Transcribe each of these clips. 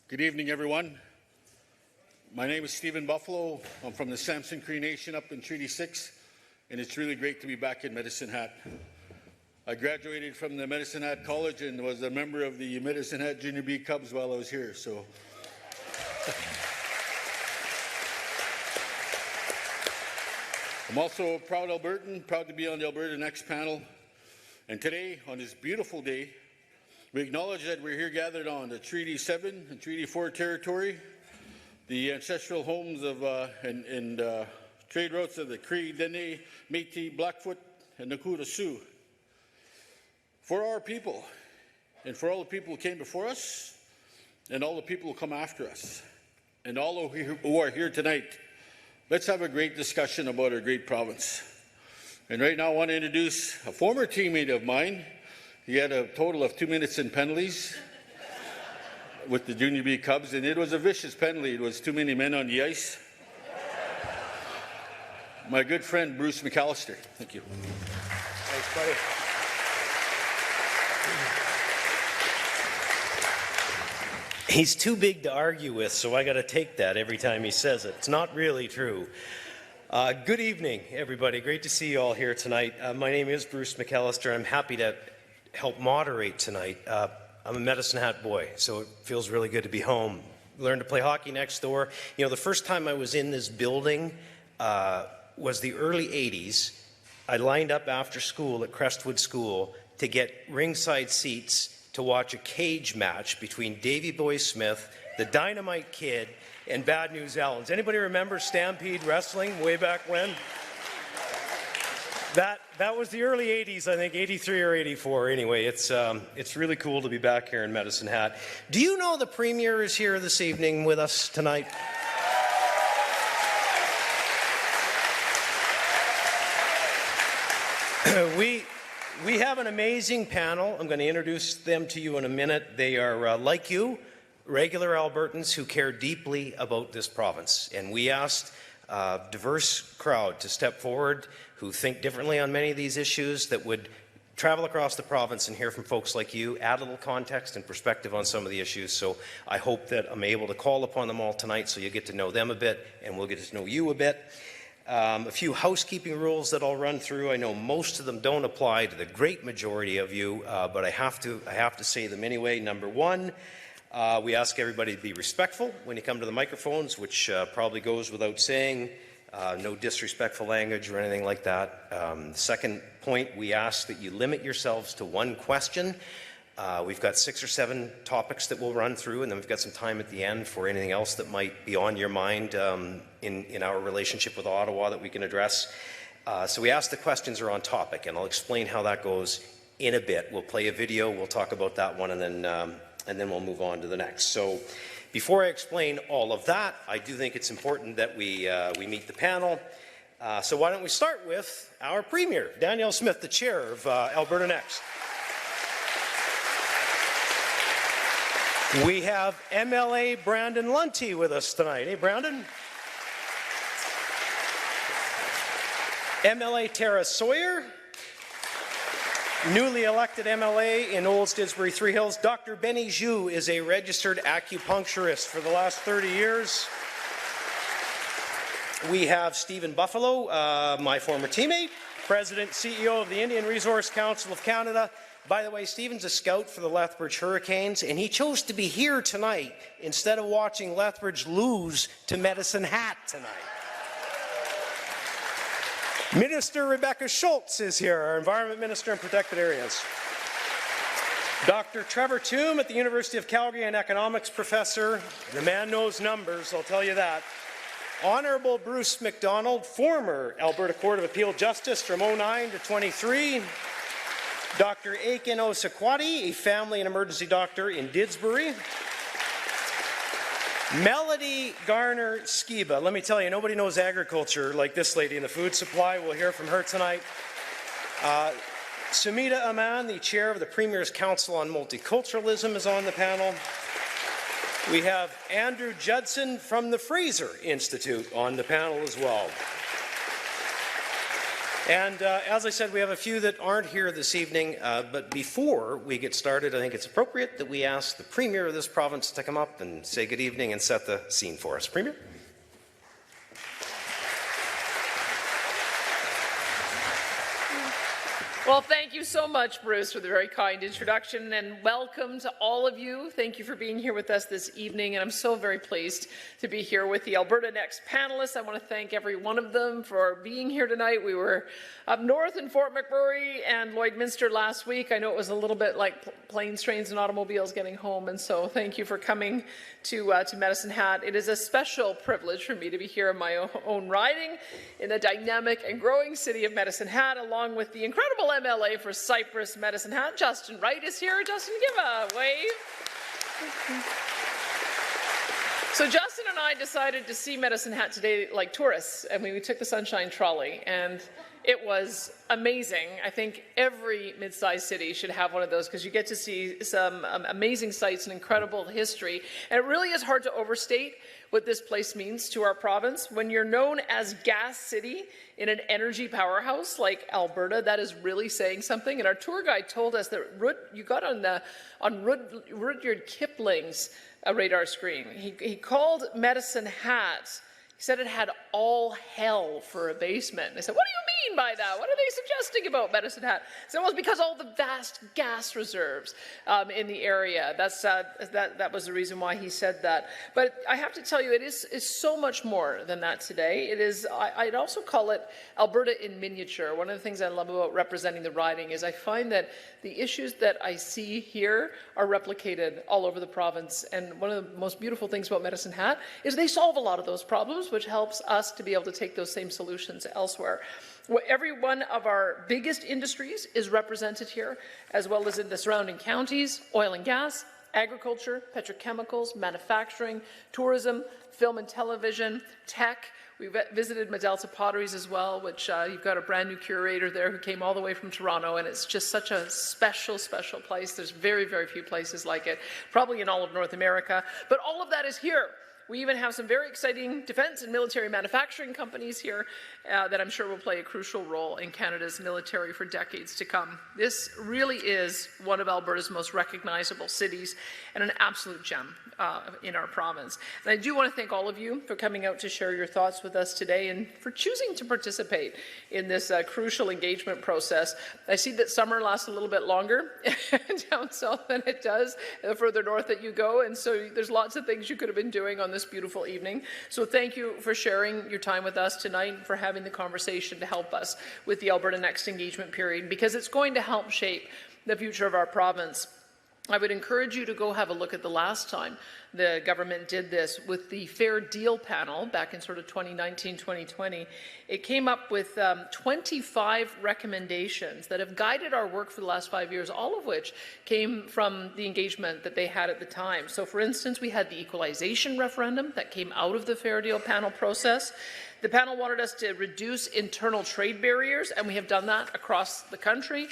Good evening, everyone. My name is Stephen Buffalo. I'm from the Samson Cree Nation up in Treaty 6, and it's really great to be back in Medicine Hat. I graduated from the Medicine Hat College and was a member of the Medicine Hat Junior B Cubs while I was here. So, I'm also a proud Albertan, proud to be on the Alberta Next Panel. And today, on this beautiful day, we acknowledge that we're here gathered on the Treaty 7 and Treaty 4 territory, the ancestral homes of and trade routes of the Cree, Dene, Métis, Blackfoot, and Nakota Sioux. For our people, and for all the people who came before us, and all the people who come after us, and all who are here tonight, let's have a great discussion about our great province. And right now I want to introduce a former teammate of mine. He had a total of 2 minutes in penalties with the Junior B Cubs, and it was a vicious penalty. It was too many men on the ice. My good friend, Bruce McAllister. Thank you. Thanks, buddy. He's too big to argue with, so I got to take that every time he says it. It's not really true. Good evening, everybody. Great to see you all here tonight. My name is Bruce McAllister. I'm happy to help moderate tonight. I'm a Medicine Hat boy, so it feels really good to be home. Learned to play hockey next door. You know, the first time I was in this building was the early 80s. I lined up after school at Crestwood School to get ringside seats to watch a cage match between Davy Boy Smith, the Dynamite Kid, and Bad News Allens. Anybody remember Stampede Wrestling way back when? That was the early 80s, I think, 83 or 84. Anyway, it's really cool to be back here in Medicine Hat. Do you know the Premier is here this evening with us tonight? We have an amazing panel. I'm going to introduce them to you in a minute. They are, like you, regular Albertans who care deeply about this province. And we asked a diverse crowd to step forward who think differently on many of these issues, that would travel across the province and hear from folks like you, add a little context and perspective on some of the issues. So I hope that I'm able to call upon them all tonight so you get to know them a bit and we'll get to know you a bit. A few housekeeping rules that I'll run through. I know most of them don't apply to the great majority of you, but I have to say them anyway. Number one, we ask everybody to be respectful when you come to the microphones, which probably goes without saying. No disrespectful language or anything like that. Second point, we ask that you limit yourselves to one question. We've got 6 or 7 topics that we'll run through, and then we've got some time at the end for anything else that might be on your mind in our relationship with Ottawa that we can address. So we ask the questions are on topic, and I'll explain how that goes in a bit. We'll play a video, we'll talk about that one, and then we'll move on to the next. So before I explain all of that, I do think it's important that we meet the panel. So why don't we start with our Premier, Danielle Smith, the Chair of Alberta Next. We have MLA Brandon Lunty with us tonight. Hey, Brandon. MLA Tara Sawyer. Newly elected MLA in Olds, Didsbury, Three Hills. Dr. Benny Zhu is a registered acupuncturist for the last 30 years. We have Stephen Buffalo, my former teammate, President, CEO of the Indian Resource Council of Canada. By the way, Stephen's a scout for the Lethbridge Hurricanes, and he chose to be here tonight instead of watching Lethbridge lose to Medicine Hat tonight. Minister Rebecca Schultz is here, our Environment Minister in Protected Areas. Dr. Trevor Toome at the University of Calgary, an economics professor. The man knows numbers, I'll tell you that. Honourable Bruce MacDonald, former Alberta Court of Appeal Justice from 09 to 23. Dr. Aiken Osakwati, a family and emergency doctor in Didsbury. Melody Garner Skiba. Let me tell you, nobody knows agriculture like this lady in the food supply. We'll hear from her tonight. Sumita Aman, the chair of the Premier's Council on Multiculturalism, is on the panel. We have Andrew Judson from the Fraser Institute on the panel as well. And as I said, we have a few that aren't here this evening, but before we get started, I think it's appropriate that we ask the Premier of this province to come up and say good evening and set the scene for us. Premier? Well, thank you so much, Bruce, for the very kind introduction, and welcome to all of you. Thank you for being here with us this evening, and I'm so very pleased to be here with the Alberta Next panelists. I want to thank every one of them for being here tonight. We were up north in Fort McMurray and Lloydminster last week. I know it was a little bit like planes, trains, and automobiles getting home, and so thank you for coming to Medicine Hat. It is a special privilege for me to be here in my own riding in the dynamic and growing city of Medicine Hat, along with the incredible MLA for Cypress Medicine Hat. Justin Wright is here. Justin, give a wave. So Justin and I decided to see Medicine Hat today like tourists, and we took the Sunshine Trolley, and it was amazing. I think every mid-sized city should have one of those because you get to see some amazing sights and incredible history. And it really is hard to overstate what this place means to our province. When you're known as Gas City in an energy powerhouse like Alberta, that is really saying something. And our tour guide told us that you got on Rudyard Kipling's radar screen. He called Medicine Hat. He said it had all hell for a basement. And I said, what do you mean by that? What are they suggesting about Medicine Hat? I said, well, it's because all the vast gas reserves in the area. That was the reason why he said that. But I have to tell you, it is so much more than that today. It is, I'd also call it Alberta in miniature. One of the things I love about representing the riding is I find that the issues that I see here are replicated all over the province. And one of the most beautiful things about Medicine Hat is they solve a lot of those problems, which helps us to be able to take those same solutions elsewhere. Every one of our biggest industries is represented here, as well as in the surrounding counties: oil and gas, agriculture, petrochemicals, manufacturing, tourism, film and television, tech. We visited Medelta Potteries as well, which you've got a brand new curator there who came all the way from Toronto, and it's just such a special, special place. There's very, very few places like it, probably in all of North America. But all of that is here. We even have some very exciting defense and military manufacturing companies here that I'm sure will play a crucial role in Canada's military for decades to come. This really is one of Alberta's most recognizable cities and an absolute gem in our province. And I do want to thank all of you for coming out to share your thoughts with us today and for choosing to participate in this crucial engagement process. I see that summer lasts a little bit longer down south than it does the further north that you go, and so there's lots of things you could have been doing on this beautiful evening. So thank you for sharing your time with us tonight and for having the conversation to help us with the Alberta Next engagement period, because it's going to help shape the future of our province. I would encourage you to go have a look at the last time the government did this with the Fair Deal panel back in sort of 2019, 2020. It came up with 25 recommendations that have guided our work for the last 5 years, all of which came from the engagement that they had at the time. So for instance, we had the equalization referendum that came out of the Fair Deal panel process. The panel wanted us to reduce internal trade barriers, and we have done that across the country.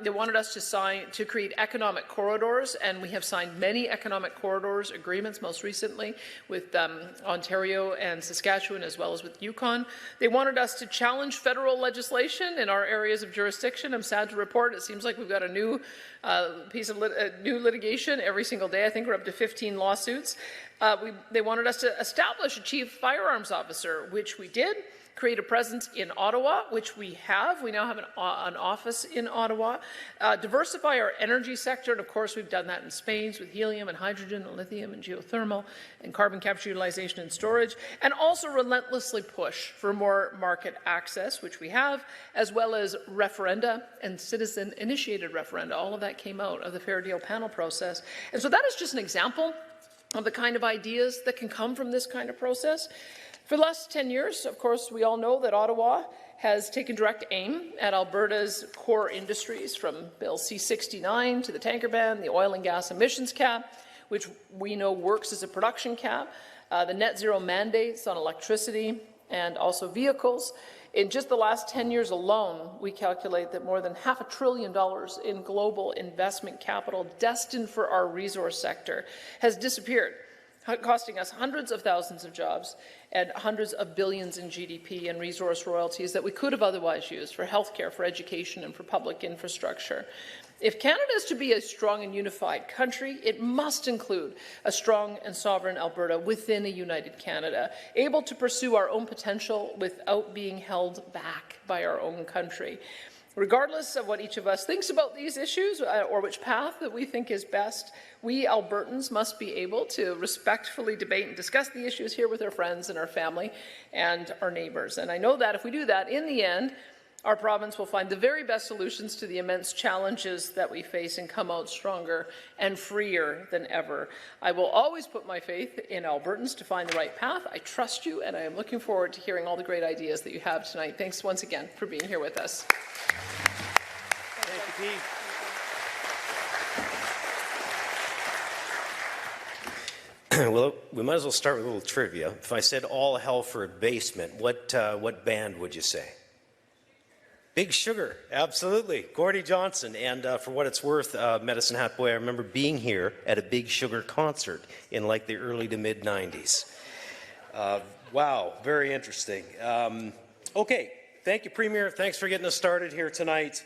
They wanted us to create economic corridors, and we have signed many economic corridors agreements, most recently with Ontario and Saskatchewan, as well as with Yukon. They wanted us to challenge federal legislation in our areas of jurisdiction. I'm sad to report it seems like we've got a new piece of new litigation every single day. I think we're up to 15 lawsuits. They wanted us to establish a chief firearms officer, which we did. Create a presence in Ottawa, which we have. We now have an office in Ottawa. Diversify our energy sector, and of course we've done that in spades with helium and hydrogen and lithium and geothermal and carbon capture utilization and storage, and also relentlessly push for more market access, which we have, as well as referenda and citizen-initiated referenda. All of that came out of the Fair Deal panel process. And so that is just an example of the kind of ideas that can come from this kind of process. For the last 10 years, of course, we all know that Ottawa has taken direct aim at Alberta's core industries, from Bill C-69 to the tanker ban, the oil and gas emissions cap, which we know works as a production cap, the net zero mandates on electricity and also vehicles. In just the last 10 years alone, we calculate that more than $500 billion in global investment capital destined for our resource sector has disappeared costing us hundreds of thousands of jobs and hundreds of billions in GDP and resource royalties that we could have otherwise used for healthcare, for education, and for public infrastructure. If Canada is to be a strong and unified country, it must include a strong and sovereign Alberta within a united Canada, able to pursue our own potential without being held back by our own country. Regardless of what each of us thinks about these issues or which path that we think is best, we Albertans must be able to respectfully debate and discuss the issues here with our friends and our family and our neighbours. And I know that if we do that, in the end, our province will find the very best solutions to the immense challenges that we face and come out stronger and freer than ever. I will always put my faith in Albertans to find the right path. I trust you, and I am looking forward to hearing all the great ideas that you have tonight. Thanks once again for being here with us. Thank you, Pete. Well, we might as well start with a little trivia. If I said all hell for a basement, what band would you say? Big Sugar, absolutely. Gordie Johnson, and for what it's worth, Medicine Hat Boy, I remember being here at a Big Sugar concert in like the early to mid 90s. Wow, very interesting. Okay, thank you, Premier. Thanks for getting us started here tonight.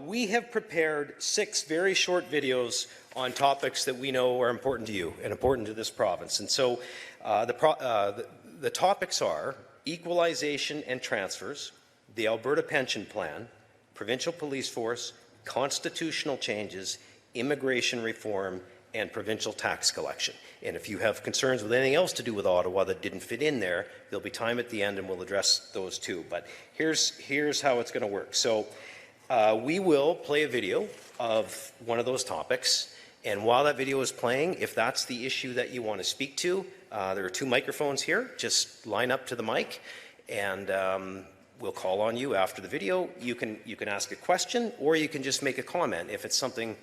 We have prepared 6 very short videos on topics that we know are important to you and important to this province. And so the topics are equalization and transfers, the Alberta Pension Plan, provincial police force, constitutional changes, immigration reform, and provincial tax collection. And if you have concerns with anything else to do with Ottawa that didn't fit in there, there'll be time at the end and we'll address those too. But here's how it's going to work. So we will play a video of one of those topics. And while that video is playing, if that's the issue that you want to speak to, there are 2 microphones here. Just line up to the mic and we'll call on you after the video. You can ask a question or you can just make a comment if it's something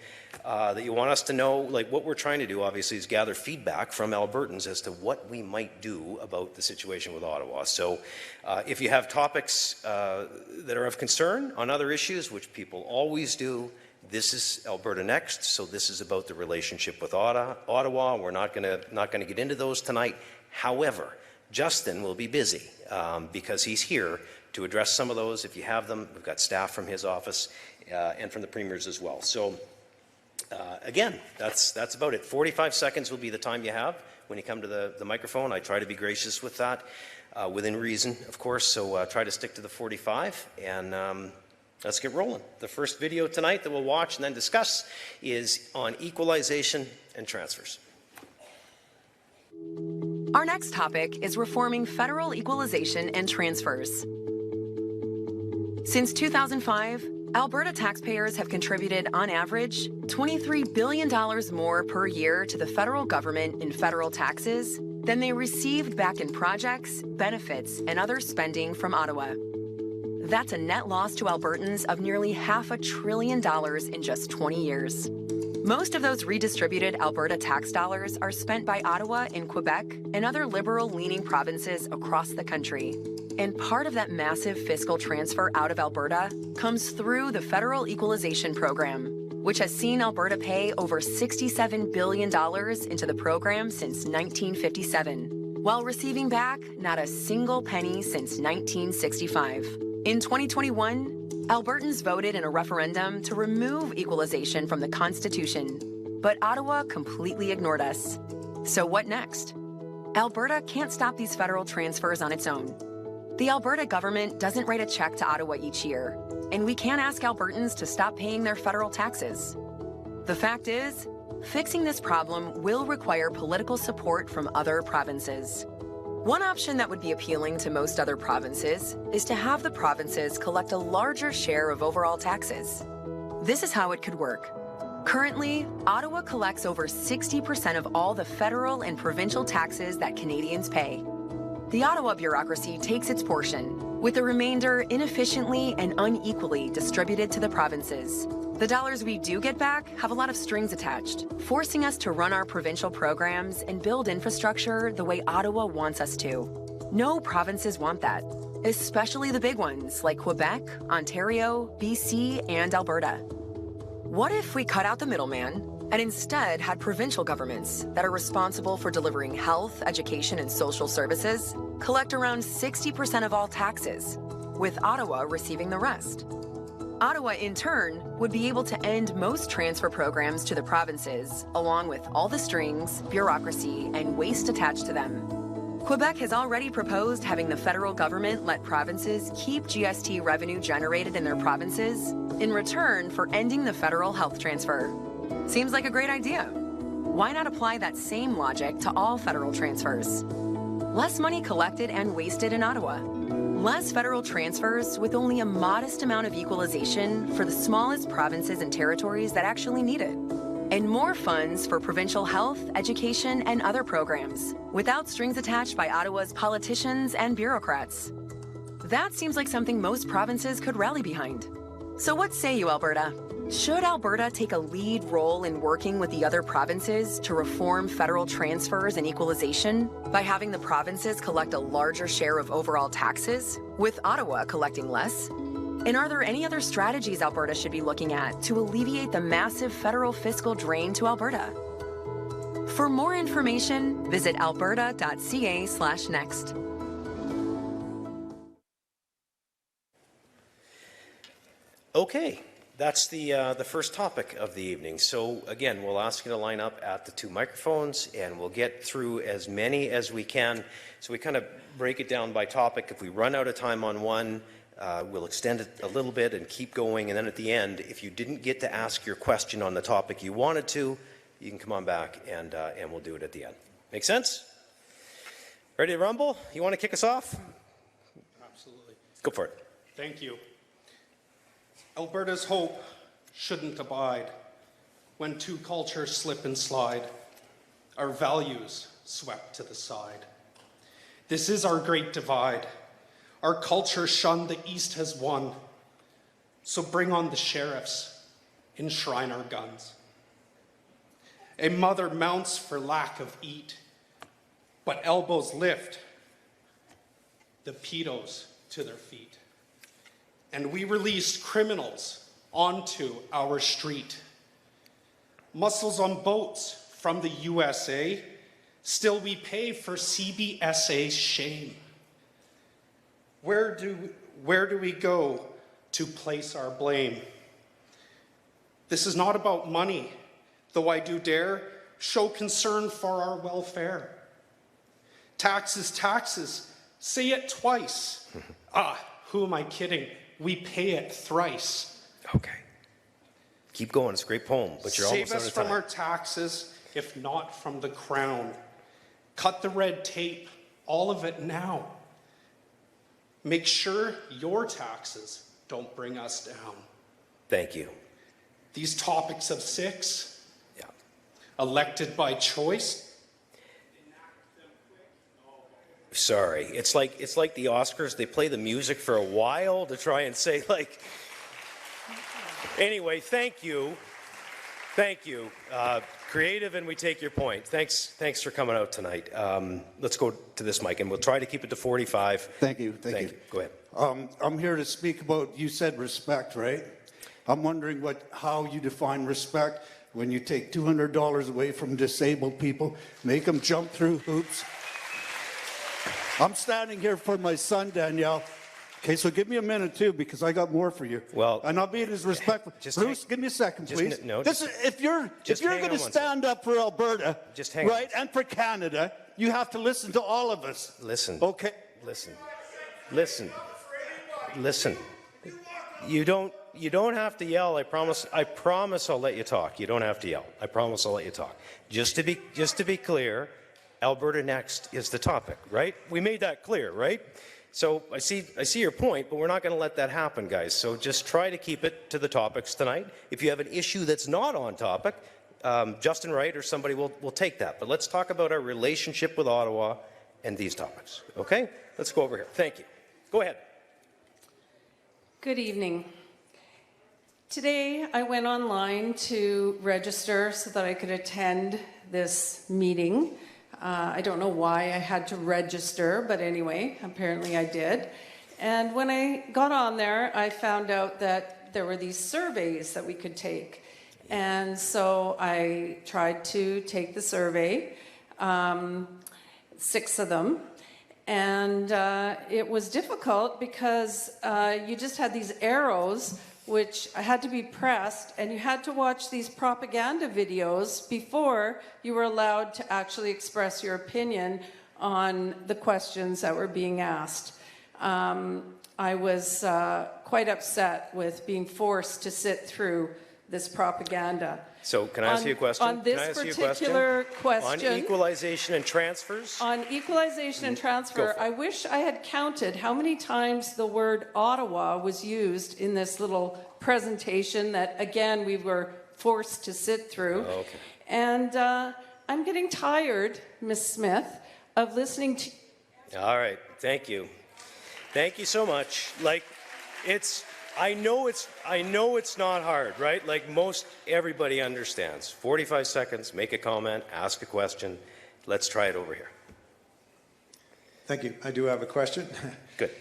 that you want us to know. Like what we're trying to do, obviously, is gather feedback from Albertans as to what we might do about the situation with Ottawa. So if you have topics that are of concern on other issues, which people always do, this is Alberta Next, so this is about the relationship with Ottawa. We're not going to get into those tonight. However, Justin will be busy because he's here to address some of those. If you have them, we've got staff from his office and from the Premier's as well. So again, that's about it. 45 seconds will be the time you have when you come to the microphone. I try to be gracious with that, within reason, of course, so try to stick to the 45, and let's get rolling. The first video tonight that we'll watch and then discuss is on equalization and transfers. Our next topic is reforming federal equalization and transfers. Since 2005, Alberta taxpayers have contributed, on average, $23 billion more per year to the federal government in federal taxes than they received back in projects, benefits, and other spending from Ottawa. That's a net loss to Albertans of nearly $500 billion in just 20 years. Most of those redistributed Alberta tax dollars are spent by Ottawa and Quebec and other liberal-leaning provinces across the country. And part of that massive fiscal transfer out of Alberta comes through the Federal Equalization Program, which has seen Alberta pay over $67 billion into the program since 1957, while receiving back not a single penny since 1965. In 2021, Albertans voted in a referendum to remove equalization from the Constitution, but Ottawa completely ignored us. So what next? Alberta can't stop these federal transfers on its own. The Alberta government doesn't write a check to Ottawa each year, and we can't ask Albertans to stop paying their federal taxes. The fact is, fixing this problem will require political support from other provinces. One option that would be appealing to most other provinces is to have the provinces collect a larger share of overall taxes. This is how it could work. Currently, Ottawa collects over 60% of all the federal and provincial taxes that Canadians pay. The Ottawa bureaucracy takes its portion, with the remainder inefficiently and unequally distributed to the provinces. The dollars we do get back have a lot of strings attached, forcing us to run our provincial programs and build infrastructure the way Ottawa wants us to. No provinces want that, especially the big ones like Quebec, Ontario, BC, and Alberta. What if we cut out the middleman and instead had provincial governments that are responsible for delivering health, education, and social services collect around 60% of all taxes, with Ottawa receiving the rest? Ottawa, in turn, would be able to end most transfer programs to the provinces, along with all the strings, bureaucracy, and waste attached to them. Quebec has already proposed having the federal government let provinces keep GST revenue generated in their provinces in return for ending the federal health transfer. Seems like a great idea. Why not apply that same logic to all federal transfers? Less money collected and wasted in Ottawa. Less federal transfers with only a modest amount of equalization for the smallest provinces and territories that actually need it. And more funds for provincial health, education, and other programs, without strings attached by Ottawa's politicians and bureaucrats. That seems like something most provinces could rally behind. So what say you, Alberta? Should Alberta take a lead role in working with the other provinces to reform federal transfers and equalization by having the provinces collect a larger share of overall taxes, with Ottawa collecting less? And are there any other strategies Alberta should be looking at to alleviate the massive federal fiscal drain to Alberta? For more information, visit alberta.ca/next. Okay, that's the first topic of the evening. So again, we'll ask you to line up at the two microphones, and we'll get through as many as we can. So we kind of break it down by topic. If we run out of time on one, we'll extend it a little bit and keep going. And then at the end, if you didn't get to ask your question on the topic you wanted to, you can come on back and we'll do it at the end. Make sense? Ready to rumble? You want to kick us off? Absolutely. Go for it. Thank you. Alberta's hope shouldn't abide when two cultures slip and slide, our values swept to the side. This is our great divide. Our culture shunned, the East has won. So bring on the sheriffs, enshrine our guns. A mother mounts for lack of eat, but elbows lift the pedos to their feet. And we released criminals onto our street. Muscles on boats from the USA, still we pay for CBSA's shame. Where do we go to place our blame? This is not about money, though I do dare show concern for our welfare. Taxes, taxes, say it twice. Who am I kidding? We pay it thrice. Okay. Keep going. It's a great poem, but you're almost out of time. Save us from our taxes, if not from the crown. Cut the red tape, all of it now. Make sure your taxes don't bring us down. Thank you. These topics of 6, elected by choice. Sorry, it's like the Oscars. They play the music for a while to try and say like. Anyway, thank you. Creative, and we take your point. Thanks for coming out tonight. Let's go to this mic, and we'll try to keep it to 45. Thank you. Thank you. Go ahead. I'm here to speak about, you said respect, right? I'm wondering how you define respect when you take $200 away from disabled people, make them jump through hoops. I'm standing here for my son, Danielle. Okay, so give me a minute, too, because I got more for you. Well, and I'll be as respectful. Bruce, give me a second, please. If you're going to stand up for Alberta, right, and for Canada, you have to listen to all of us. Listen. Okay. Listen. You don't have to yell. I promise I'll let you talk. You don't have to yell. I promise I'll let you talk. Just to be clear, Alberta Next is the topic, right? We made that clear, right? So I see your point, but we're not going to let that happen, guys. So just try to keep it to the topics tonight. If you have an issue that's not on topic, Justin Wright or somebody will take that. But let's talk about our relationship with Ottawa and these topics, okay? Let's go over here. Thank you. Go ahead. Good evening. Today, I went online to register so that I could attend this meeting. I don't know why I had to register, but anyway, apparently I did. And when I got on there, I found out that there were these surveys that we could take. And so I tried to take the survey, 6 of them. And it was difficult because you just had these arrows which had to be pressed, and you had to watch these propaganda videos before you were allowed to actually express your opinion on the questions that were being asked. I was quite upset with being forced to sit through this propaganda. So can I ask you a question? On this particular question. On equalization and transfers? On equalization and transfer, I wish I had counted how many times the word Ottawa was used in this little presentation that, again, we were forced to sit through. Oh, okay. And I'm getting tired, Ms. Smith, of listening to... All right, thank you. Thank you so much. Like, I know it's not hard, right? Like most everybody understands. 45 seconds, make a comment, ask a question. Let's try it over here. Thank you. I do have a question. Good.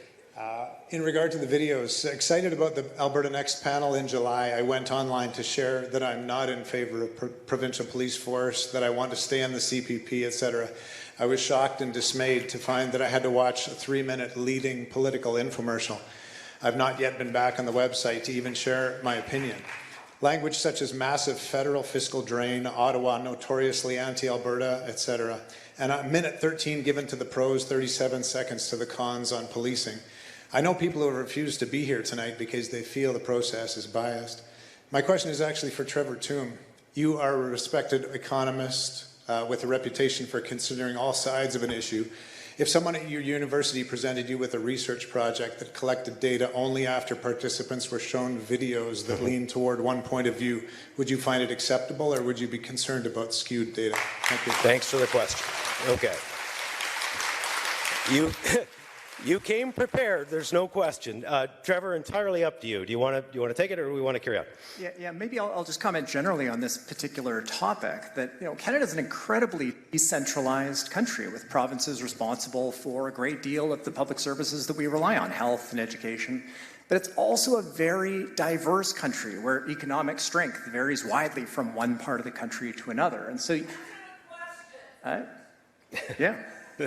In regard to the videos, excited about the Alberta Next Panel in July. I went online to share that I'm not in favor of provincial police force, that I want to stay on the CPP, etc. I was shocked and dismayed to find that I had to watch a 3-minute leading political infomercial. I've not yet been back on the website to even share my opinion. Language such as massive federal fiscal drain, Ottawa notoriously anti-Alberta, etc. And a minute 13 given to the pros, 37 seconds to the cons on policing. I know people who have refused to be here tonight because they feel the process is biased. My question is actually for Trevor Tombe. You are a respected economist with a reputation for considering all sides of an issue. If someone at your university presented you with a research project that collected data only after participants were shown videos that lean toward one point of view, would you find it acceptable, or would you be concerned about skewed data? Thank you. Thanks for the question. Okay. You came prepared. There's no question. Trevor, entirely up to you. Do you want to take it, or do we want to carry on? Yeah. Maybe I'll just comment generally on this particular topic. That Canada is an incredibly decentralized country with provinces responsible for a great deal of the public services that we rely on, health and education. But it's also a very diverse country where economic strength varies widely from one part of the country to another. And so,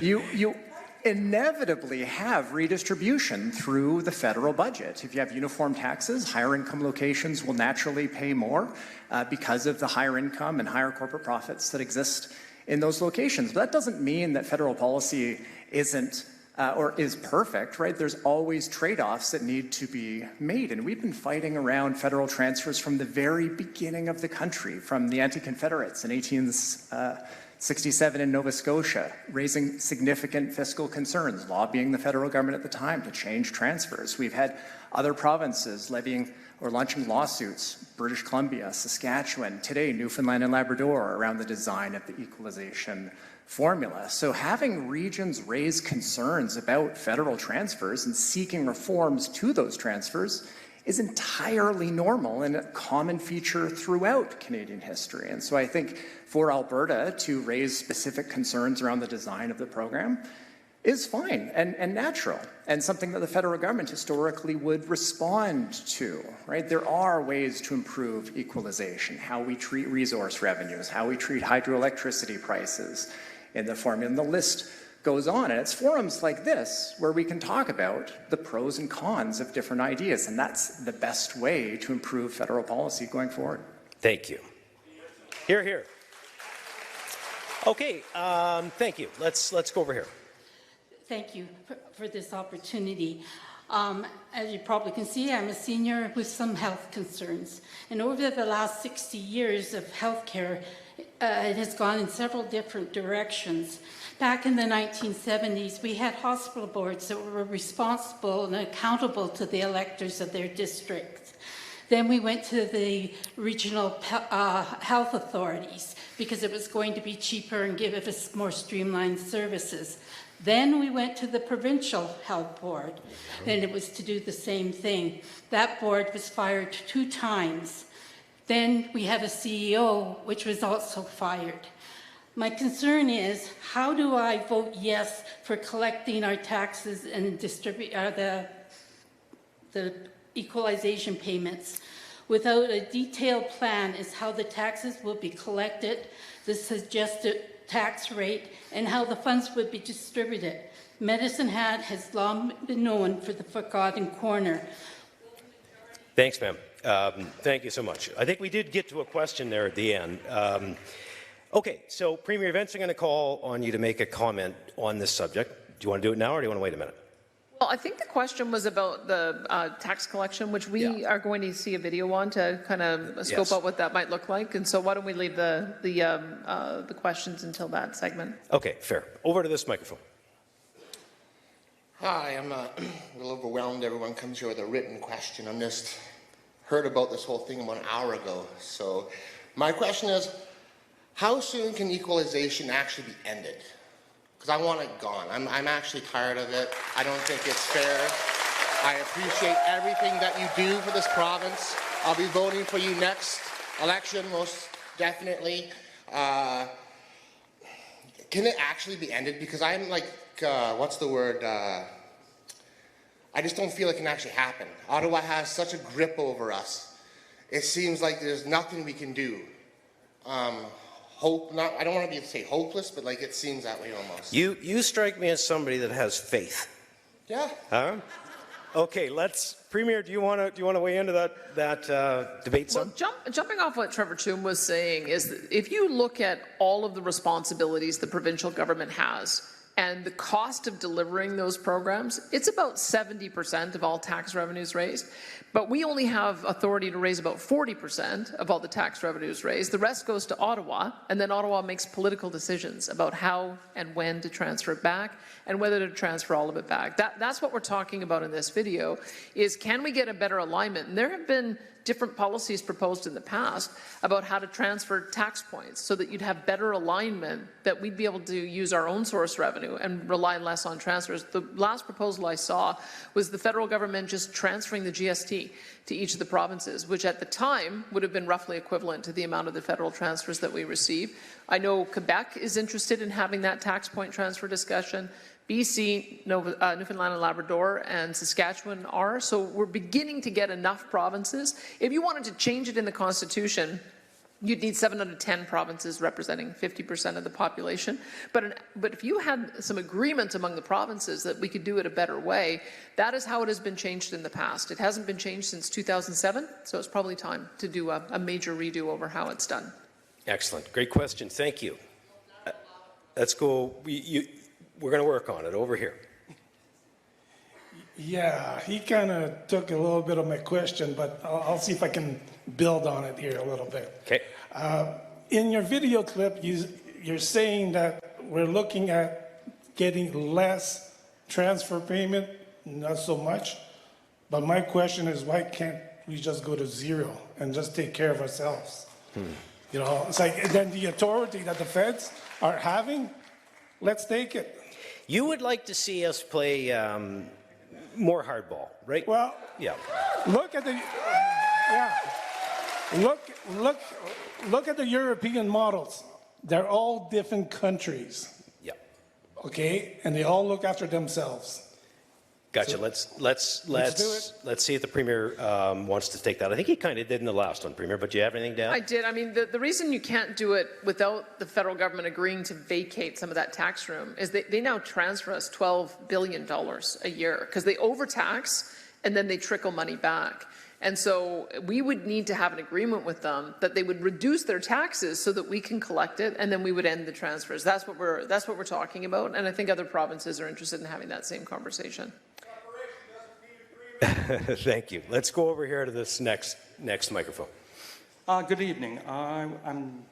you inevitably have redistribution through the federal budget. If you have uniform taxes, higher income locations will naturally pay more because of the higher income and higher corporate profits that exist in those locations. But that doesn't mean that federal policy isn't or is perfect, right? There's always trade-offs that need to be made. And we've been fighting around federal transfers from the very beginning of the country, from the anti-Confederates in 1867 in Nova Scotia, raising significant fiscal concerns, lobbying the federal government at the time to change transfers. We've had other provinces levying or launching lawsuits, British Columbia, Saskatchewan, today Newfoundland and Labrador, around the design of the equalization formula. So having regions raise concerns about federal transfers and seeking reforms to those transfers is entirely normal and a common feature throughout Canadian history. And so I think for Alberta to raise specific concerns around the design of the program is fine and natural, and something that the federal government historically would respond to, right? There are ways to improve equalization, how we treat resource revenues, how we treat hydroelectricity prices in the formula, and the list goes on. And it's forums like this where we can talk about the pros and cons of different ideas, and that's the best way to improve federal policy going forward. Thank you. Here, here. Okay, thank you. Let's go over here. Thank you for this opportunity. As you probably can see, I'm a senior with some health concerns. And over the last 60 years of healthcare, it has gone in several different directions. Back in the 1970s, we had hospital boards that were responsible and accountable to the electors of their districts. Then we went to the regional health authorities because it was going to be cheaper and give us more streamlined services. Then we went to the provincial health board, and it was to do the same thing. That board was fired 2 times. Then we had a CEO, which was also fired. My concern is, how do I vote yes for collecting our taxes and distribute the equalization payments without a detailed plan as how the taxes will be collected, the suggested tax rate, and how the funds would be distributed. Medicine Hat has long been known for the forgotten corner. Thanks, ma'am. Thank you so much. I think we did get to a question there at the end. Okay, so Premier, eventually I'm going to call on you to make a comment on this subject. Do you want to do it now or do you want to wait a minute? Well, I think the question was about the tax collection, which we are going to see a video on to kind of scope out what that might look like. And so why don't we leave the questions until that segment? Okay, fair. Over to this microphone. Hi, I'm a little overwhelmed. Everyone comes here with a written question. I'm just heard about this whole thing about an hour ago. So my question is, how soon can equalization actually be ended? Because I want it gone. I'm actually tired of it. I don't think it's fair. I appreciate everything that you do for this province. I'll be voting for you next election, most definitely. Can it actually be ended? Because I'm like, what's the word? I just don't feel it can actually happen. Ottawa has such a grip over us. It seems like there's nothing we can do. I don't want to say hopeless, but like it seems that way almost. You strike me as somebody that has faith. Yeah. Huh? Okay, Premier, do you want to weigh into that debate some? Well, jumping off what Trevor Toome was saying is that if you look at all of the responsibilities the provincial government has and the cost of delivering those programs, it's about 70% of all tax revenues raised. But we only have authority to raise about 40% of all the tax revenues raised. The rest goes to Ottawa, and then Ottawa makes political decisions about how and when to transfer it back and whether to transfer all of it back. That's what we're talking about in this video, is can we get a better alignment? And there have been different policies proposed in the past about how to transfer tax points so that you'd have better alignment, that we'd be able to use our own source revenue and rely less on transfers. The last proposal I saw was the federal government just transferring the GST to each of the provinces, which at the time would have been roughly equivalent to the amount of the federal transfers that we receive. I know Quebec is interested in having that tax point transfer discussion. BC, Newfoundland and Labrador, and Saskatchewan are. So we're beginning to get enough provinces. If you wanted to change it in the Constitution, you'd need 7 out of 10 provinces representing 50% of the population. But if you had some agreement among the provinces that we could do it a better way, that is how it has been changed in the past. It hasn't been changed since 2007, so it's probably time to do a major redo over how it's done. Excellent. Great question. Thank you. Let's go. We're going to work on it over here. Yeah, he kind of took a little bit of my question, but I'll see if I can build on it here a little bit. Okay. In your video clip, you're saying that we're looking at getting less transfer payment, not so much. But my question is, why can't we just go to zero and just take care of ourselves? You know, it's like then the authority that the feds are having, let's take it. You would like to see us play more hardball, right? Well, yeah. Look at the look at the European models. They're all different countries. Yeah. Okay, and they all look after themselves. Gotcha. So, let's do it. Let's see if the Premier wants to take that. I think he kind of did in the last one, Premier, but do you have anything to add? I did. I mean, the reason you can't do it without the federal government agreeing to vacate some of that tax room is they now transfer us $12 billion a year because they overtax and then they trickle money back. And so we would need to have an agreement with them that they would reduce their taxes so that we can collect it, and then we would end the transfers. That's what we're talking about, and I think other provinces are interested in having that same conversation. Thank you. Let's go over here to this next microphone. Good evening. I'm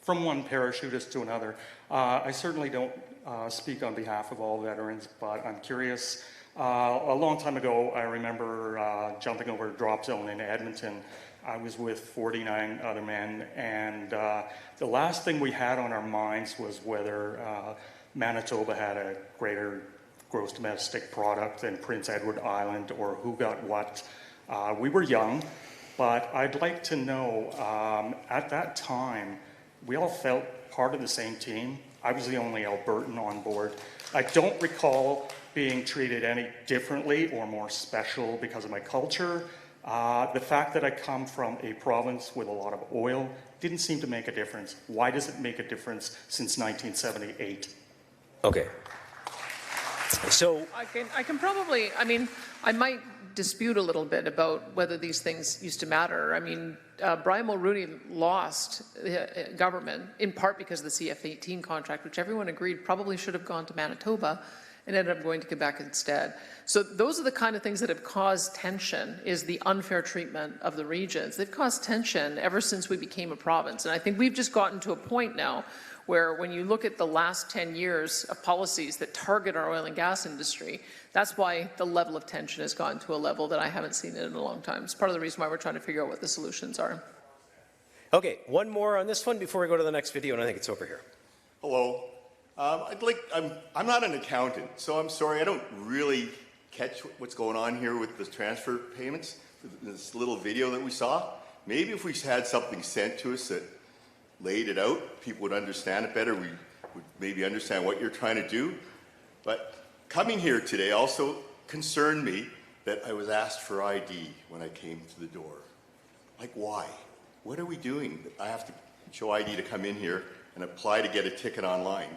from one parachutist to another. I certainly don't speak on behalf of all veterans, but I'm curious. A long time ago, I remember jumping over a drop zone in Edmonton. I was with 49 other men, and the last thing we had on our minds was whether Manitoba had a greater gross domestic product than Prince Edward Island or who got what. We were young, but I'd like to know, at that time, we all felt part of the same team. I was the only Albertan on board. I don't recall being treated any differently or more special because of my culture. The fact that I come from a province with a lot of oil didn't seem to make a difference. Why does it make a difference since 1978? Okay. So I can probably, I mean, I might dispute a little bit about whether these things used to matter. I mean, Brian Mulrooney lost government in part because of the CF-18 contract, which everyone agreed probably should have gone to Manitoba, and ended up going to Quebec instead. So those are the kind of things that have caused tension, is the unfair treatment of the regions. They've caused tension ever since we became a province. And I think we've just gotten to a point now where when you look at the last 10 years of policies that target our oil and gas industry, that's why the level of tension has gone to a level that I haven't seen it in a long time. It's part of the reason why we're trying to figure out what the solutions are. Okay, one more on this one before we go to the next video, and I think it's over here. Hello. I'm not an accountant, so I'm sorry, I don't really catch what's going on here with the transfer payments, this little video that we saw. Maybe if we had something sent to us that laid it out, people would understand it better. We would maybe understand what you're trying to do. But coming here today also concerned me that I was asked for ID when I came to the door. Like, why? What are we doing? I have to show ID to come in here and apply to get a ticket online.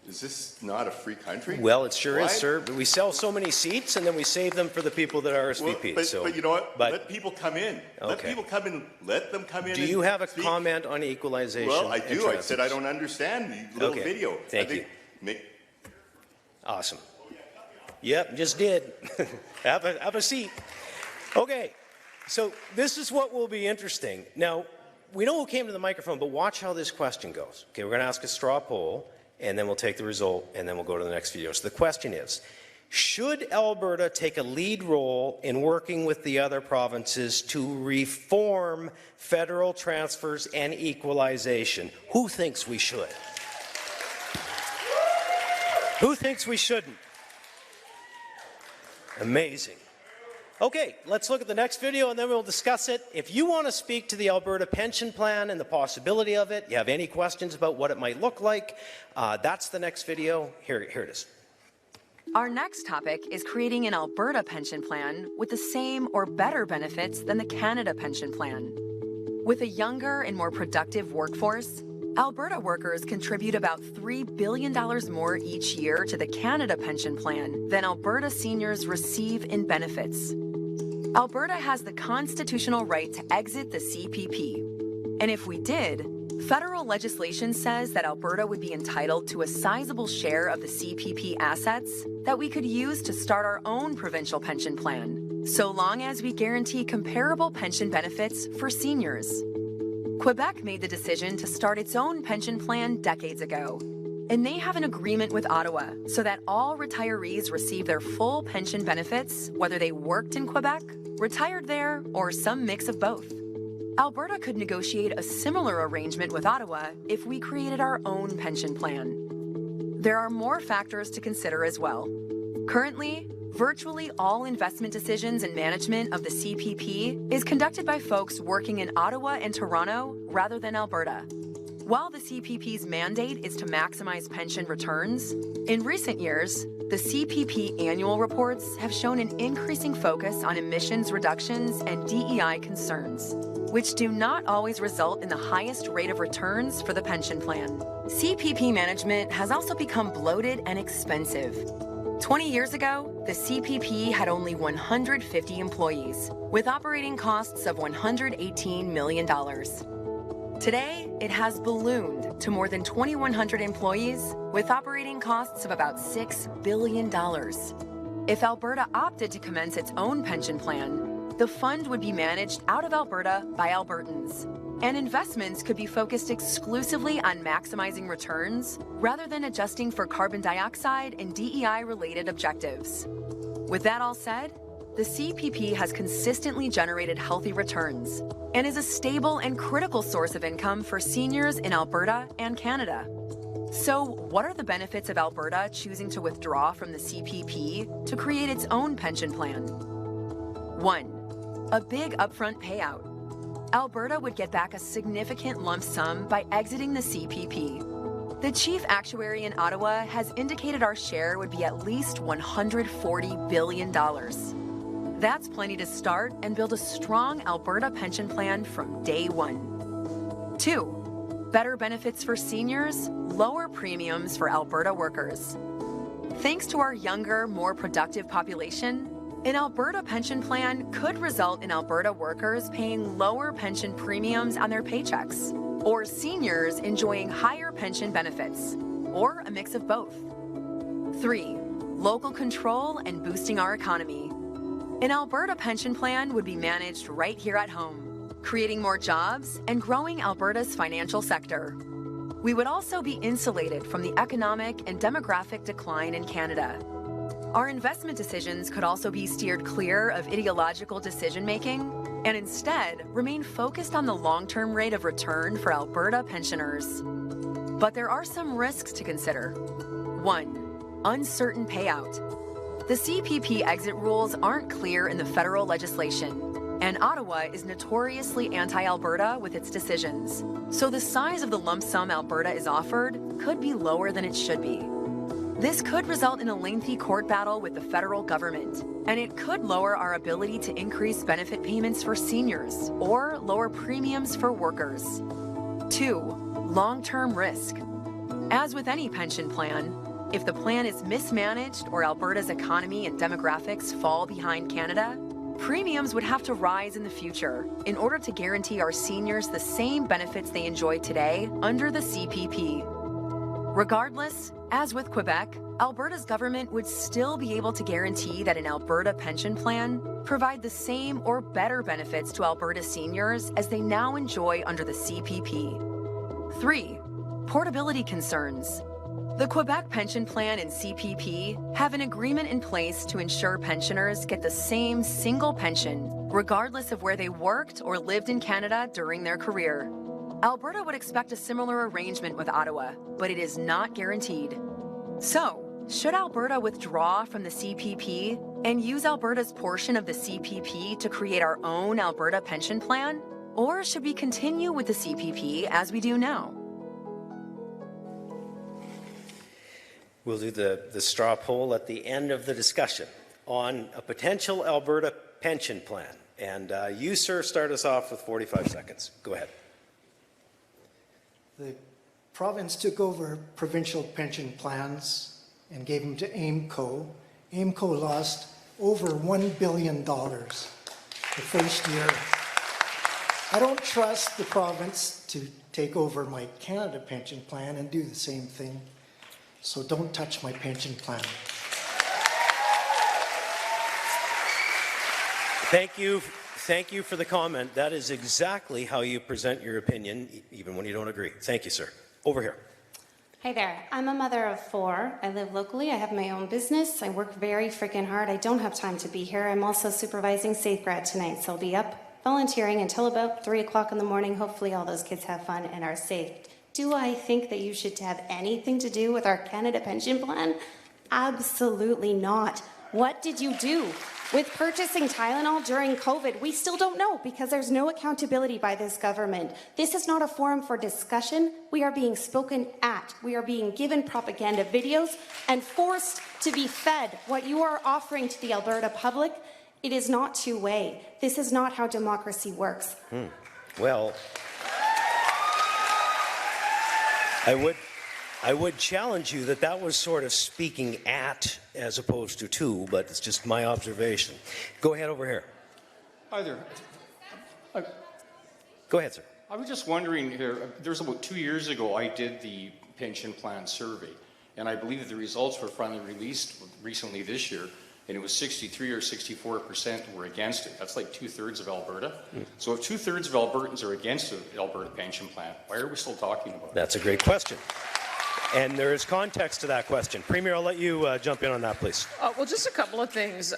Is this not a free country? Well, it sure is, sir. We sell so many seats, and then we save them for the people that are RSVP'd. But you know what? Let people come in. Okay. Let people come in. Let them come in. Do you have a comment on equalization? Well, I do. I said I don't understand the little video. Thank you. Awesome. Yep, just did. have a seat. Okay, so this is what will be interesting. Now, we know who came to the microphone, but watch how this question goes. Okay, we're going to ask a straw poll, and then we'll take the result, and then we'll go to the next video. So the question is, should Alberta take a lead role in working with the other provinces to reform federal transfers and equalization? Who thinks we should? Who thinks we shouldn't? Amazing. Okay, let's look at the next video and then we'll discuss it. If you want to speak to the Alberta pension plan and the possibility of it, you have any questions about what it might look like, that's the next video. Here it is. Our next topic is creating an Alberta pension plan with the same or better benefits than the Canada pension plan. With a younger and more productive workforce, Alberta workers contribute about $3 billion more each year to the Canada pension plan than Alberta seniors receive in benefits. Alberta has the constitutional right to exit the CPP. And if we did, federal legislation says that Alberta would be entitled to a sizable share of the CPP assets that we could use to start our own provincial pension plan, so long as we guarantee comparable pension benefits for seniors. Quebec made the decision to start its own pension plan decades ago, and they have an agreement with Ottawa so that all retirees receive their full pension benefits, whether they worked in Quebec, retired there, or some mix of both. Alberta could negotiate a similar arrangement with Ottawa if we created our own pension plan. There are more factors to consider as well. Currently, virtually all investment decisions and management of the CPP is conducted by folks working in Ottawa and Toronto rather than Alberta. While the CPP's mandate is to maximize pension returns, in recent years, the CPP annual reports have shown an increasing focus on emissions reductions and DEI concerns, which do not always result in the highest rate of returns for the pension plan. CPP management has also become bloated and expensive. 20 years ago, the CPP had only 150 employees, with operating costs of $118 million. Today, it has ballooned to more than 2,100 employees, with operating costs of about $6 billion. If Alberta opted to commence its own pension plan, the fund would be managed out of Alberta by Albertans, and investments could be focused exclusively on maximizing returns rather than adjusting for carbon dioxide and DEI-related objectives. With that all said, the CPP has consistently generated healthy returns and is a stable and critical source of income for seniors in Alberta and Canada. So, what are the benefits of Alberta choosing to withdraw from the CPP to create its own pension plan? 1. A big upfront payout. Alberta would get back a significant lump sum by exiting the CPP. The chief actuary in Ottawa has indicated our share would be at least $140 billion. That's plenty to start and build a strong Alberta pension plan from day one. 2, better benefits for seniors, lower premiums for Alberta workers. Thanks to our younger, more productive population, an Alberta pension plan could result in Alberta workers paying lower pension premiums on their paychecks, or seniors enjoying higher pension benefits, or a mix of both. 3, local control and boosting our economy. An Alberta pension plan would be managed right here at home, creating more jobs and growing Alberta's financial sector. We would also be insulated from the economic and demographic decline in Canada. Our investment decisions could also be steered clear of ideological decision-making and instead remain focused on the long-term rate of return for Alberta pensioners. But there are some risks to consider. 1, uncertain payout. The CPP exit rules aren't clear in the federal legislation, and Ottawa is notoriously anti-Alberta with its decisions. So the size of the lump sum Alberta is offered could be lower than it should be. This could result in a lengthy court battle with the federal government, and it could lower our ability to increase benefit payments for seniors or lower premiums for workers. 2, long-term risk. As with any pension plan, if the plan is mismanaged or Alberta's economy and demographics fall behind Canada, premiums would have to rise in the future in order to guarantee our seniors the same benefits they enjoy today under the CPP. Regardless, as with Quebec, Alberta's government would still be able to guarantee that an Alberta pension plan provide the same or better benefits to Alberta seniors as they now enjoy under the CPP. 3, portability concerns. The Quebec pension plan and CPP have an agreement in place to ensure pensioners get the same single pension, regardless of where they worked or lived in Canada during their career. Alberta would expect a similar arrangement with Ottawa, but it is not guaranteed. So, should Alberta withdraw from the CPP and use Alberta's portion of the CPP to create our own Alberta pension plan? Or should we continue with the CPP as we do now? We'll do the straw poll at the end of the discussion on a potential Alberta pension plan. And you, sir, start us off with 45 seconds. Go ahead. The province took over provincial pension plans and gave them to AIMCO. AIMCO lost over $1 billion the first year. I don't trust the province to take over my Canada pension plan and do the same thing. So don't touch my pension plan. Thank you. Thank you for the comment. That is exactly how you present your opinion, even when you don't agree. Thank you, sir. Over here. Hi there. I'm a mother of 4. I live locally. I have my own business. I work very freaking hard. I don't have time to be here. I'm also supervising Safe Grad tonight, so I'll be up volunteering until about 3 o'clock in the morning. Hopefully all those kids have fun and are safe. Do I think that you should have anything to do with our Canada pension plan? Absolutely not. What did you do with purchasing Tylenol during COVID? We still don't know because there's no accountability by this government. This is not a forum for discussion. We are being spoken at. We are being given propaganda videos and forced to be fed what you are offering to the Alberta public. It is not two-way. This is not how democracy works. Well, I would challenge you that was sort of speaking at as opposed to, but it's just my observation. Go ahead over here. Hi there. Go ahead, sir. I was just wondering here, there's about 2 years ago I did the pension plan survey, and I believe that the results were finally released recently this year, and it was 63 or 64% were against it. That's like 2/3 of Alberta. So if 2/3 of Albertans are against the Alberta pension plan, why are we still talking about it? That's a great question. And there is context to that question. Premier, I'll let you jump in on that, please. Well, just a couple of things.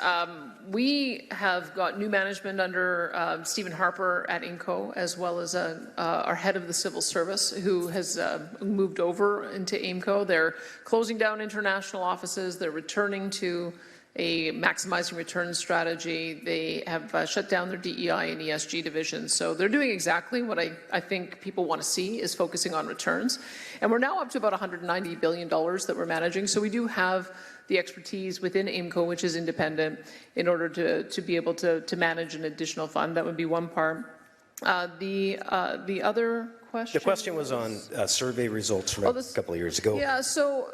We have got new management under Stephen Harper at AIMCO, as well as our head of the civil service, who has moved over into AIMCO. They're closing down international offices. They're returning to a maximizing returns strategy. They have shut down their DEI and ESG divisions. So they're doing exactly what I think people want to see, is focusing on returns. And we're now up to about $190 billion that we're managing. So we do have the expertise within AIMCO, which is independent, in order to be able to manage an additional fund. That would be one part. The other question? The question was on survey results from a couple of years ago. Yeah, so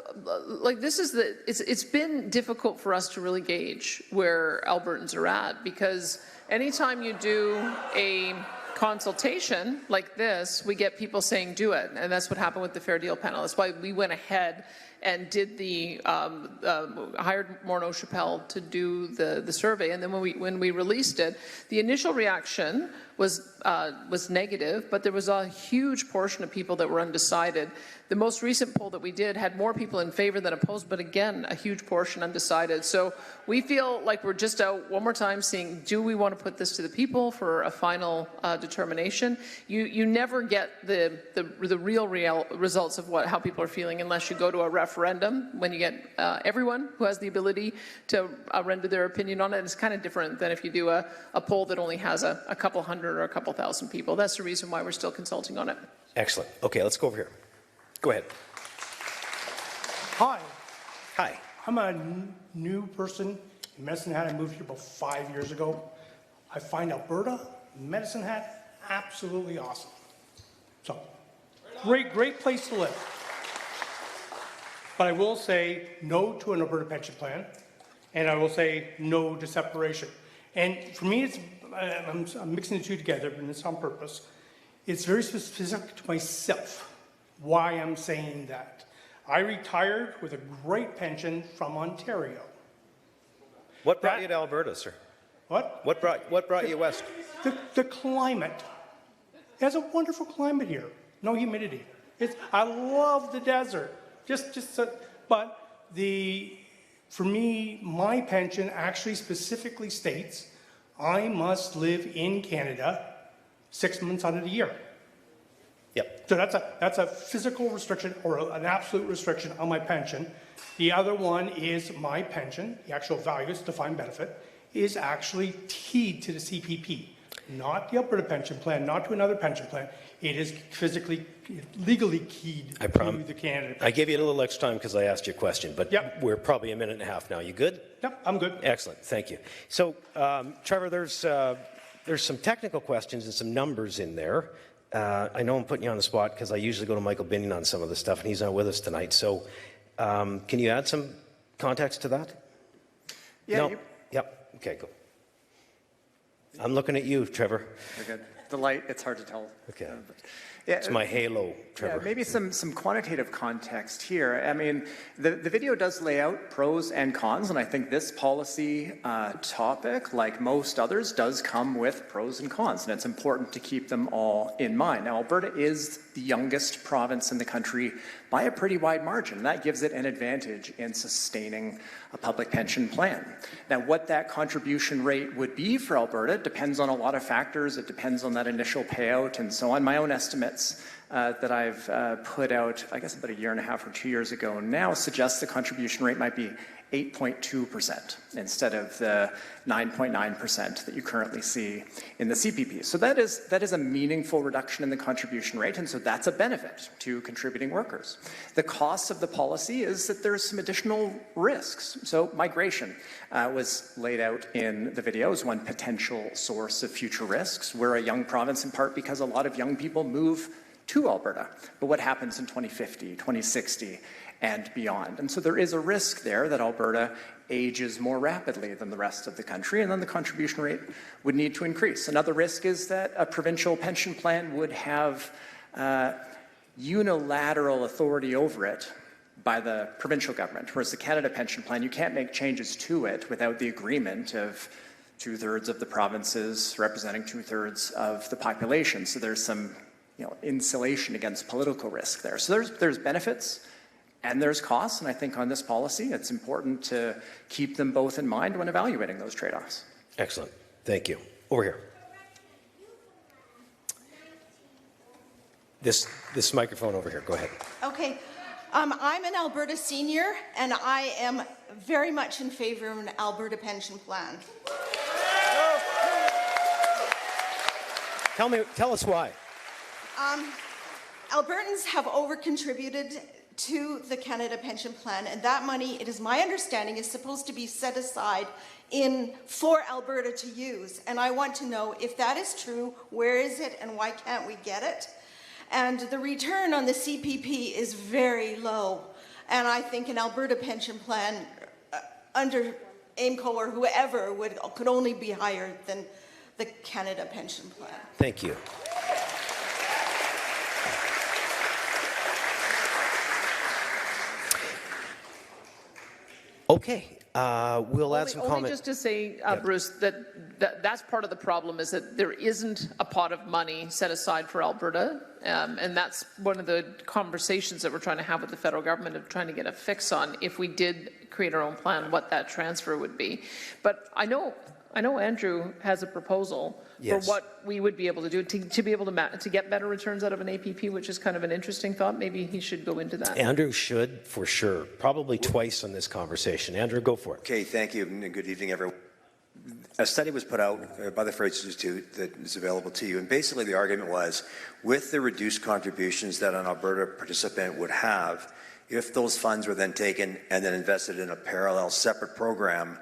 like this is it's been difficult for us to really gauge where Albertans are at, because anytime you do a consultation like this, we get people saying do it, and that's what happened with the Fair Deal panel. That's why we went ahead and did the hired Morneau Chappelle to do the survey, and then when we released it, the initial reaction was negative, but there was a huge portion of people that were undecided. The most recent poll that we did had more people in favor than opposed, but again, a huge portion undecided. So we feel like we're just out one more time seeing, do we want to put this to the people for a final determination? You never get the real results of how people are feeling unless you go to a referendum, when you get everyone who has the ability to render their opinion on it. It's kind of different than if you do a poll that only has a couple hundred or a couple thousand people. That's the reason why we're still consulting on it. Excellent. Okay, let's go over here. Go ahead. Hi. Hi. I'm a new person in Medicine Hat. I moved here about 5 years ago. I find Alberta, Medicine Hat, absolutely awesome. So, great place to live. But I will say no to an Alberta pension plan, and I will say no to separation. And for me, I'm mixing the two together, and it's on purpose. It's very specific to myself why I'm saying that. I retired with a great pension from Ontario. What brought you to Alberta, sir? What? What brought you west? The climate. It has a wonderful climate here. No humidity. I love the desert. But for me, my pension actually specifically states I must live in Canada 6 months out of the year. Yep. So that's a physical restriction or an absolute restriction on my pension. The other one is my pension, the actual values, defined benefit, is actually keyed to the CPP, not the Alberta pension plan, not to another pension plan. It is legally keyed to the Canada pension. I gave you a little extra time because I asked you a question, but we're probably a minute and a half now. You good? Yep, I'm good. Excellent, thank you. So, Trevor, there's some technical questions and some numbers in there. I know I'm putting you on the spot because I usually go to Michael Binion on some of this stuff, and he's not with us tonight. So, can you add some context to that? Yeah. No? Yep. Okay, go. I'm looking at you, Trevor. Very good. The light, it's hard to tell. Okay. Yeah, it's my halo, Trevor. Yeah, maybe some quantitative context here. I mean, the video does lay out pros and cons, and I think this policy topic, like most others, does come with pros and cons, and it's important to keep them all in mind. Now, Alberta is the youngest province in the country by a pretty wide margin. That gives it an advantage in sustaining a public pension plan. Now, what that contribution rate would be for Alberta depends on a lot of factors. It depends on that initial payout and so on. My own estimates that I've put out, I guess about a year and a half or 2 years ago now, suggest the contribution rate might be 8.2% instead of the 9.9% that you currently see in the CPP. So that is a meaningful reduction in the contribution rate, and so that's a benefit to contributing workers. The cost of the policy is that there's some additional risks. So migration was laid out in the video as one potential source of future risks. We're a young province in part because a lot of young people move to Alberta. But what happens in 2050, 2060, and beyond? And so there is a risk there that Alberta ages more rapidly than the rest of the country, and then the contribution rate would need to increase. Another risk is that a provincial pension plan would have unilateral authority over it by the provincial government, whereas the Canada pension plan, you can't make changes to it without the agreement of 2/3 of the provinces representing 2/3 of the population. So there's some insulation against political risk there. So there's benefits and there's costs, and I think on this policy, it's important to keep them both in mind when evaluating those trade-offs. Excellent. Thank you. Over here. This microphone over here. Go ahead. Okay. I'm an Alberta senior, and I am very much in favor of an Alberta pension plan. Tell us why. Albertans have over-contributed to the Canada Pension Plan, and that money, it is my understanding, is supposed to be set aside for Alberta to use. And I want to know if that is true, where is it, and why can't we get it? And the return on the CPP is very low, and I think an Alberta pension plan under AIMCO or whoever could only be higher than the Canada Pension Plan. Thank you. Okay, we'll add some Only comments. just to say, Bruce, that's part of the problem is that there isn't a pot of money set aside for Alberta, and that's one of the conversations that we're trying to have with the federal government of trying to get a fix on if we did create our own plan, what that transfer would be. But I know Andrew has a proposal for what we would be able to do to be able to get better returns out of an APP, which is kind of an interesting thought. Maybe he should go into that. Andrew should, for sure, probably twice on this conversation. Andrew, go for it. Okay, thank you, and good evening, everyone. A study was put out by the Fraser Institute that is available to you, and basically the argument was, with the reduced contributions that an Alberta participant would have, if those funds were then taken and then invested in a parallel separate program,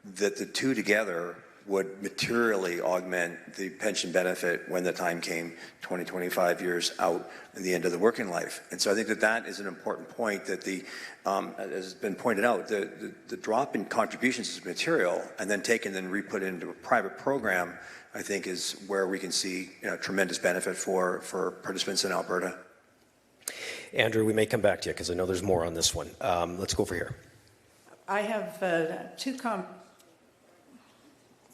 that the two together would materially augment the pension benefit when the time came 20, 25 years out at the end of the working life. And so I think that is an important point that as has been pointed out, the drop in contributions is material and then taken and re-put into a private program, I think is where we can see tremendous benefit for participants in Alberta. Andrew, we may come back to you because I know there's more on this one. Let's go over here. I have two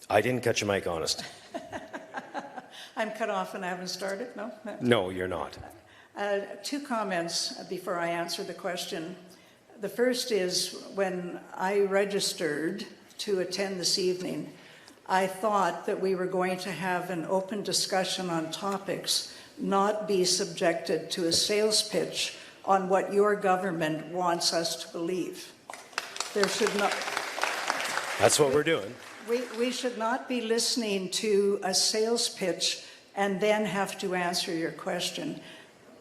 I didn't catch your mic, honest. I'm cut off and I haven't started, no? No, you're not. Two comments before I answer the question. The first is when I registered to attend this evening, I thought that we were going to have an open discussion on topics, not be subjected to a sales pitch on what your government wants us to believe. There should not... That's what we're doing. We should not be listening to a sales pitch and then have to answer your question.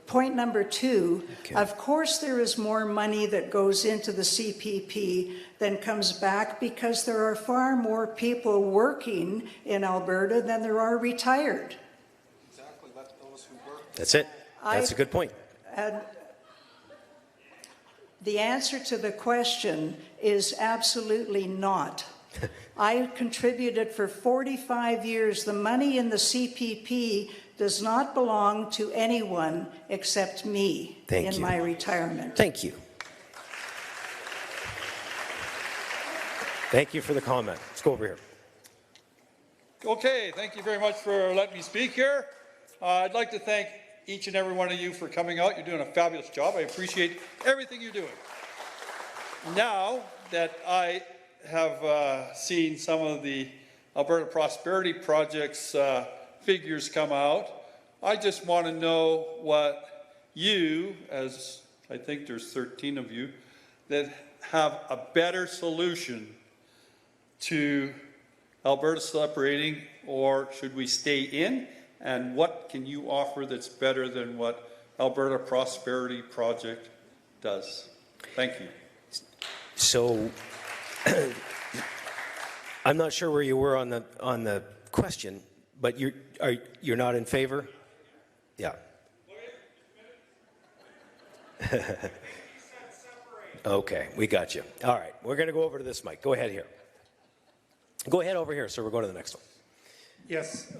Point number two, of course there is more money that goes into the CPP than comes back because there are far more people working in Alberta than there are retired. Exactly, let those who work. That's it. That's a good point. The answer to the question is absolutely not. I contributed for 45 years. The money in the CPP does not belong to anyone except me in my retirement. Thank you. Thank you for the comment. Let's go over here. Okay, thank you very much for letting me speak here. I'd like to thank each and every one of you for coming out. You're doing a fabulous job. I appreciate everything you're doing. Now that I have seen some of the Alberta Prosperity Project's figures come out, I just want to know what you, as I think there's 13 of you, that have a better solution to Alberta separating, or should we stay in? And what can you offer that's better than what Alberta Prosperity Project does? Thank you. So I'm not sure where you were on the question, but you're not in favor? Yeah. Okay, we got you. All right, we're going to go over to this mic. Go ahead here. Go ahead over here, sir. We're going to the next one. Yes.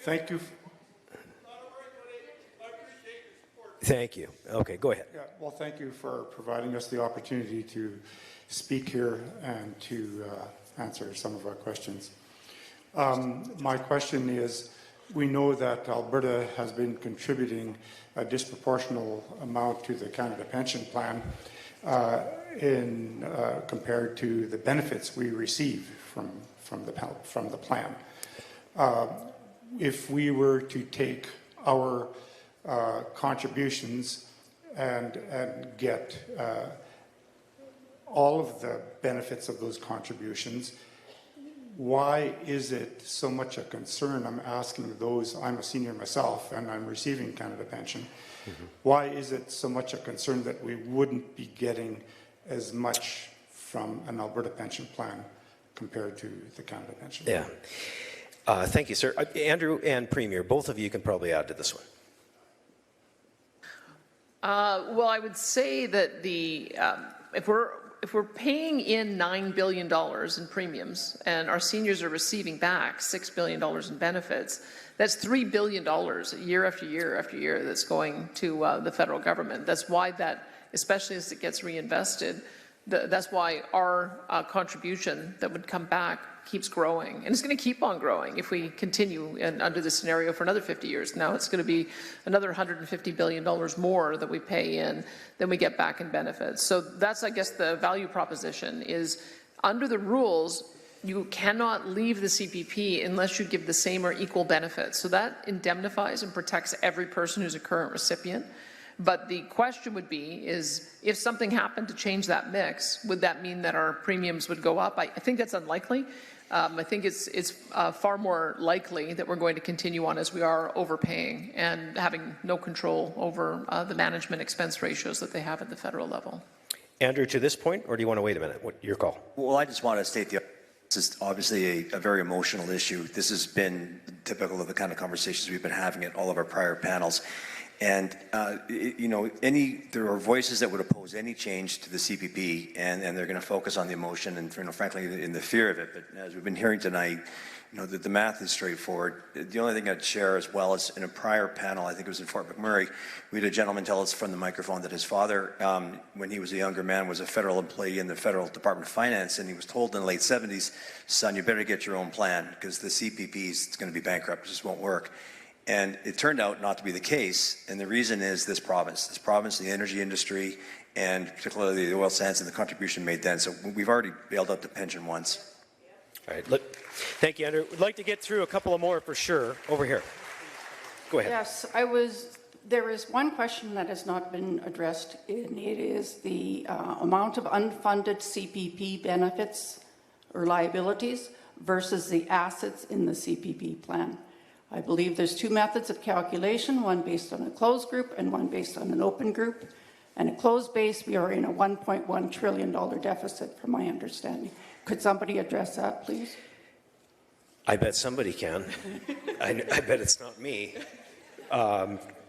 Thank you. Thank you. Okay, go ahead. Yeah, well, thank you for providing us the opportunity to speak here and to answer some of our questions. My question is, we know that Alberta has been contributing a disproportional amount to the Canada Pension Plan compared to the benefits we receive from the plan. If we were to take our contributions and get all of the benefits of those contributions, why is it so much a concern? I'm asking those, I'm a senior myself and I'm receiving Canada Pension. Why is it so much a concern that we wouldn't be getting as much from an Alberta pension plan compared to the Canada Pension plan? Yeah. Thank you, sir. Andrew and Premier, both of you can probably add to this one. Well, I would say that if we're paying in $9 billion in premiums and our seniors are receiving back $6 billion in benefits, that's $3 billion year after year after year that's going to the federal government. That's why that, especially as it gets reinvested, that's why our contribution that would come back keeps growing. And it's going to keep on growing if we continue under this scenario for another 50 years. Now it's going to be another $150 billion more that we pay in than we get back in benefits. So that's, I guess, the value proposition is under the rules, you cannot leave the CPP unless you give the same or equal benefits. So that indemnifies and protects every person who's a current recipient. But the question would be is if something happened to change that mix, would that mean that our premiums would go up? I think that's unlikely. I think it's far more likely that we're going to continue on as we are overpaying and having no control over the management expense ratios that they have at the federal level. Andrew, to this point, or do you want to wait a minute? Your call. Well, I just want to state this is obviously a very emotional issue. This has been typical of the kind of conversations we've been having at all of our prior panels. And, you know, there are voices that would oppose any change to the CPP, and they're going to focus on the emotion and, you know, frankly, in the fear of it. But as we've been hearing tonight, you know, the math is straightforward. The only thing I'd share as well is in a prior panel, I think it was in Fort McMurray, we had a gentleman tell us from the microphone that his father, when he was a younger man, was a federal employee in the Federal Department of Finance, and he was told in the late 70s, son, you better get your own plan because the CPP is going to be bankrupt, it just won't work. And it turned out not to be the case, and the reason is this province, the energy industry, and particularly the oil sands and the contribution made then. So we've already bailed out the pension once. All right, thank you, Andrew. We'd like to get through a couple of more for sure. Over here. Go ahead. Yes, there is one question that has not been addressed, and it is the amount of unfunded CPP benefits or liabilities versus the assets in the CPP plan. I believe there's two methods of calculation, one based on a closed group and one based on an open group. And a closed base, we are in a $1.1 trillion deficit, from my understanding. Could somebody address that, please? I bet somebody can. I bet it's not me.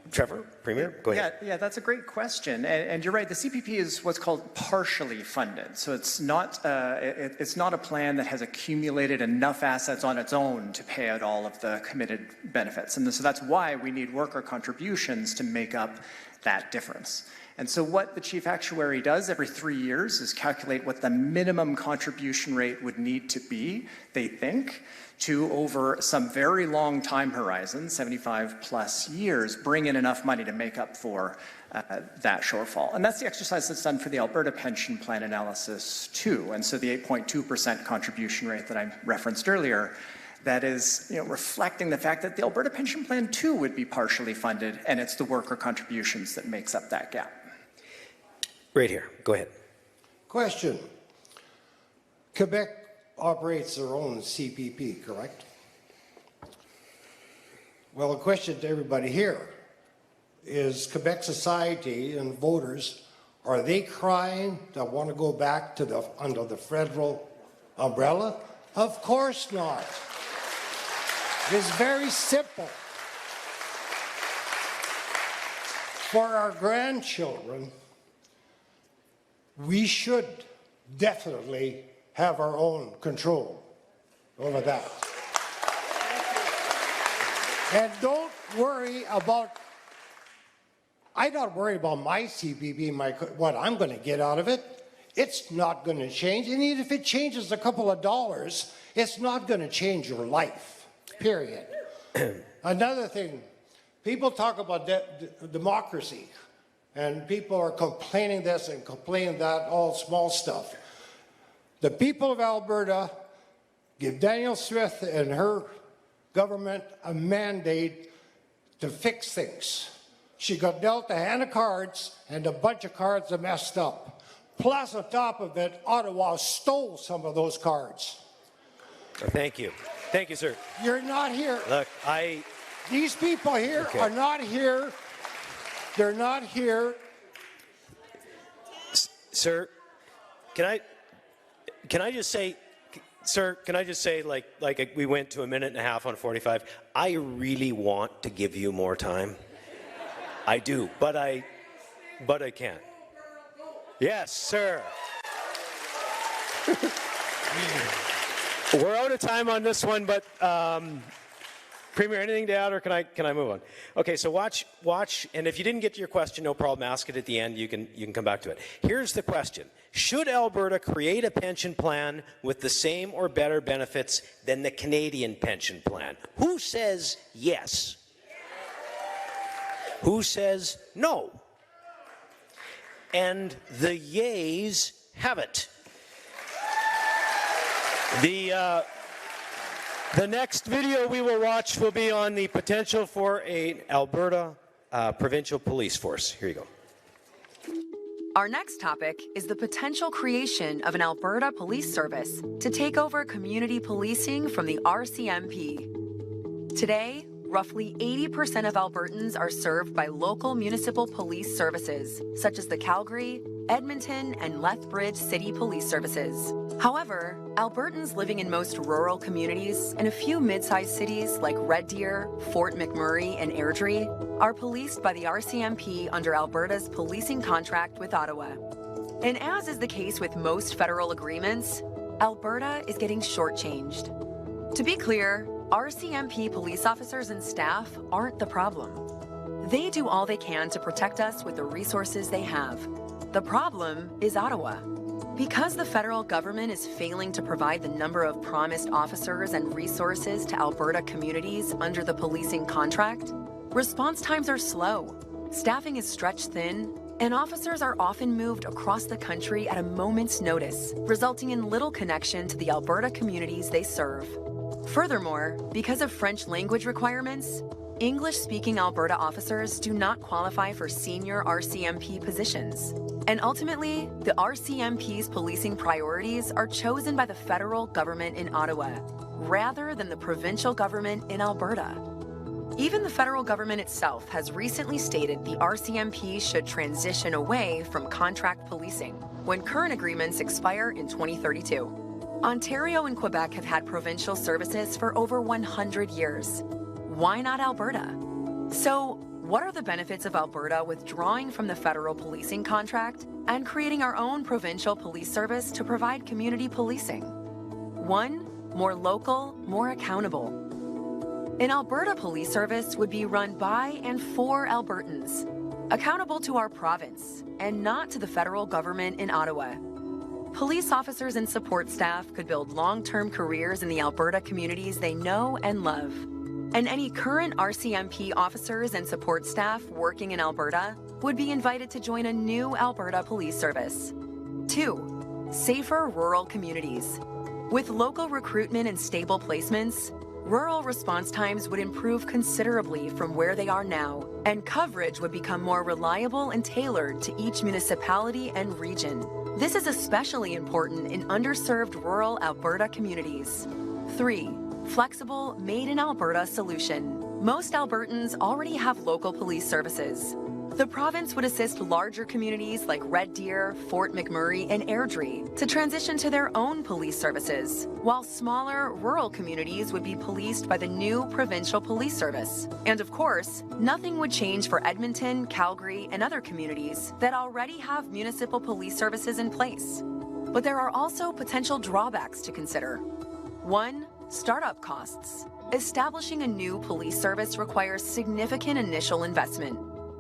Trevor, Premier, go ahead. Yeah, that's a great question. And you're right, the CPP is what's called partially funded. So it's not a plan that has accumulated enough assets on its own to pay out all of the committed benefits. And so that's why we need worker contributions to make up that difference. And so what the chief actuary does every 3 years is calculate what the minimum contribution rate would need to be, they think, to over some very long time horizon, 75 plus years, bring in enough money to make up for that shortfall. And that's the exercise that's done for the Alberta pension plan analysis too. And so the 8.2% contribution rate that I referenced earlier, that is, you know, reflecting the fact that the Alberta pension plan too would be partially funded, and it's the worker contributions that makes up that gap. Right here, go ahead. Question. Quebec operates their own CPP, correct? Well, the question to everybody here is Quebec society and voters, are they crying that want to go back to under the federal umbrella? Of course not. It is very simple. For our grandchildren, we should definitely have our own control over that. And don't worry about, I'm not worried about my CPP, what I'm going to get out of it. It's not going to change. And even if it changes a couple of dollars, it's not going to change your life, period. Another thing, people talk about democracy. And people are complaining this and complaining that, all small stuff. The people of Alberta give Danielle Smith and her government a mandate to fix things. she got dealt a hand of cards, and a bunch of cards are messed up. Plus, on top of it, Ottawa stole some of those cards. Thank you. Thank you, sir. You're not here. Look, These people here are not here. They're not here. Sir, can I just say, sir, can I just say, like we went to a minute and a half on 45. I really want to give you more time. I do, but I can't. Yes, sir. We're out of time on this one, but Premier, anything to add, or can I move on? Okay, so watch, and if you didn't get to your question, no problem. Ask it at the end. You can come back to it. Here's the question: should Alberta create a pension plan with the same or better benefits than the Canadian pension plan? Who says yes? Who says no? And the yeas have it. The next video we will watch will be on the potential for an Alberta provincial police force. Here you go. Our next topic is the potential creation of an Alberta police service to take over community policing from the RCMP. Today, roughly 80% of Albertans are served by local municipal police services, such as the Calgary, Edmonton, and Lethbridge City Police Services. However, Albertans living in most rural communities and a few mid-sized cities like Red Deer, Fort McMurray, and Airdrie are policed by the RCMP under Alberta's policing contract with Ottawa. And as is the case with most federal agreements, Alberta is getting shortchanged. To be clear, RCMP police officers and staff aren't the problem. They do all they can to protect us with the resources they have. The problem is Ottawa. Because the federal government is failing to provide the number of promised officers and resources to Alberta communities under the policing contract, response times are slow, staffing is stretched thin, and officers are often moved across the country at a moment's notice, resulting in little connection to the Alberta communities they serve. Furthermore, because of French language requirements, English-speaking Alberta officers do not qualify for senior RCMP positions. And ultimately, the RCMP's policing priorities are chosen by the federal government in Ottawa, rather than the provincial government in Alberta. Even the federal government itself has recently stated the RCMP should transition away from contract policing when current agreements expire in 2032. Ontario and Quebec have had provincial services for over 100 years. Why not Alberta? So, what are the benefits of Alberta withdrawing from the federal policing contract and creating our own provincial police service to provide community policing? 1, more local, more accountable. An Alberta police service would be run by and for Albertans, accountable to our province and not to the federal government in Ottawa. Police officers and support staff could build long-term careers in the Alberta communities they know and love. And any current RCMP officers and support staff working in Alberta would be invited to join a new Alberta police service. 2, safer rural communities. With local recruitment and stable placements, rural response times would improve considerably from where they are now, and coverage would become more reliable and tailored to each municipality and region. This is especially important in underserved rural Alberta communities. 3, flexible, made-in-Alberta solution. Most Albertans already have local police services. The province would assist larger communities like Red Deer, Fort McMurray, and Airdrie to transition to their own police services, while smaller, rural communities would be policed by the new provincial police service. And of course, nothing would change for Edmonton, Calgary, and other communities that already have municipal police services in place. But there are also potential drawbacks to consider. 1, startup costs. Establishing a new police service requires significant initial investment.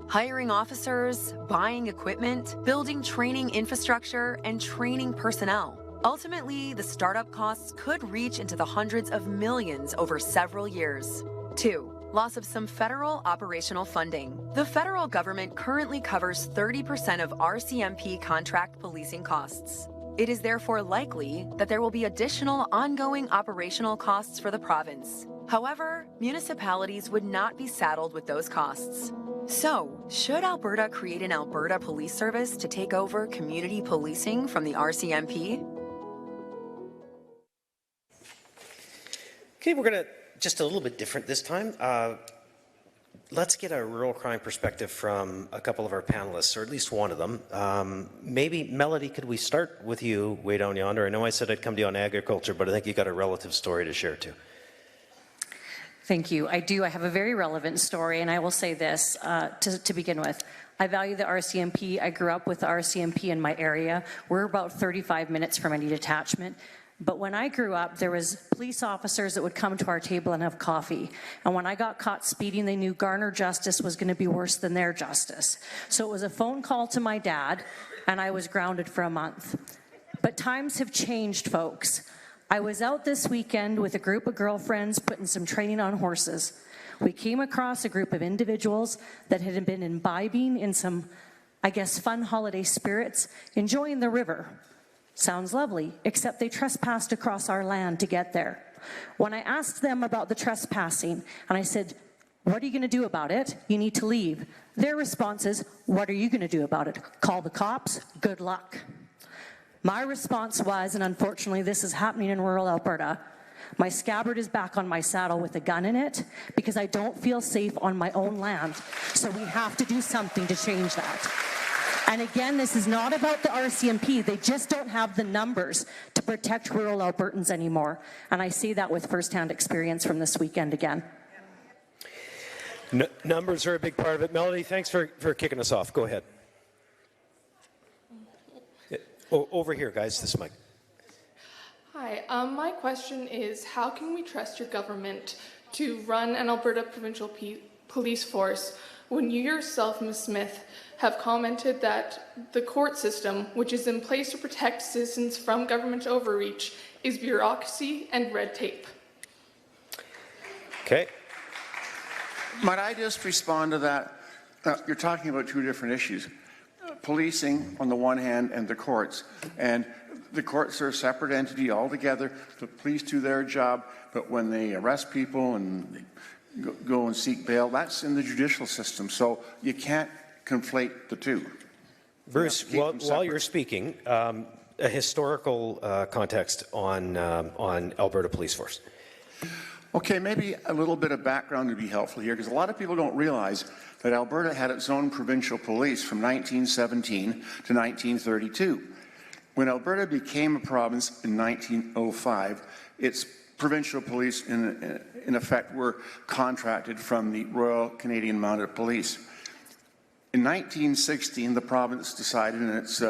Hiring officers, buying equipment, building training infrastructure, and training personnel. Ultimately, the startup costs could reach into the hundreds of millions over several years. 2, loss of some federal operational funding. The federal government currently covers 30% of RCMP contract policing costs. It is therefore likely that there will be additional ongoing operational costs for the province. However, municipalities would not be saddled with those costs. So, should Alberta create an Alberta Police Service to take over community policing from the RCMP? Okay, we're going to, just a little bit different this time. Let's get a rural crime perspective from a couple of our panelists, or at least one of them. Maybe, Melody, could we start with you way down yonder? I know I said I'd come to you on agriculture, but I think you got a relative story to share too. Thank you. I do. I have a very relevant story, and I will say this to begin with. I value the RCMP. I grew up with the RCMP in my area. We're about 35 minutes from any detachment. But when I grew up, there was police officers that would come to our table and have coffee. And when I got caught speeding, they knew garner justice was going to be worse than their justice. So it was a phone call to my dad, and I was grounded for a month. But times have changed, folks. I was out this weekend with a group of girlfriends putting some training on horses. We came across a group of individuals that had been imbibing in some, I guess, fun holiday spirits, enjoying the river. Sounds lovely, except they trespassed across our land to get there. When I asked them about the trespassing, and I said, "What are you going to do about it? You need to leave." Their response is, "What are you going to do about it? Call the cops? Good luck." My response was, and unfortunately this is happening in rural Alberta, my scabbard is back on my saddle with a gun in it because I don't feel safe on my own land. So we have to do something to change that. And again, this is not about the RCMP. They just don't have the numbers to protect rural Albertans anymore. And I see that with firsthand experience from this weekend again. Numbers are a big part of it. Melody, thanks for kicking us off. Go ahead. Over here, guys, this mic. Hi, my question is, how can we trust your government to run an Alberta provincial police force when you yourself, Ms. Smith, have commented that the court system, which is in place to protect citizens from government overreach, is bureaucracy and red tape? Okay. Might I just respond to that? You're talking about two different issues. Policing on the one hand and the courts. And the courts are a separate entity altogether. The police do their job, but when they arrest people and they go and seek bail, that's in the judicial system. So you can't conflate the two. Bruce, while you're speaking, a historical context on Alberta Police Force. Okay, maybe a little bit of background would be helpful here, because a lot of people don't realize that Alberta had its own provincial police from 1917 to 1932. When Alberta became a province in 1905, its provincial police, in effect, were contracted from the Royal Canadian Mounted Police. In 1916, the province decided in its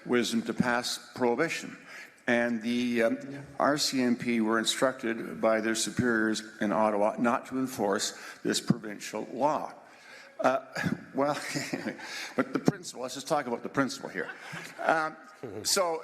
wisdom to pass prohibition. And the RCMP were instructed by their superiors in Ottawa not to enforce this provincial law. Well, but the principle, let's just talk about the principle here. So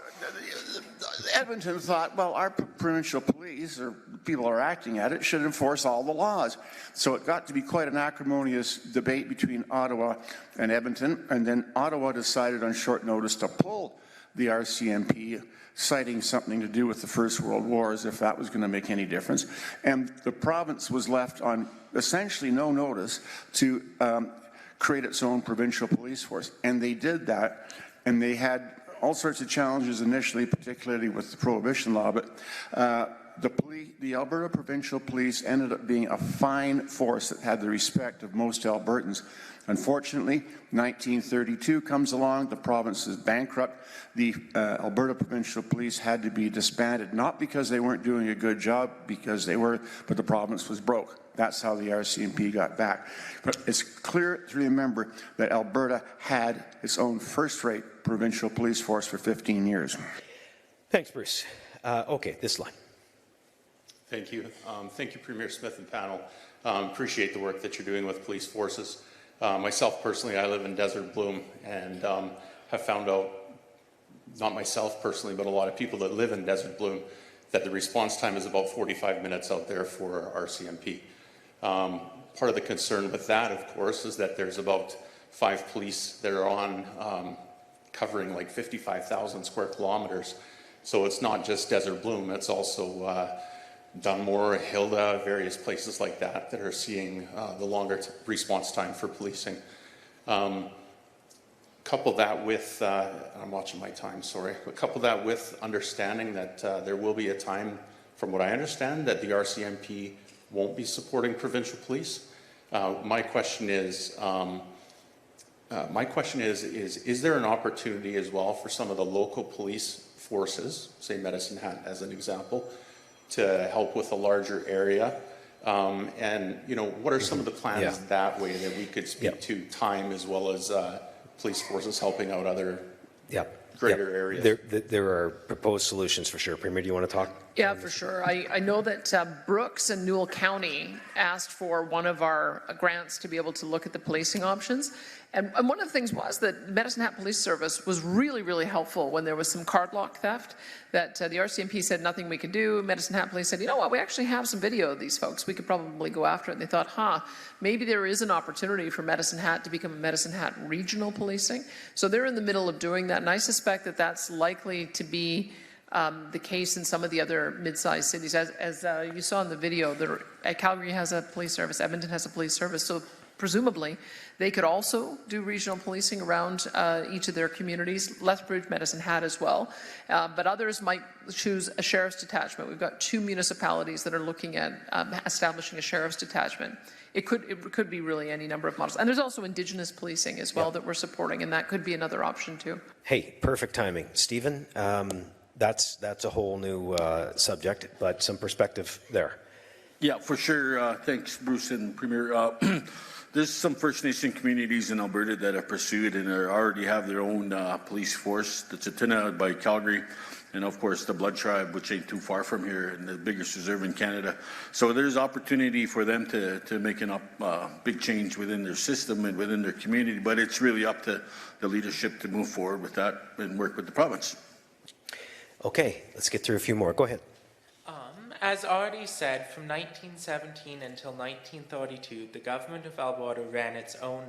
Edmonton thought, well, our provincial police, or people are acting at it, should enforce all the laws. So it got to be quite an acrimonious debate between Ottawa and Edmonton, and then Ottawa decided on short notice to pull the RCMP, citing something to do with the First World War, as if that was going to make any difference. And the province was left on essentially no notice to create its own provincial police force. And they did that, and they had all sorts of challenges initially, particularly with the prohibition law, but the Alberta Provincial Police ended up being a fine force that had the respect of most Albertans. Unfortunately, 1932 comes along, the province is bankrupt, the Alberta Provincial Police had to be disbanded, not because they weren't doing a good job, because they were, but the province was broke. That's how the RCMP got back. But it's clear to remember that Alberta had its own first-rate provincial police force for 15 years. Thanks, Bruce. Okay, this line. Thank you. Thank you, Premier Smith and panel. Appreciate the work that you're doing with police forces. Myself personally, I live in Desert Bloom, and have found out, not myself personally, but a lot of people that live in Desert Bloom, that the response time is about 45 minutes out there for RCMP. Part of the concern with that, of course, is that there's about 5 police that are on covering like 55,000 square kilometers. So it's not just Desert Bloom, it's also Dunmore, Hilda, various places like that that are seeing the longer response time for policing. Couple that with, I'm watching my time, sorry, but couple that with understanding that there will be a time, from what I understand, that the RCMP won't be supporting provincial police. My question is there an opportunity as well for some of the local police forces, say Medicine Hat as an example, to help with a larger area? And, you know, what are some of the plans that way that we could speak to time as well as police forces helping out other greater areas? There are proposed solutions for sure. Premier, do you want to talk? Yeah, for sure. I know that Brooks and Newell County asked for one of our grants to be able to look at the policing options. And one of the things was that Medicine Hat Police Service was really, really helpful when there was some card lock theft, that the RCMP said nothing we could do. Medicine Hat Police said, you know what, we actually have some video of these folks. We could probably go after it. And they thought, maybe there is an opportunity for Medicine Hat to become a Medicine Hat regional policing. So they're in the middle of doing that. And I suspect that that's likely to be the case in some of the other mid-sized cities. As you saw in the video, Calgary has a police service, Edmonton has a police service, so presumably they could also do regional policing around each of their communities. Lethbridge, Medicine Hat as well, but others might choose a sheriff's detachment. We've got 2 municipalities that are looking at establishing a sheriff's detachment. It could be really any number of models. And there's also Indigenous policing as well that we're supporting, and that could be another option too. Hey, perfect timing. Stephen, that's a whole new subject, but some perspective there. Yeah, for sure. Thanks, Bruce and Premier. There's some First Nation communities in Alberta that have pursued and already have their own police force. The Tsuut'ina by Calgary, and of course the Blood Tribe, which ain't too far from here, and the biggest reserve in Canada. So there's opportunity for them to make a big change within their system and within their community, but it's really up to the leadership to move forward with that and work with the province. Okay, let's get through a few more. Go ahead. As already said, from 1917 until 1932, the government of Alberta ran its own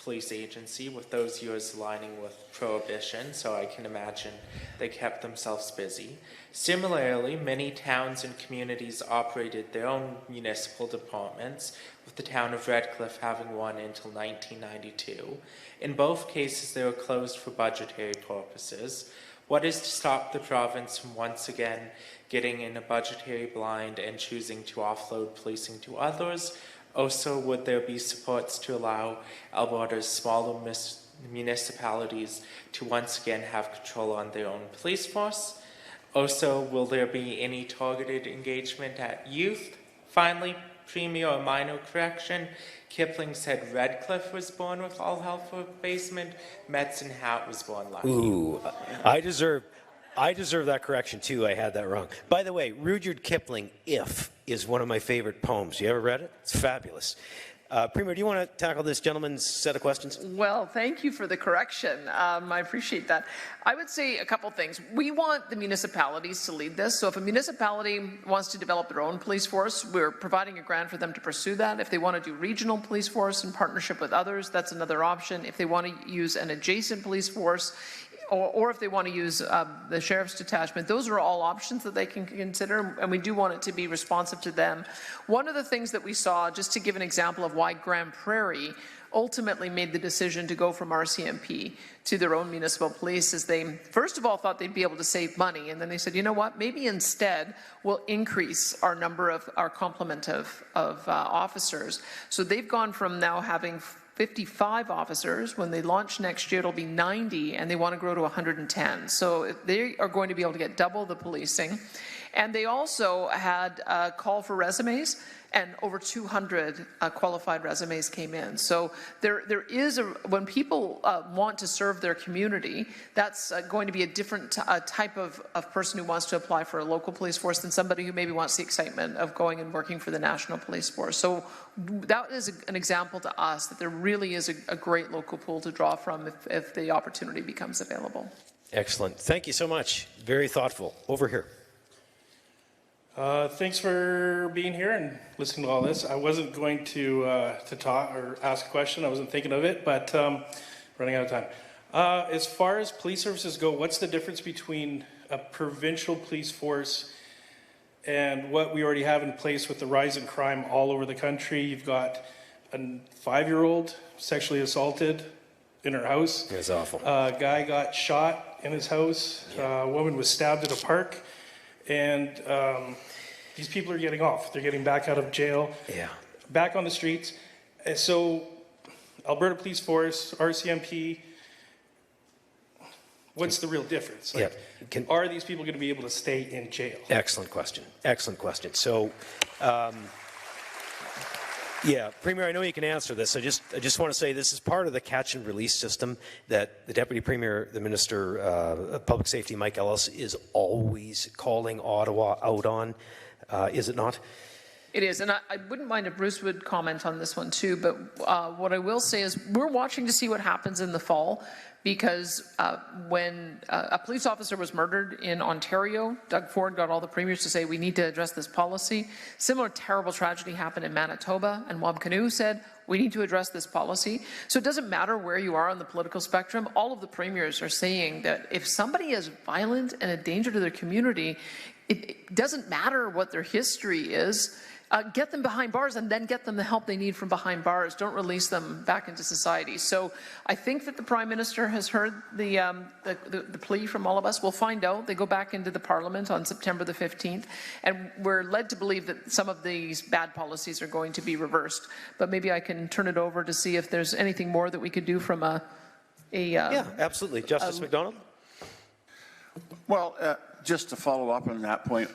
police agency, with those years aligning with Prohibition, so I can imagine they kept themselves busy. Similarly, many towns and communities operated their own municipal departments, with the town of Redcliffe having one until 1992. In both cases, they were closed for budgetary purposes. What is to stop the province from once again getting in a budgetary blind and choosing to offload policing to others? Also, would there be supports to allow Alberta's smaller municipalities to once again have control on their own police force? Also, will there be any targeted engagement at youth? Finally, Premier, a minor correction. Kipling said Redcliffe was born with all health replacement. Medicine Hat was born last. Ooh, I deserve that correction too. I had that wrong. By the way, Rudyard Kipling, If, is one of my favorite poems. You ever read it? It's fabulous. Premier, do you want to tackle this gentleman's set of questions? Well, thank you for the correction. I appreciate that. I would say a couple things. We want the municipalities to lead this. So if a municipality wants to develop their own police force, we're providing a grant for them to pursue that. If they want to do regional police force in partnership with others, that's another option. If they want to use an adjacent police force, or if they want to use the sheriff's detachment, those are all options that they can consider, and we do want it to be responsive to them. One of the things that we saw, just to give an example of why Grand Prairie ultimately made the decision to go from RCMP to their own municipal police, is they first of all thought they'd be able to save money, and then they said, you know what, maybe instead we'll increase our number of our complement of officers. So they've gone from now having 55 officers. When they launch next year, it'll be 90, and they want to grow to 110. So they are going to be able to get double the policing. And they also had a call for resumes, and over 200 qualified resumes came in. So there is when people want to serve their community, that's going to be a different type of person who wants to apply for a local police force than somebody who maybe wants the excitement of going and working for the national police force. So that is an example to us that there really is a great local pool to draw from if the opportunity becomes available. Excellent. Thank you so much. Very thoughtful. Over here. Thanks for being here and listening to all this. I wasn't going to talk or ask a question. I wasn't thinking of it, but running out of time. As far as police services go, what's the difference between a provincial police force and what we already have in place with the rise in crime all over the country? You've got a 5-year-old sexually assaulted in her house. It's awful. A guy got shot in his house. A woman was stabbed at a park. And these people are getting off. They're getting back out of jail, back on the streets. And so Alberta Police Force, RCMP, what's the real difference? Like, are these people going to be able to stay in jail? Excellent question. Excellent question. So, Premier, I know you can answer this. I just want to say this is part of the catch and release system that the Deputy Premier, the Minister of Public Safety, Mike Ellis, is always calling Ottawa out on. Is it not? It is, and I wouldn't mind if Bruce would comment on this one too, but what I will say is we're watching to see what happens in the fall, because when a police officer was murdered in Ontario, Doug Ford got all the premiers to say we need to address this policy. Similar terrible tragedy happened in Manitoba, and Wab Kinew said we need to address this policy. So it doesn't matter where you are on the political spectrum, all of the premiers are saying that if somebody is violent and a danger to their community, it doesn't matter what their history is. Get them behind bars and then get them the help they need from behind bars. Don't release them back into society. So I think that the Prime Minister has heard the plea from all of us. We'll find out. They go back into the Parliament on September the 15th, and we're led to believe that some of these bad policies are going to be reversed. But maybe I can turn it over to see if there's anything more that we could do from yeah, absolutely. Justice McDonald? Well, just to follow up on that point,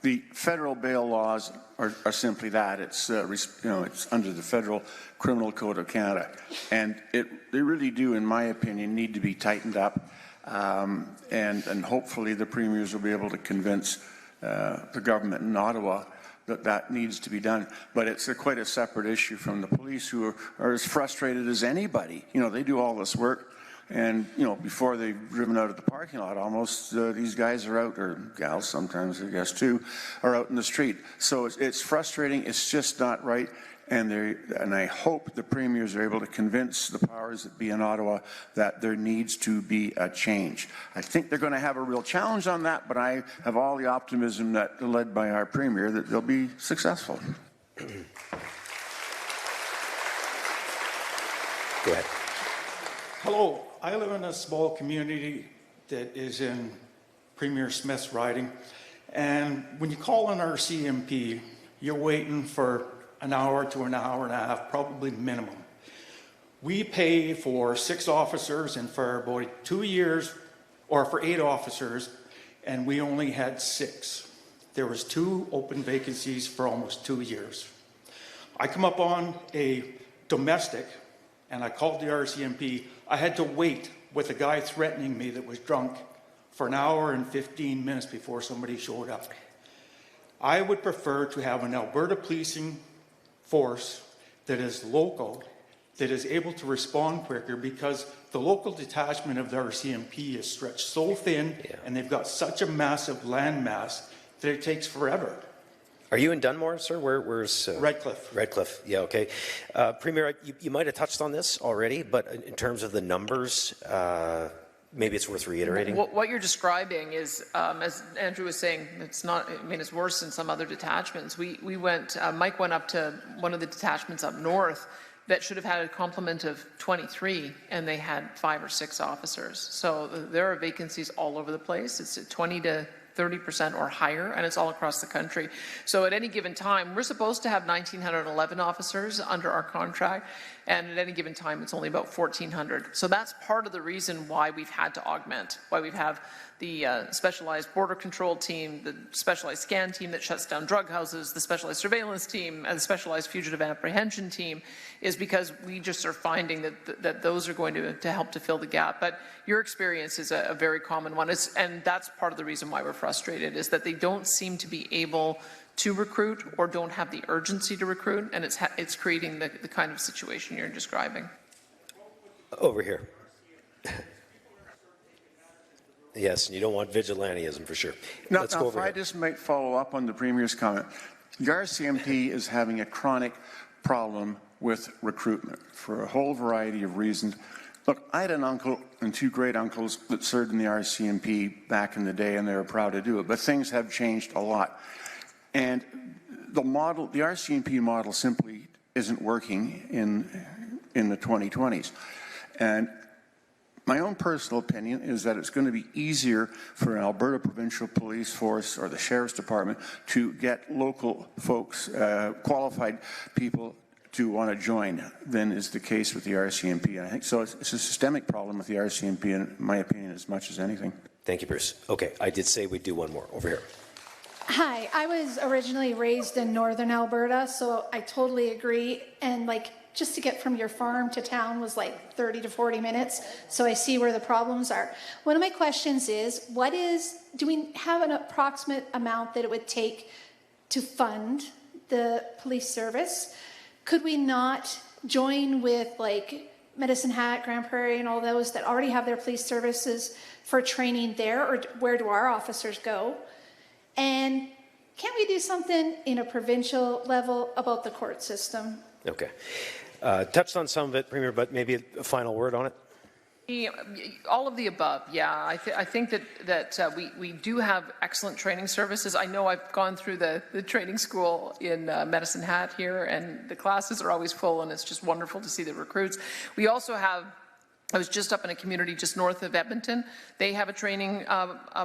the federal bail laws are simply that. It's it's under the Federal Criminal Code of Canada, and they really do, in my opinion, need to be tightened up, and hopefully the premiers will be able to convince the government in Ottawa that needs to be done. But it's quite a separate issue from the police, who are as frustrated as anybody. They do all this work. And, before they've driven out of the parking lot, almost these guys are out, or gals sometimes, I guess, too, are out in the street. So it's frustrating. It's just not right. And I hope the premiers are able to convince the powers that be in Ottawa that there needs to be a change. I think they're going to have a real challenge on that, but I have all the optimism that, led by our premier, that they'll be successful. Go ahead. Hello. I live in a small community that is in Premier Smith's riding, and when you call an RCMP, you're waiting for an hour to an hour and a half, probably minimum. We pay for 6 officers and for about 2 years, or for 8 officers, and we only had 6. There was 2 open vacancies for almost 2 years. I come up on a domestic, and I called the RCMP. I had to wait with a guy threatening me that was drunk for an hour and 15 minutes before somebody showed up. I would prefer to have an Alberta policing force that is local, that is able to respond quicker, because the local detachment of the RCMP is stretched so thin, and they've got such a massive landmass that it takes forever. Are you in Dunmore, sir? Where's Redcliffe. Redcliffe, yeah, okay. Premier, you might have touched on this already, but in terms of the numbers, maybe it's worth reiterating. What you're describing is, as Andrew was saying, it's not. I mean, it's worse than some other detachments. We went. Mike went up to one of the detachments up north that should have had a complement of 23, and they had 5 or 6 officers. So there are vacancies all over the place. It's 20 to 30% or higher, and it's all across the country. So at any given time, we're supposed to have 1,911 officers under our contract, and at any given time, it's only about 1,400. So that's part of the reason why we've had to augment, why we have the specialized border control team, the specialized scan team that shuts down drug houses, the specialized surveillance team, and the specialized fugitive apprehension team, is because we just are finding that those are going to help to fill the gap. But your experience is a very common one, and that's part of the reason why we're frustrated, is that they don't seem to be able to recruit or don't have the urgency to recruit, and it's creating the kind of situation you're describing. Over here. Yes, and you don't want vigilantism for sure. Now, Let's go over if here. I just might follow up on the Premier's comment. The RCMP is having a chronic problem with recruitment for a whole variety of reasons. Look, I had an uncle and 2 great uncles that served in the RCMP back in the day, and they were proud to do it, but things have changed a lot. And the RCMP model simply isn't working in the 2020s. And My own personal opinion is that it's going to be easier for an Alberta Provincial Police Force or the Sheriff's Department to get local folks, qualified people to want to join than is the case with the RCMP. And I think so. It's a systemic problem with the RCMP, in my opinion, as much as anything. Thank you, Bruce. Okay, I did say we'd do one more over here. Hi, I was originally raised in northern Alberta, so I totally agree. And like, just to get from your farm to town was like 30 to 40 minutes. So I see where the problems are. One of my questions is, do we have an approximate amount that it would take to fund the police service? Could we not join with like Medicine Hat, Grand Prairie, and all those that already have their police services for training there, or where do our officers go? And can't we do something in a provincial level about the court system? Okay. Touched on some of it, Premier, but maybe a final word on it? All of the above, yeah. I think that we do have excellent training services. I know I've gone through the training school in Medicine Hat here, and the classes are always full, and it's just wonderful to see the recruits. We also have, I was just up in a community just north of Edmonton. They have a training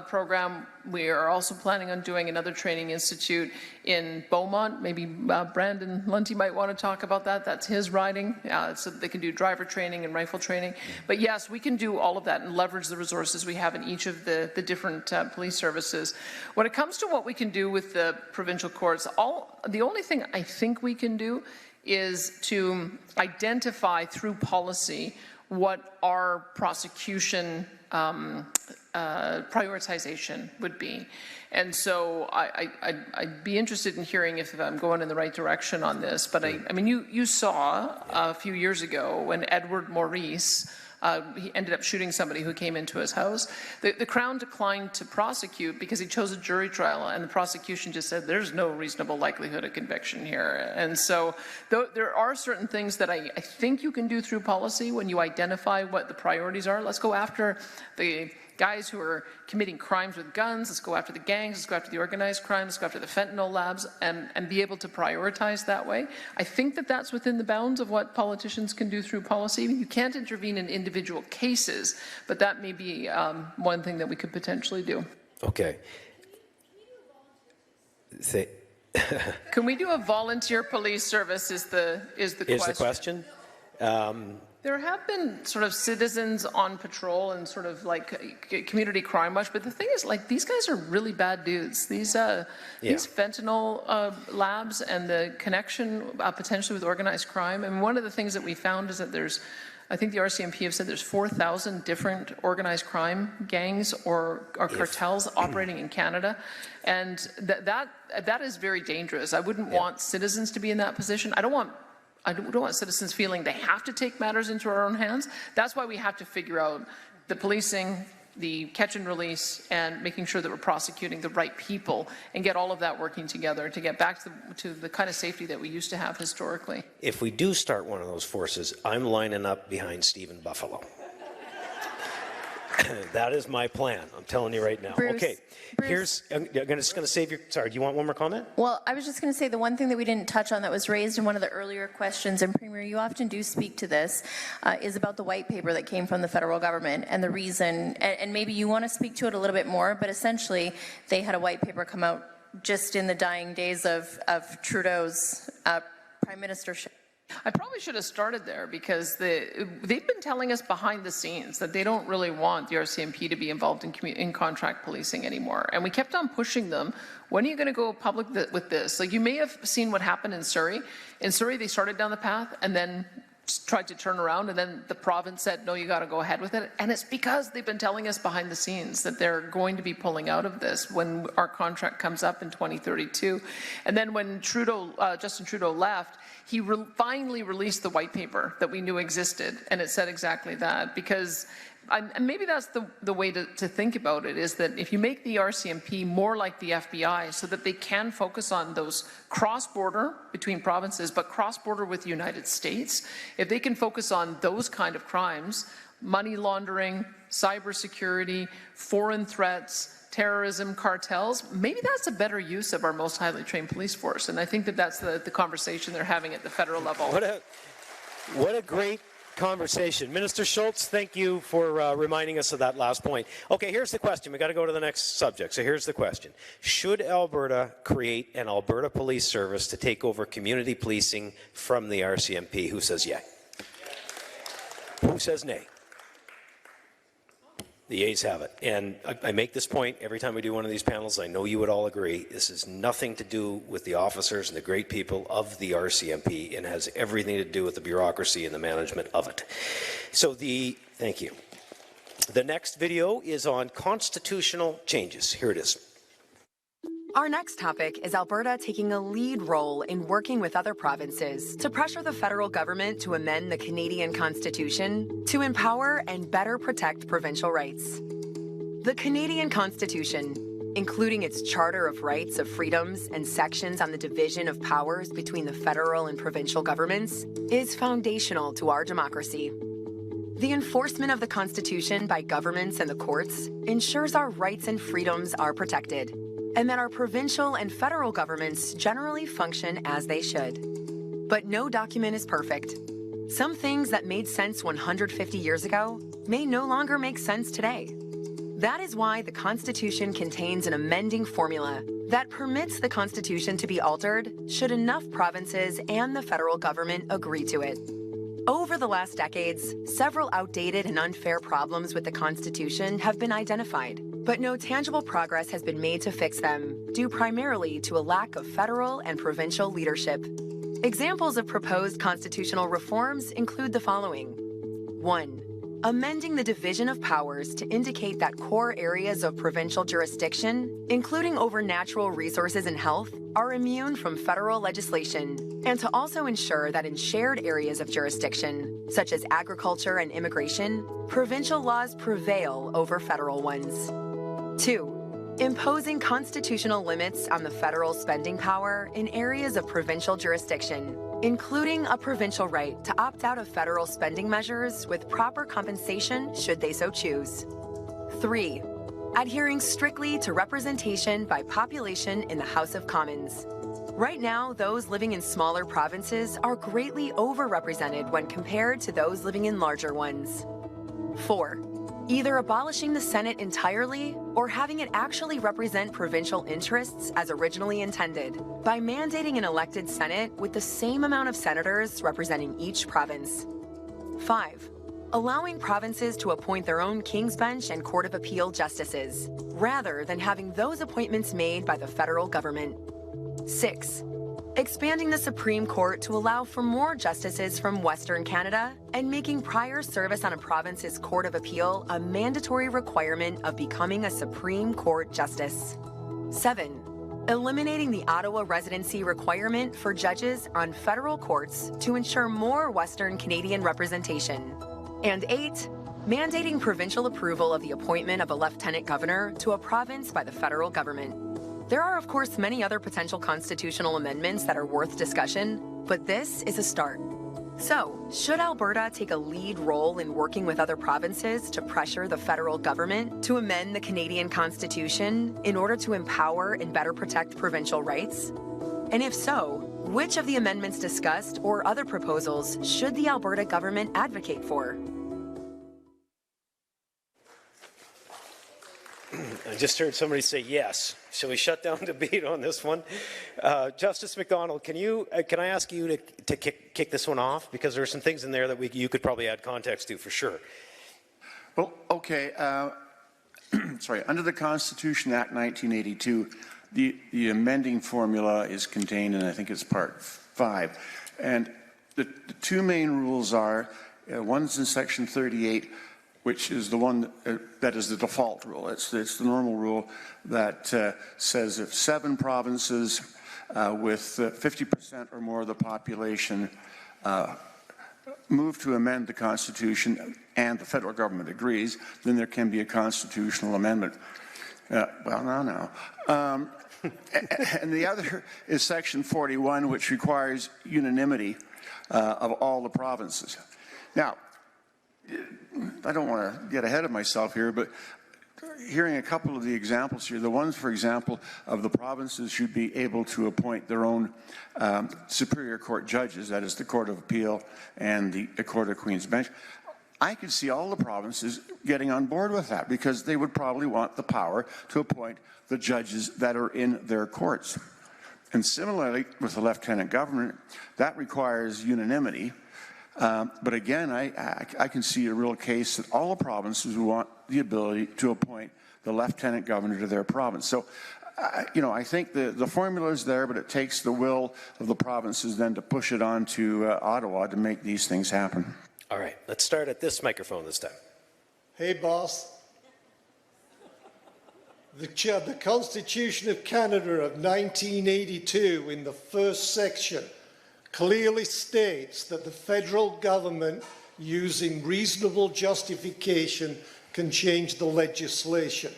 program. We are also planning on doing another training institute in Beaumont. Maybe Brandon Lunty might want to talk about that. That's his riding, so that they can do driver training and rifle training. But yes, we can do all of that and leverage the resources we have in each of the different police services. When it comes to what we can do with the provincial courts, the only thing I think we can do is to identify through policy what our prosecution prioritization would be. And so I'd be interested in hearing if I'm going in the right direction on this. But I mean, you saw a few years ago when Edward Maurice, he ended up shooting somebody who came into his house. The Crown declined to prosecute because he chose a jury trial, and the prosecution just said there's no reasonable likelihood of conviction here. And so there are certain things that I think you can do through policy when you identify what the priorities are. Let's go after the guys who are committing crimes with guns. Let's go after the gangs. Let's go after the organized crime. Let's go after the fentanyl labs, and be able to prioritize that way. I think that that's within the bounds of what politicians can do through policy. You can't intervene in individual cases, but that may be one thing that we could potentially do. Okay. Can we do a volunteer police service is the question. There have been sort of citizens on patrol and sort of like community crime watch, but the thing is, like, these guys are really bad dudes. These fentanyl labs and the connection potentially with organized crime. And one of the things that we found is that I think the RCMP have said there's 4,000 different organized crime gangs or cartels operating in Canada. And that is very dangerous. I wouldn't want citizens to be in that position. I don't want citizens feeling they have to take matters into our own hands. That's why we have to figure out the policing, the catch and release, and making sure that we're prosecuting the right people and get all of that working together to get back to the kind of safety that we used to have historically. If we do start one of those forces, I'm lining up behind Stephen Buffalo. That is my plan. I'm telling you right now. Bruce, okay, I'm just going to save your. Sorry, do you want one more comment? Well, I was just going to say the one thing that we didn't touch on that was raised in one of the earlier questions, and Premier, you often do speak to this, is about the white paper that came from the federal government and the reason, and maybe you want to speak to it a little bit more, but essentially they had a white paper come out just in the dying days of Trudeau's prime ministership. I probably should have started there because they've been telling us behind the scenes that they don't really want the RCMP to be involved in contract policing anymore. And we kept on pushing them. When are you going to go public with this? Like, you may have seen what happened in Surrey. In Surrey, they started down the path and then tried to turn around, and then the province said, no, you got to go ahead with it. And it's because they've been telling us behind the scenes that they're going to be pulling out of this when our contract comes up in 2032. And then when Justin Trudeau left, he finally released the white paper that we knew existed, and it said exactly that. Because and maybe that's the way to think about it, is that if you make the RCMP more like the FBI so that they can focus on those cross-border between provinces, but cross-border with the United States, if they can focus on those kind of crimes, money laundering, cybersecurity, foreign threats, terrorism, cartels, maybe that's a better use of our most highly trained police force. And I think that that's the conversation they're having at the federal level. What a great conversation. Minister Schultz, thank you for reminding us of that last point. Okay, here's the question. We got to go to the next subject. So here's the question. Should Alberta create an Alberta Police Service to take over community policing from the RCMP? Who says yay? Who says nay? The yeas have it. And I make this point every time we do one of these panels. I know you would all agree. This has nothing to do with the officers and the great people of the RCMP and has everything to do with the bureaucracy and the management of it. So thank you. The next video is on constitutional changes. Here it is. Our next topic is Alberta taking a lead role in working with other provinces to pressure the federal government to amend the Canadian Constitution to empower and better protect provincial rights. The Canadian Constitution, including its Charter of Rights of Freedoms and sections on the division of powers between the federal and provincial governments, is foundational to our democracy. The enforcement of the Constitution by governments and the courts ensures our rights and freedoms are protected, and that our provincial and federal governments generally function as they should. But no document is perfect. Some things that made sense 150 years ago may no longer make sense today. That is why the Constitution contains an amending formula that permits the Constitution to be altered should enough provinces and the federal government agree to it. Over the last decades, several outdated and unfair problems with the Constitution have been identified, but no tangible progress has been made to fix them, due primarily to a lack of federal and provincial leadership. Examples of proposed constitutional reforms include the following. 1. Amending the division of powers to indicate that core areas of provincial jurisdiction, including over natural resources and health, are immune from federal legislation, and to also ensure that in shared areas of jurisdiction, such as agriculture and immigration, provincial laws prevail over federal ones. 2. Imposing constitutional limits on the federal spending power in areas of provincial jurisdiction, including a provincial right to opt out of federal spending measures with proper compensation should they so choose. 3. Adhering strictly to representation by population in the House of Commons. Right now, those living in smaller provinces are greatly overrepresented when compared to those living in larger ones. 4. Either abolishing the Senate entirely or having it actually represent provincial interests as originally intended by mandating an elected Senate with the same amount of senators representing each province. 5. Allowing provinces to appoint their own King's Bench and Court of Appeal justices, rather than having those appointments made by the federal government. 6. Expanding the Supreme Court to allow for more justices from Western Canada and making prior service on a province's Court of Appeal a mandatory requirement of becoming a Supreme Court justice. 7. Eliminating the Ottawa residency requirement for judges on federal courts to ensure more Western Canadian representation. And 8. Mandating provincial approval of the appointment of a lieutenant governor to a province by the federal government. There are, of course, many other potential constitutional amendments that are worth discussion, but this is a start. So, should Alberta take a lead role in working with other provinces to pressure the federal government to amend the Canadian Constitution in order to empower and better protect provincial rights? And if so, which of the amendments discussed or other proposals should the Alberta government advocate for? I just heard somebody say yes. Shall we shut down debate on this one? Justice McDonald, can I ask you to kick this one off? Because there are some things in there that you could probably add context to for sure. Well, okay. Sorry. Under the Constitution Act 1982, the amending formula is contained in, I think it's Part 5. And the two main rules are, one's in Section 38, which is the one that is the default rule. It's the normal rule that says if 7 provinces with 50% or more of the population move to amend the Constitution and the federal government agrees, then there can be a constitutional amendment. And the other is Section 41, which requires unanimity of all the provinces. Now, I don't want to get ahead of myself here, but hearing a couple of the examples here. The ones, for example, of the provinces should be able to appoint their own Superior Court judges, that is the Court of Appeal and the Court of Queen's Bench. I could see all the provinces getting on board with that because they would probably want the power to appoint the judges that are in their courts. And similarly, with the lieutenant governor, that requires unanimity. But again, I can see a real case that all the provinces want the ability to appoint the lieutenant governor to their province. So, you know, I think the formula is there, but it takes the will of the provinces then to push it on to Ottawa to make these things happen. All right, let's start at this microphone this time. Hey, boss. The Constitution of Canada of 1982, in the first section, clearly states that the federal government, using reasonable justification, can change the legislation.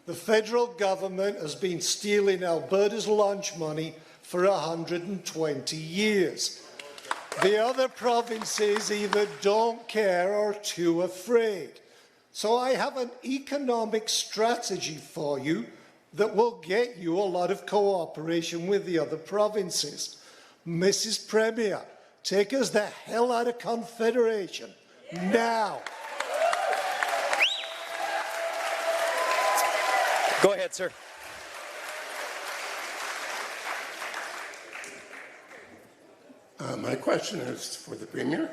The federal government has been stealing Alberta's lunch money for 120 years. The other provinces either don't care or are too afraid. So I have an economic strategy for you that will get you a lot of cooperation with the other provinces. Mrs. Premier, take us the hell out of Confederation now. Go ahead, sir. My question is for the Premier.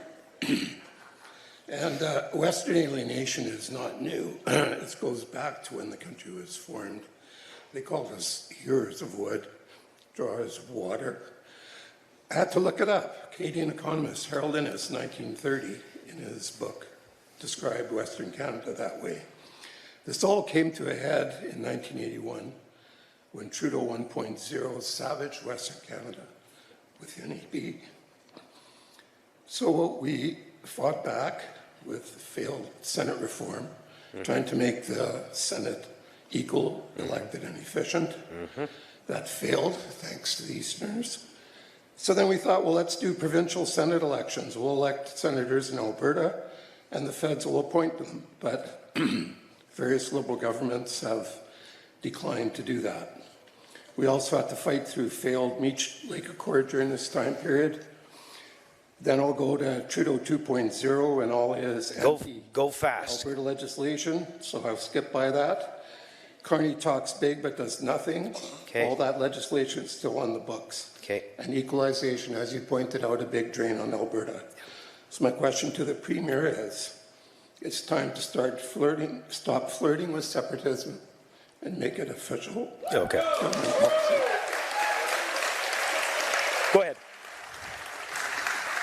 And Western alienation is not new. It goes back to when the country was formed. They called us hewers of wood, drawers of water. I had to look it up. Canadian economist Harold Innes, 1930, in his book, described Western Canada that way. This all came to a head in 1981 when Trudeau 1.0 savaged Western Canada with NEB. So we fought back with failed Senate reform, trying to make the Senate equal, elected, and efficient. That failed, thanks to the Easterners. So then we thought, well, let's do provincial Senate elections. We'll elect senators in Alberta, and the feds will appoint them. But various Liberal governments have declined to do that. We also had to fight through failed Meech Lake Accord during this time period. Then I'll go to Trudeau 2.0 and all his go fast Alberta legislation, so I'll skip by that. Carney talks big but does nothing. Okay. All that legislation is still on the books. Okay. And equalization, as you pointed out, a big drain on Alberta. So my question to the Premier is, it's time to stop flirting with separatism and make it official. Okay. Go ahead.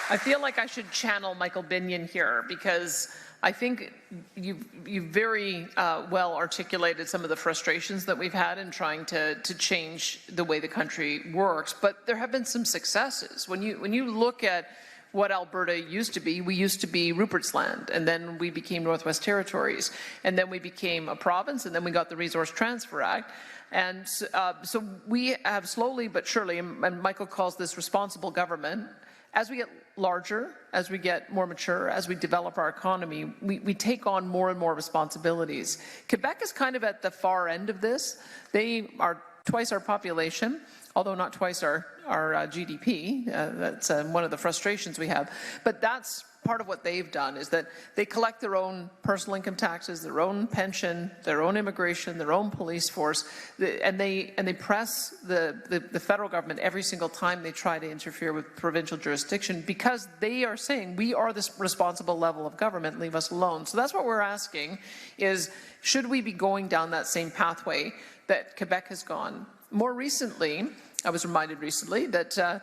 I feel like I should channel Michael Binion here because I think you've very well articulated some of the frustrations that we've had in trying to change the way the country works. But there have been some successes. When you look at what Alberta used to be, we used to be Rupert's Land, and then we became Northwest Territories, and then we became a province, and then we got the Resource Transfer Act. And so we have slowly but surely, and Michael calls this responsible government, as we get larger, as we get more mature, as we develop our economy, we take on more and more responsibilities. Quebec is kind of at the far end of this. They are twice our population, although not twice our GDP. That's one of the frustrations we have. But that's part of what they've done, is that they collect their own personal income taxes, their own pension, their own immigration, their own police force, and they press the federal government every single time they try to interfere with provincial jurisdiction, because they are saying, we are this responsible level of government, leave us alone. So that's what we're asking, is should we be going down that same pathway that Quebec has gone? More recently, I was reminded recently that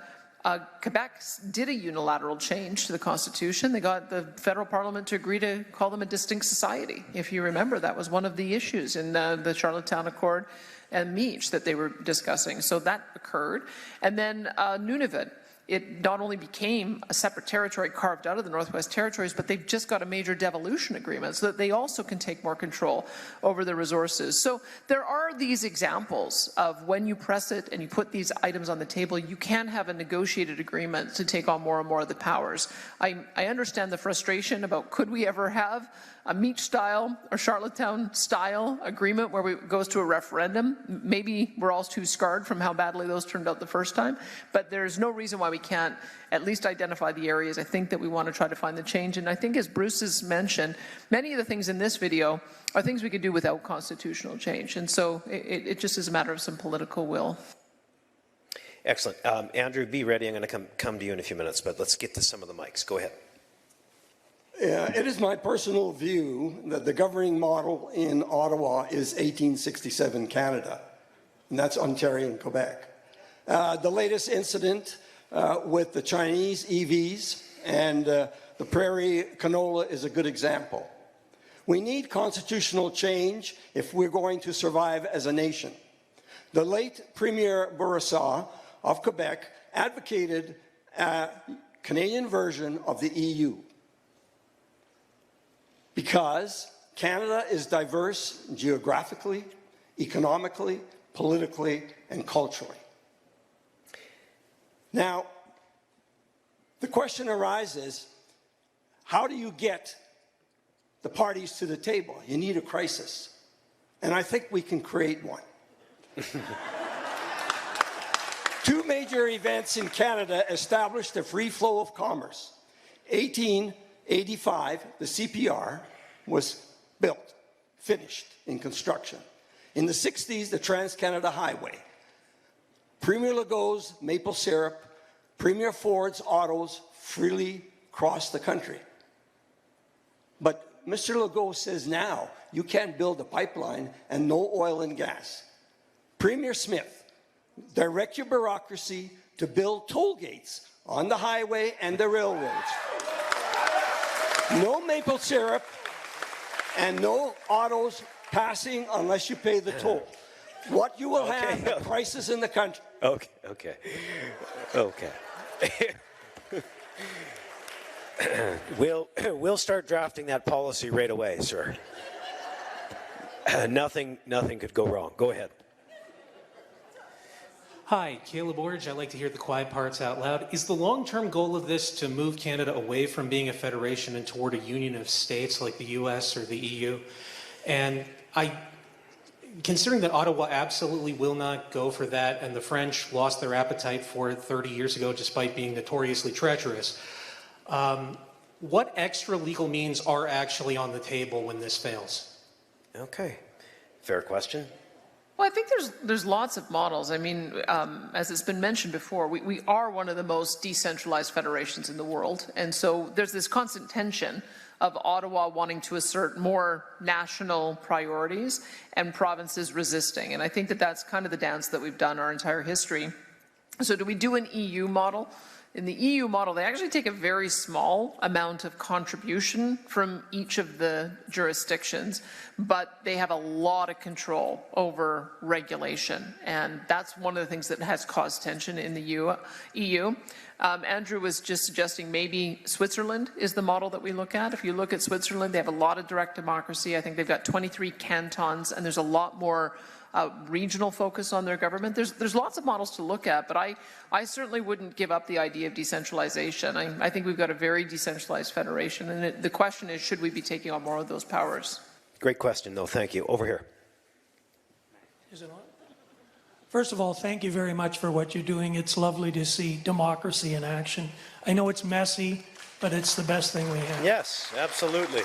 Quebec did a unilateral change to the Constitution. They got the federal parliament to agree to call them a distinct society. If you remember, that was one of the issues in the Charlottetown Accord and Meech that they were discussing. So that occurred. And then Nunavut it not only became a separate territory carved out of the Northwest Territories, but they've just got a major devolution agreement so that they also can take more control over the resources. So there are these examples of when you press it and you put these items on the table, you can have a negotiated agreement to take on more and more of the powers. I understand the frustration about could we ever have a Meach-style or Charlottetown-style agreement where it goes to a referendum. Maybe we're all too scarred from how badly those turned out the first time, but there's no reason why we can't at least identify the areas I think that we want to try to find the change. And I think, as Bruce has mentioned, many of the things in this video are things we could do without constitutional change. And so it just is a matter of some political will. Excellent. Andrew, be ready. I'm going to come to you in a few minutes, but let's get to some of the mics. Go ahead. It is my personal view that the governing model in Ottawa is 1867 Canada, and that's Ontario and Quebec. The latest incident with the Chinese EVs and the prairie canola is a good example. We need constitutional change if we're going to survive as a nation. The late Premier Bourassa of Quebec advocated a Canadian version of the EU, because Canada is diverse geographically, economically, politically, and culturally. Now, the question arises, how do you get the parties to the table? You need a crisis. And I think we can create one. Two major events in Canada established a free flow of commerce. 1885, the CPR was built, finished in construction. In the 60s, the Trans-Canada Highway. Premier Legault's maple syrup, Premier Ford's autos freely crossed the country. But Mr. Legault says now, you can't build a pipeline and no oil and gas. Premier Smith, direct your bureaucracy to build toll gates on the highway and the railroads. No maple syrup and no autos passing unless you pay the toll. What you will have is a crisis in the country. Okay. We'll start drafting that policy right away, sir. Nothing could go wrong. Go ahead. Hi, Caleb Orge. I like to hear the quiet parts out loud. Is the long-term goal of this to move Canada away from being a federation and toward a union of states like the US or the EU? And considering that Ottawa absolutely will not go for that, and the French lost their appetite for it 30 years ago despite being notoriously treacherous, what extra legal means are actually on the table when this fails? Okay. Fair question. Well, I think there's lots of models. I mean, as it's been mentioned before, we are one of the most decentralized federations in the world. And so there's this constant tension of Ottawa wanting to assert more national priorities and provinces resisting. And I think that that's kind of the dance that we've done our entire history. So do we do an EU model? In the EU model, they actually take a very small amount of contribution from each of the jurisdictions, but they have a lot of control over regulation. And that's one of the things that has caused tension in the EU. Andrew was just suggesting maybe Switzerland is the model that we look at. If you look at Switzerland, they have a lot of direct democracy. I think they've got 23 cantons, and there's a lot more regional focus on their government. There's lots of models to look at, but I certainly wouldn't give up the idea of decentralization. I think we've got a very decentralized federation, and the question is, should we be taking on more of those powers? Great question, though. Thank you. Over here. Is it on? First of all, thank you very much for what you're doing. It's lovely to see democracy in action. I know it's messy, but it's the best thing we have. Yes, absolutely.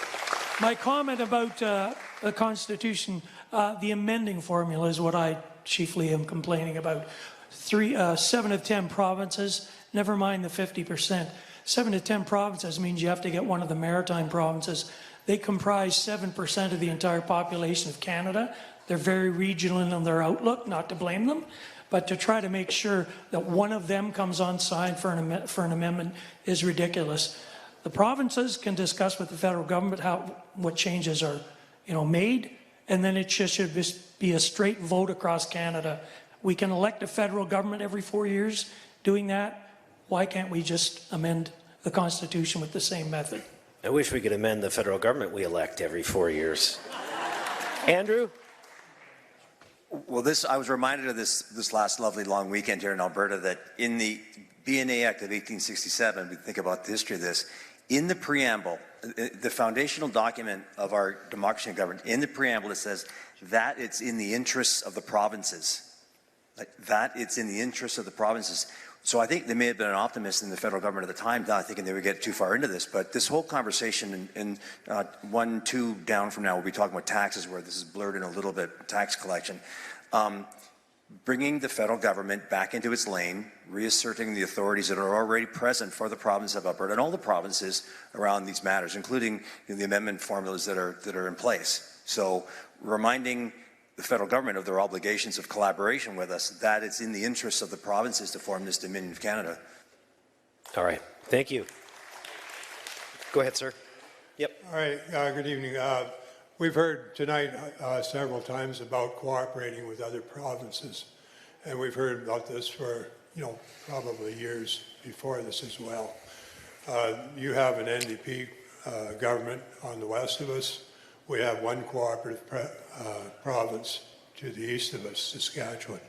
My comment about the Constitution, the amending formula is what I chiefly am complaining about. 7 of 10 provinces, never mind the 50%. 7 to 10 provinces means you have to get one of the maritime provinces. They comprise 7% of the entire population of Canada. They're very regional in their outlook, not to blame them, but to try to make sure that one of them comes on side for an amendment is ridiculous. The provinces can discuss with the federal government what changes are, made, and then it should just be a straight vote across Canada. We can elect a federal government every 4 years. Doing that, why can't we just amend the Constitution with the same method? I wish we could amend the federal government we elect every 4 years. Andrew? Well, I was reminded of this last lovely long weekend here in Alberta that in the BNA Act of 1867, we think about the history of this, in the preamble, the foundational document of our democracy and government, in the preamble it says that it's in the interests of the provinces. Like that it's in the interests of the provinces. So I think they may have been an optimist in the federal government at the time, not thinking they would get too far into this, but this whole conversation in 2 down from now, we'll be talking about taxes where this is blurred in a little bit, tax collection. Bringing the federal government back into its lane, reasserting the authorities that are already present for the province of Alberta and all the provinces around these matters, including the amendment formulas that are in place. So reminding the federal government of their obligations of collaboration with us, that it's in the interests of the provinces to form this Dominion of Canada. All right, thank you. Go ahead, sir. Yep. All right, good evening. We've heard tonight several times about cooperating with other provinces, and we've heard about this for, probably years before this as well. You have an NDP government on the west of us. We have one cooperative province to the east of us, Saskatchewan.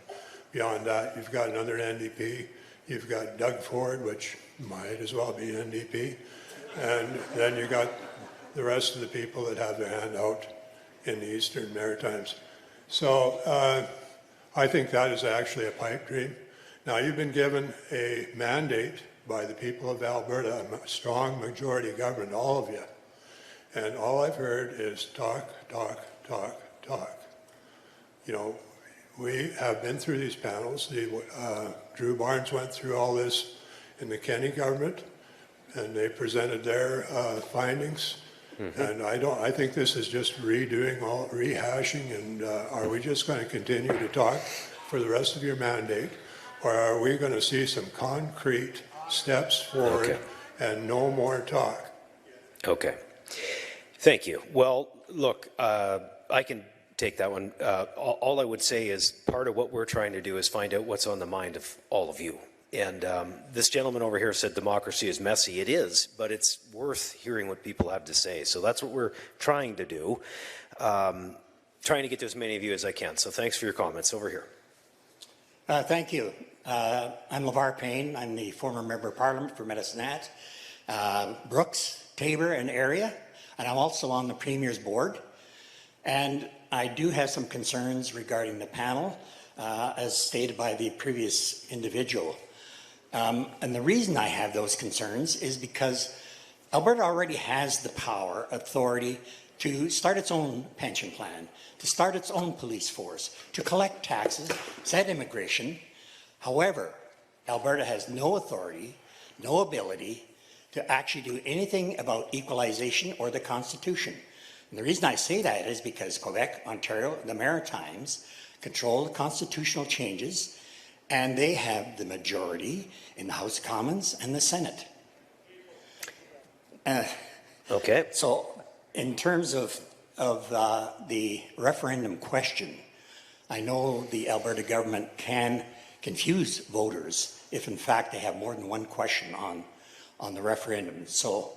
Beyond that, you've got another NDP. You've got Doug Ford, which might as well be NDP. And then you got the rest of the people that have their hand out in the Eastern Maritimes. So I think that is actually a pipe dream. Now, you've been given a mandate by the people of Alberta, a strong majority government, all of you. And all I've heard is talk, talk, talk, talk. We have been through these panels. Drew Barnes went through all this in the Kenney government, and they presented their findings. Mm-hmm. And I think this is just rehashing, and are we just going to continue to talk for the rest of your mandate, or are we going to see some concrete steps forward and no more talk? Okay. Thank you. Well, look, I can take that one. All I would say is part of what we're trying to do is find out what's on the mind of all of you. And this gentleman over here said democracy is messy. It is, but it's worth hearing what people have to say. So that's what we're trying to do, trying to get to as many of you as I can. So thanks for your comments. Over here. Thank you. I'm LeVar Payne. I'm the former Member of Parliament for Medicine Hat, Brooks, Tabor, and area. And I'm also on the Premier's board. And I do have some concerns regarding the panel, as stated by the previous individual. And the reason I have those concerns is because Alberta already has the power, authority to start its own pension plan, to start its own police force, to collect taxes, set immigration. However, Alberta has no authority, no ability to actually do anything about equalization or the Constitution. And the reason I say that is because Quebec, Ontario, the Maritimes control the constitutional changes, and they have the majority in the House of Commons and the Senate. Okay. So in terms of the referendum question, I know the Alberta government can confuse voters if in fact they have more than one question on the referendum. So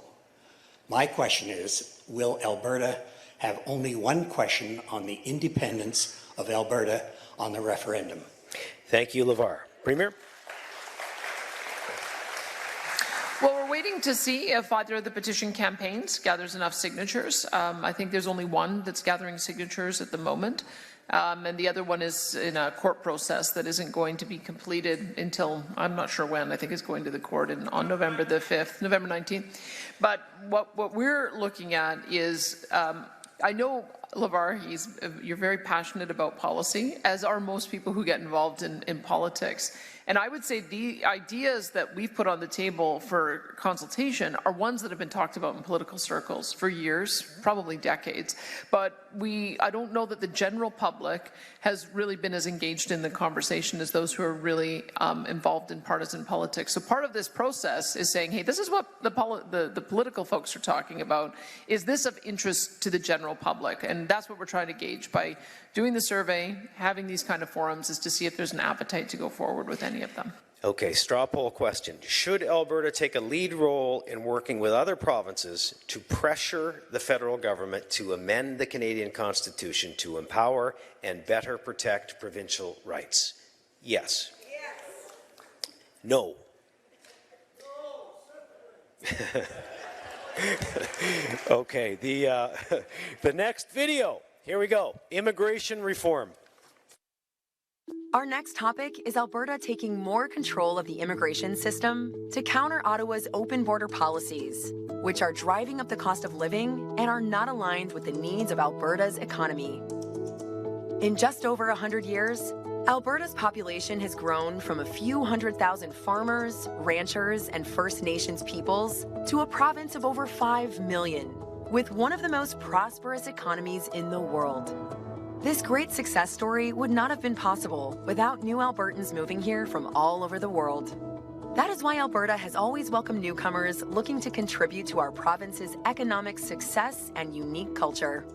my question is, will Alberta have only one question on the independence of Alberta on the referendum? Thank you, LeVar. Premier? Well, we're waiting to see if either of the petition campaigns gathers enough signatures. I think there's only one that's gathering signatures at the moment. And the other one is in a court process that isn't going to be completed until, I'm not sure when, I think it's going to the court on November the 5th, November 19th. But what we're looking at is, I know, LeVar, you're very passionate about policy, as are most people who get involved in politics. And I would say the ideas that we've put on the table for consultation are ones that have been talked about in political circles for years, probably decades. But I don't know that the general public has really been as engaged in the conversation as those who are really involved in partisan politics. So part of this process is saying, hey, this is what the political folks are talking about. Is this of interest to the general public? And that's what we're trying to gauge by doing the survey, having these kind of forums, is to see if there's an appetite to go forward with any of them. Okay, straw poll question. Should Alberta take a lead role in working with other provinces to pressure the federal government to amend the Canadian Constitution to empower and better protect provincial rights? Yes. Yes. No. Okay, the next video. Here we go. Immigration reform. Our next topic is Alberta taking more control of the immigration system to counter Ottawa's open border policies, which are driving up the cost of living and are not aligned with the needs of Alberta's economy. In just over 100 years, Alberta's population has grown from a few 100,000 farmers, ranchers, and First Nations peoples to a province of over 5 million, with one of the most prosperous economies in the world. This great success story would not have been possible without new Albertans moving here from all over the world. That is why Alberta has always welcomed newcomers looking to contribute to our province's economic success and unique culture.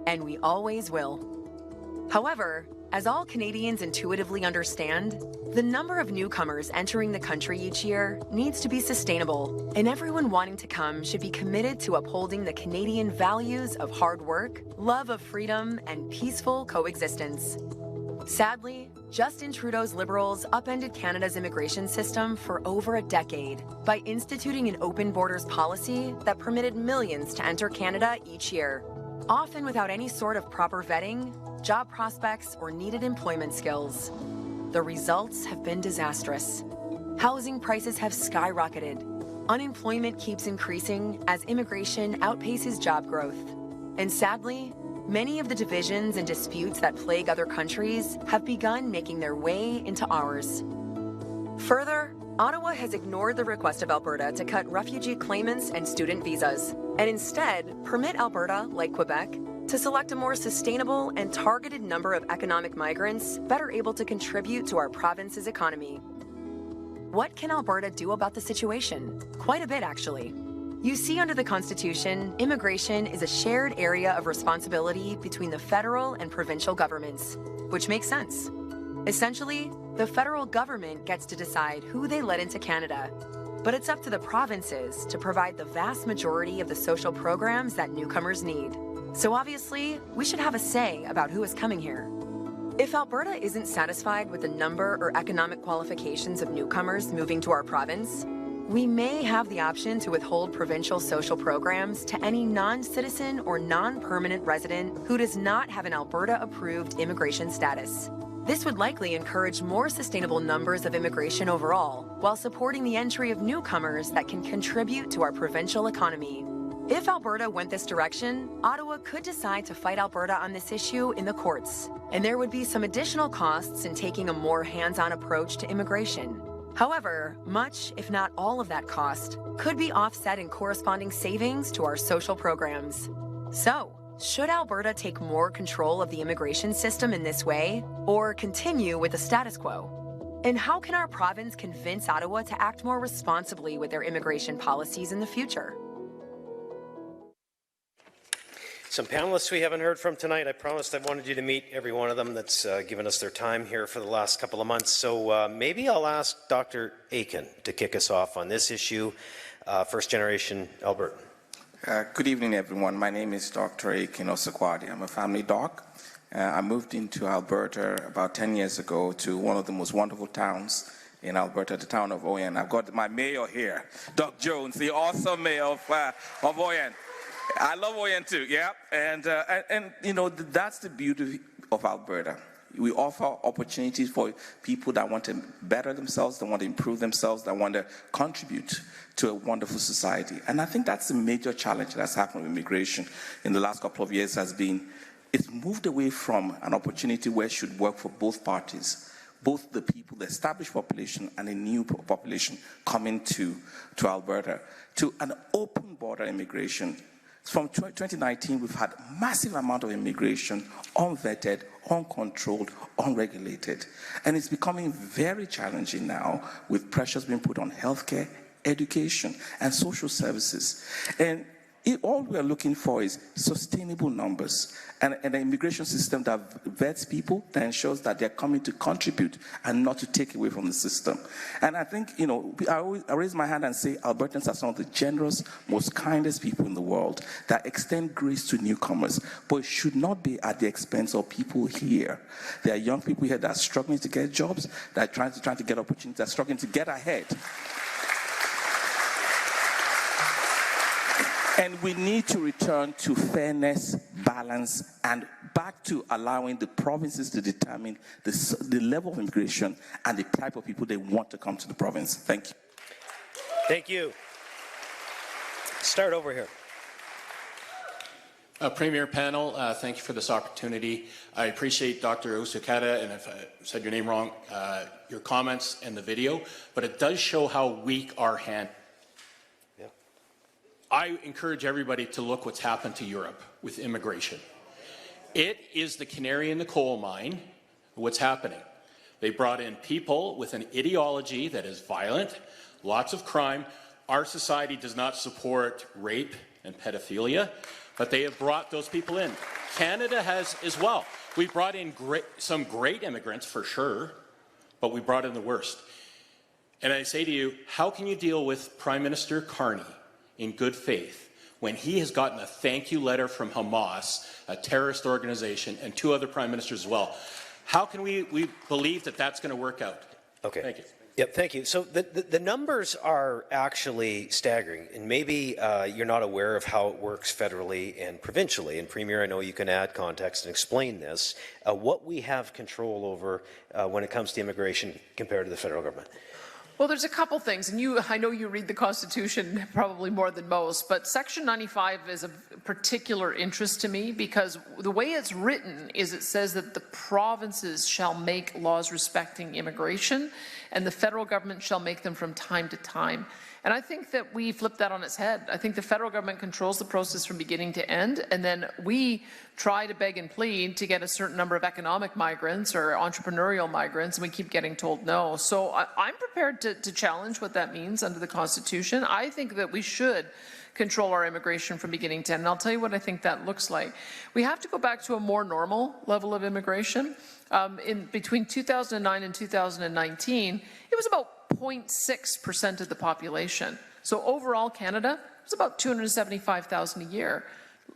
And we always will. However, as all Canadians intuitively understand, the number of newcomers entering the country each year needs to be sustainable, and everyone wanting to come should be committed to upholding the Canadian values of hard work, love of freedom, and peaceful coexistence. Sadly, Justin Trudeau's Liberals upended Canada's immigration system for over a decade by instituting an open borders policy that permitted millions to enter Canada each year, often without any sort of proper vetting, job prospects, or needed employment skills. The results have been disastrous. Housing prices have skyrocketed. Unemployment keeps increasing as immigration outpaces job growth. And sadly, many of the divisions and disputes that plague other countries have begun making their way into ours. Further, Ottawa has ignored the request of Alberta to cut refugee claimants and student visas, and instead permit Alberta, like Quebec, to select a more sustainable and targeted number of economic migrants better able to contribute to our province's economy. What can Alberta do about the situation? Quite a bit, actually. You see, under the Constitution, immigration is a shared area of responsibility between the federal and provincial governments, which makes sense. Essentially, the federal government gets to decide who they let into Canada, but it's up to the provinces to provide the vast majority of the social programs that newcomers need. So obviously, we should have a say about who is coming here. If Alberta isn't satisfied with the number or economic qualifications of newcomers moving to our province, we may have the option to withhold provincial social programs to any non-citizen or non-permanent resident who does not have an Alberta-approved immigration status. This would likely encourage more sustainable numbers of immigration overall, while supporting the entry of newcomers that can contribute to our provincial economy. If Alberta went this direction, Ottawa could decide to fight Alberta on this issue in the courts, and there would be some additional costs in taking a more hands-on approach to immigration. However, much, if not all of that cost, could be offset in corresponding savings to our social programs. So, should Alberta take more control of the immigration system in this way, or continue with the status quo? And how can our province convince Ottawa to act more responsibly with their immigration policies in the future? Some panelists we haven't heard from tonight. I promised I wanted you to meet every one of them that's given us their time here for the last couple of months. So maybe I'll ask Dr. Aiken to kick us off on this issue, first generation Albertan. Good evening, everyone. My name is Dr. Aiken Osakwadi. I'm a family doc. I moved into Alberta about 10 years ago to one of the most wonderful towns in Alberta, the town of Oyen. I've got my mayor here, Doug Jones, the awesome mayor of Oyen. I love Oyen too, yeah. And you know, that's the beauty of Alberta. We offer opportunities for people that want to better themselves, that want to improve themselves, that want to contribute to a wonderful society. And I think that's the major challenge that's happened with immigration in the last couple of years has been, it's moved away from an opportunity where it should work for both parties, both the people, the established population, and a new population coming to Alberta, to an open border immigration. From 2019, we've had a massive amount of immigration, unvetted, uncontrolled, unregulated. And it's becoming very challenging now with pressures being put on healthcare, education, and social services. And All we are looking for is sustainable numbers and an immigration system that vets people, that ensures that they're coming to contribute and not to take away from the system. And I think, I raise my hand and say Albertans are some of the generous, most kindest people in the world that extend grace to newcomers, but it should not be at the expense of people here. There are young people here that are struggling to get jobs, that are trying to get opportunities, that are struggling to get ahead. And we need to return to fairness, balance, and back to allowing the provinces to determine the level of immigration and the type of people they want to come to the province. Thank you. Thank you. Start over here. Premier Panel, thank you for this opportunity. I appreciate Dr. Usukata, and if I said your name wrong, your comments and the video, but it does show how weak our hand. I encourage everybody to look what's happened to Europe with immigration. It is the canary in the coal mine, what's happening. They brought in people with an ideology that is violent, lots of crime. Our society does not support rape and pedophilia, but they have brought those people in. Canada has as well. We brought in some great immigrants for sure, but we brought in the worst. And I say to you, how can you deal with Prime Minister Carney in good faith when he has gotten a thank you letter from Hamas, a terrorist organization, and 2 other prime ministers as well? How can we believe that that's going to work out? Okay. Thank you. Yep, thank you. So the numbers are actually staggering, and maybe you're not aware of how it works federally and provincially. And Premier, I know you can add context and explain this, what we have control over when it comes to immigration compared to the federal government. Well, there's a couple things, and I know you read the Constitution probably more than most, but Section 95 is of particular interest to me because the way it's written is it says that the provinces shall make laws respecting immigration, and the federal government shall make them from time to time. And I think that we flip that on its head. I think the federal government controls the process from beginning to end, and then we try to beg and plead to get a certain number of economic migrants or entrepreneurial migrants, and we keep getting told no. So I'm prepared to challenge what that means under the Constitution. I think that we should control our immigration from beginning to end, and I'll tell you what I think that looks like. We have to go back to a more normal level of immigration. Between 2009 and 2019, it was about 0.6% of the population. So overall, Canada was about 275,000 a year.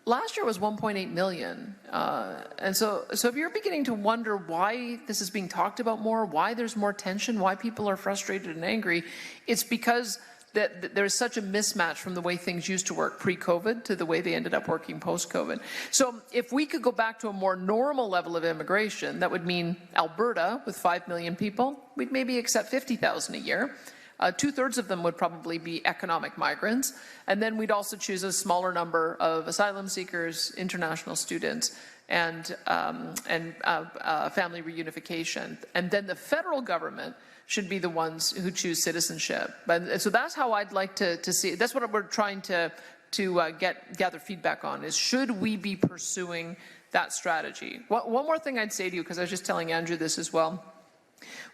Last year was 1.8 million. And so if you're beginning to wonder why this is being talked about more, why there's more tension, why people are frustrated and angry, it's because that there's such a mismatch from the way things used to work pre-COVID to the way they ended up working post-COVID. So if we could go back to a more normal level of immigration, that would mean Alberta, with 5 million people, we'd maybe accept 50,000 a year. 2/3 of them would probably be economic migrants. And then we'd also choose a smaller number of asylum seekers, international students, and family reunification. And then the federal government should be the ones who choose citizenship. So that's how I'd like to see it. That's what we're trying to gather feedback on, is should we be pursuing that strategy? One more thing I'd say to you, because I was just telling Andrew this as well.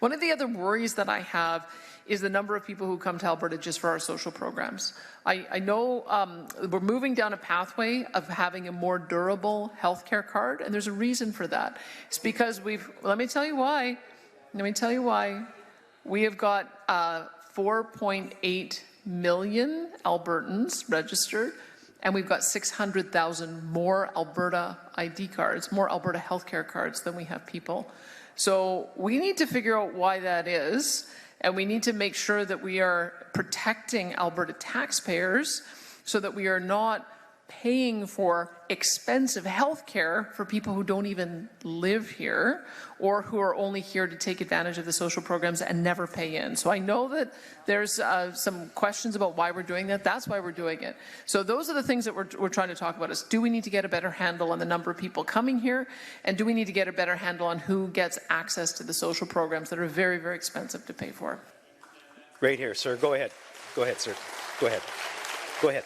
One of the other worries that I have is the number of people who come to Alberta just for our social programs. I know we're moving down a pathway of having a more durable healthcare card, and there's a reason for that. It's because let me tell you why. We have got 4.8 million Albertans registered, and we've got 600,000 more Alberta ID cards, more Alberta healthcare cards than we have people. So we need to figure out why that is, and we need to make sure that we are protecting Alberta taxpayers so that we are not paying for expensive health care for people who don't even live here or who are only here to take advantage of the social programs and never pay in. So I know that there's some questions about why we're doing that. That's why we're doing it. So those are the things that we're trying to talk about, is do we need to get a better handle on the number of people coming here, and do we need to get a better handle on who gets access to the social programs that are very, very expensive to pay for. Right here, sir. Go ahead. Go ahead, sir. Go ahead. Go ahead.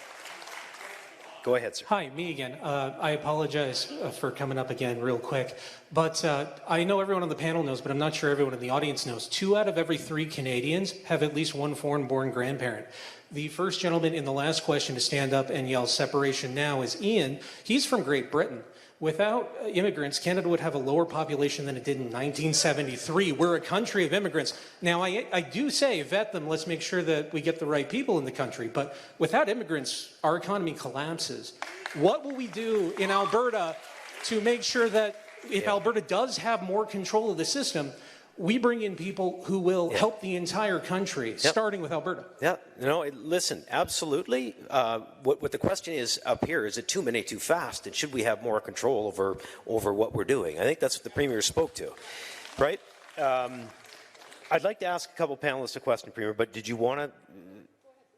Go ahead, sir. Hi, me again. I apologize for coming up again real quick, but I know everyone on the panel knows, but I'm not sure everyone in the audience knows. 2 out of every 3 Canadians have at least one foreign-born grandparent. The first gentleman in the last question to stand up and yell separation now is Ian. He's from Great Britain. Without immigrants, Canada would have a lower population than it did in 1973. We're a country of immigrants. Now, I do say vet them. Let's make sure that we get the right people in the country. But without immigrants, our economy collapses. What will we do in Alberta to make sure that if Alberta does have more control of the system, we bring in people who will help the entire country, starting with Alberta? Yeah, listen, absolutely. What the question is up here, is it too many too fast? And should we have more control over what we're doing? I think that's what the Premier spoke to, right? I'd like to ask a couple panelists a question, Premier, but did you want to?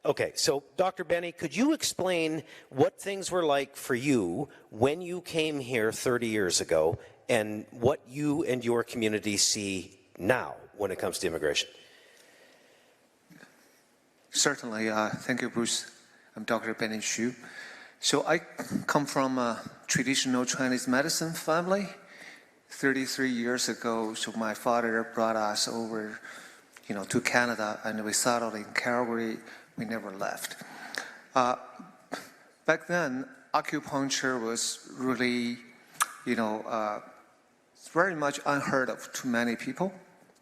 Okay, so Dr. Benny, could you explain what things were like for you when you came here 30 years ago and what you and your community see now when it comes to immigration? Certainly. Thank you, Bruce. I'm Dr. Benny Xu. So I come from a traditional Chinese medicine family. 33 years ago, so my father brought us over, to Canada, and we settled in Calgary. We never left. Back then, acupuncture was really, very much unheard of to many people.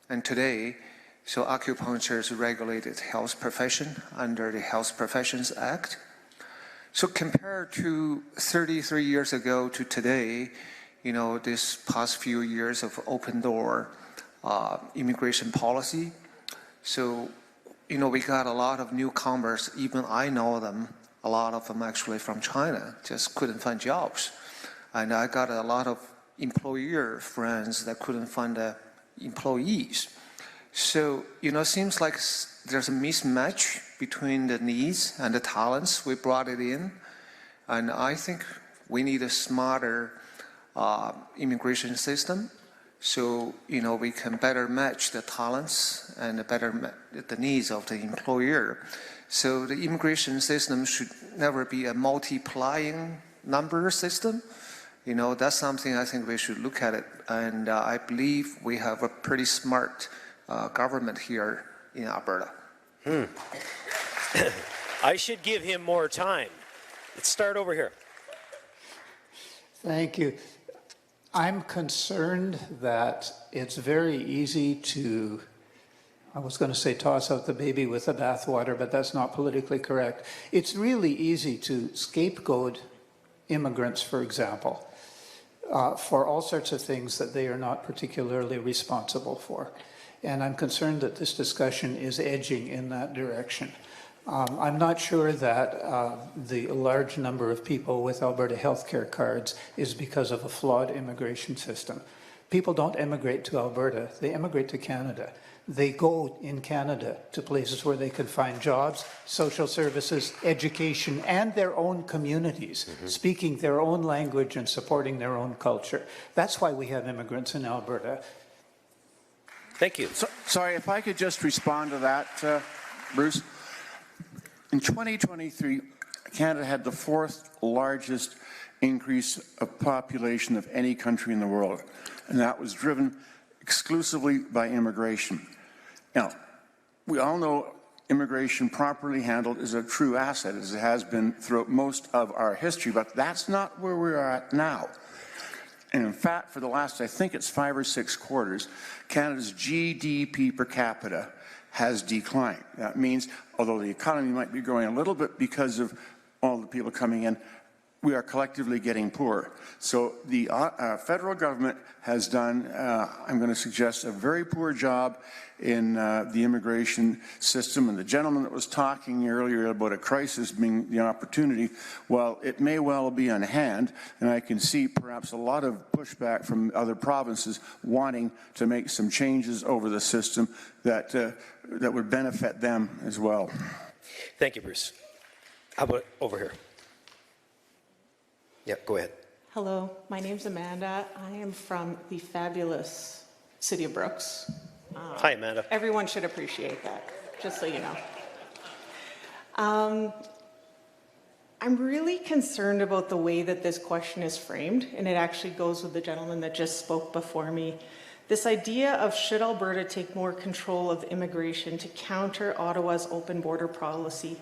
And today, so acupuncture is a regulated health profession under the Health Professions Act. So compared to 33 years ago to today, this past few years of open door immigration policy, so, we got a lot of newcomers, even I know them, a lot of them actually from China, just couldn't find jobs. And I got a lot of employer friends that couldn't find employees. So, it seems like there's a mismatch between the needs and the talents we brought it in. And I think we need a smarter immigration system so, we can better match the talents and better the needs of the employer. So the immigration system should never be a multiplying number system. That's something I think we should look at it. And I believe we have a pretty smart government here in Alberta. I should give him more time. Let's start over here. Thank you. I'm concerned that it's very easy to, I was going to say toss out the baby with the bathwater, but that's not politically correct. It's really easy to scapegoat immigrants, for example, for all sorts of things that they are not particularly responsible for. And I'm concerned that this discussion is edging in that direction. I'm not sure that the large number of people with Alberta healthcare cards is because of a flawed immigration system. People don't immigrate to Alberta, they immigrate to Canada. They go in Canada to places where they can find jobs, social services, education, and their own communities, speaking their own language and supporting their own culture. That's why we have immigrants in Alberta. Thank you. Sorry, if I could just respond to that, Bruce. In 2023, Canada had the 4th largest increase of population of any country in the world, and that was driven exclusively by immigration. Now, we all know immigration properly handled is a true asset, as it has been throughout most of our history, but that's not where we're at now. And in fact, for the last, I think it's 5 or 6 quarters, Canada's GDP per capita has declined. That means, although the economy might be growing a little bit because of all the people coming in, we are collectively getting poorer. So the federal government has done, I'm going to suggest, a very poor job in the immigration system. And the gentleman that was talking earlier about a crisis being the opportunity, well, it may well be on hand, and I can see perhaps a lot of pushback from other provinces wanting to make some changes over the system that that would benefit them as well. Thank you, Bruce. How about over here? Yeah, go ahead. Hello, my name's Amanda. I am from the fabulous city of Brooks. Hi, Amanda. Everyone should appreciate that, just so you know. I'm really concerned about the way that this question is framed, and it actually goes with the gentleman that just spoke before me. This idea of should Alberta take more control of immigration to counter Ottawa's open border policy.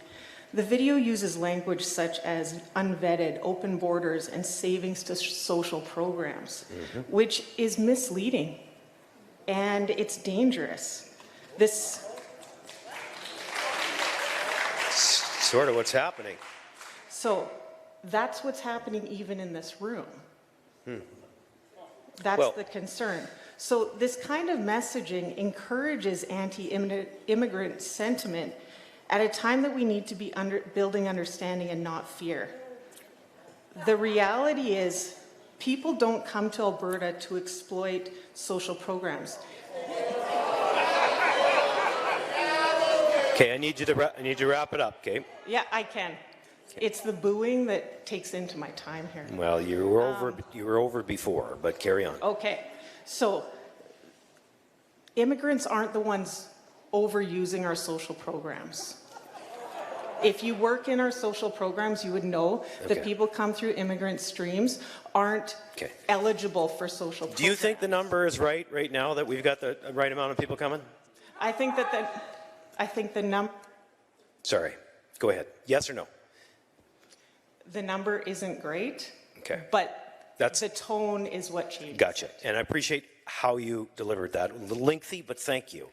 The video uses language such as unvetted, open borders, and savings to social programs, which is misleading, and it's dangerous. This sort of what's happening. So that's what's happening even in this room. That's the concern. So this kind of messaging encourages anti-immigrant sentiment at a time that we need to be building understanding and not fear. The reality is people don't come to Alberta to exploit social programs. Okay, I need you to wrap it up, okay? Yeah, I can. It's the booing that takes into my time here. Well, you were over before, but carry on. Okay, so immigrants aren't the ones overusing our social programs. If you work in our social programs, you would know that people come through immigrant streams aren't eligible for social programs. Do you think the number is right now that we've got the right amount of people coming? I think the number. Sorry, go ahead. Yes or no? The number isn't great. Okay. But the tone is what changes. Gotcha. And I appreciate how you delivered that. A little lengthy, but thank you.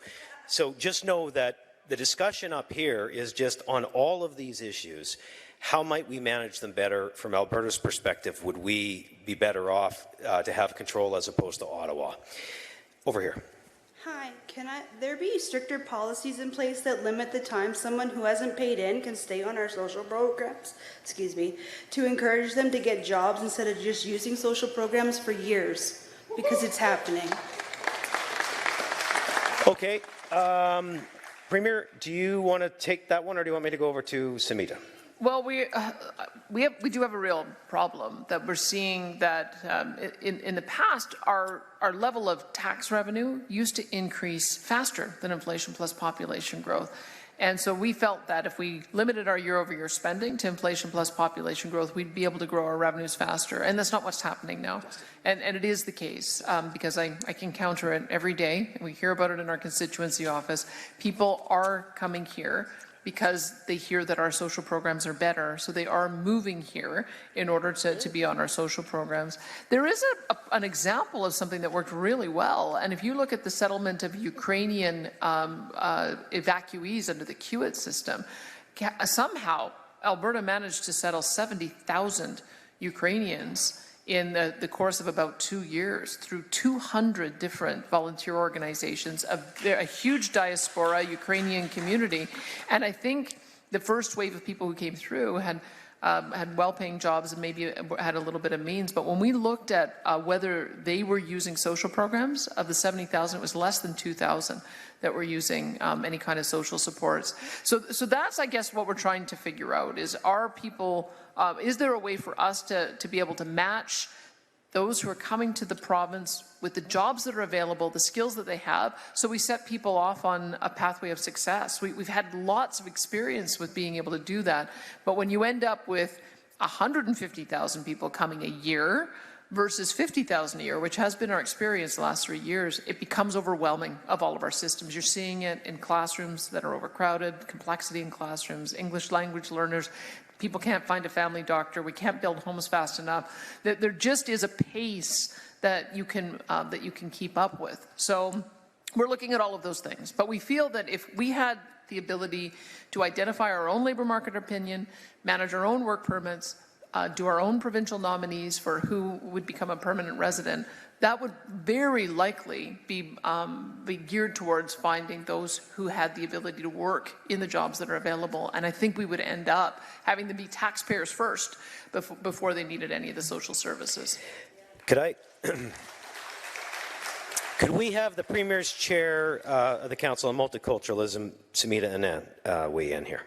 So just know that the discussion up here is just on all of these issues. How might we manage them better from Alberta's perspective? Would we be better off to have control as opposed to Ottawa? Over here. Hi, can there be stricter policies in place that limit the time someone who hasn't paid in can stay on our social programs, to encourage them to get jobs instead of just using social programs for years, because it's happening. Okay. Premier, do you want to take that one, or do you want me to go over to Samita? Well, we do have a real problem that we're seeing that in the past, our level of tax revenue used to increase faster than inflation plus population growth. And so we felt that if we limited our year-over-year spending to inflation plus population growth, we'd be able to grow our revenues faster. And that's not what's happening now. And it is the case because I can counter it every day. We hear about it in our constituency office. People are coming here because they hear that our social programs are better. So they are moving here in order to be on our social programs. There is an example of something that worked really well. And if you look at the settlement of Ukrainian evacuees under the QIT system, somehow Alberta managed to settle 70,000 Ukrainians in the course of about 2 years through 200 different volunteer organizations, a huge diaspora, Ukrainian community. And I think the first wave of people who came through had well-paying jobs and maybe had a little bit of means. But when we looked at whether they were using social programs, of the 70,000, it was less than 2,000 that were using any kind of social supports. So that's, I guess, what we're trying to figure out is, are people, is there a way for us to be able to match those who are coming to the province with the jobs that are available, the skills that they have, so we set people off on a pathway of success. We've had lots of experience with being able to do that, but when you end up with 150,000 people coming a year versus 50,000 a year, which has been our experience the last 3 years, it becomes overwhelming of all of our systems. You're seeing it in classrooms that are overcrowded, complexity in classrooms, English language learners. People can't find a family doctor. We can't build homes fast enough. There just is a pace that you can keep up with. So we're looking at all of those things. But we feel that if we had the ability to identify our own labor market opinion, manage our own work permits, do our own provincial nominees for who would become a permanent resident, that would very likely be geared towards finding those who had the ability to work in the jobs that are available. And I think we would end up having them be taxpayers first before they needed any of the social services. Could we have the Premier's Chair of the Council on Multiculturalism, Samita Anand, weigh in here?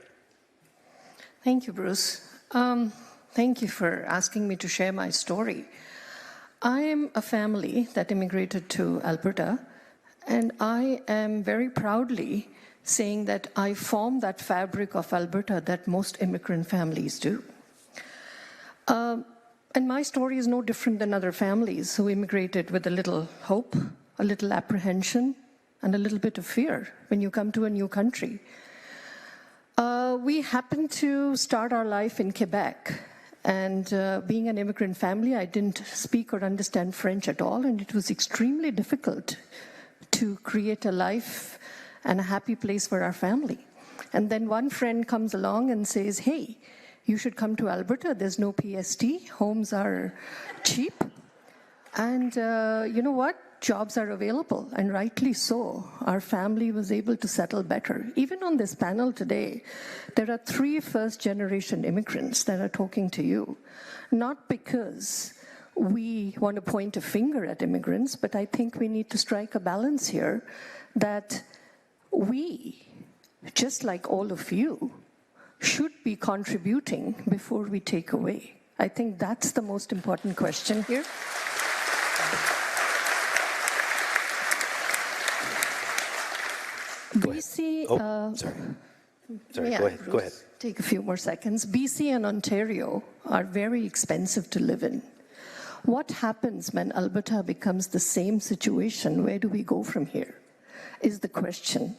Thank you, Bruce. Thank you for asking me to share my story. I am a family that immigrated to Alberta, and I am very proudly saying that I form that fabric of Alberta that most immigrant families do. And my story is no different than other families who immigrated with a little hope, a little apprehension, and a little bit of fear when you come to a new country. We happened to start our life in Quebec. And being an immigrant family, I didn't speak or understand French at all, and it was extremely difficult to create a life and a happy place for our family. And then one friend comes along and says, hey, you should come to Alberta. There's no PST. Homes are cheap. And you know what? Jobs are available, and rightly so. Our family was able to settle better. Even on this panel today, there are 3 first-generation immigrants that are talking to you. Not because we want to point a finger at immigrants, but I think we need to strike a balance here that we, just like all of you, should be contributing before we take away. I think that's the most important question here. BC, Sorry, yeah, go ahead. Take a few more seconds. BC and Ontario are very expensive to live in. What happens when Alberta becomes the same situation? Where do we go from here? Is the question.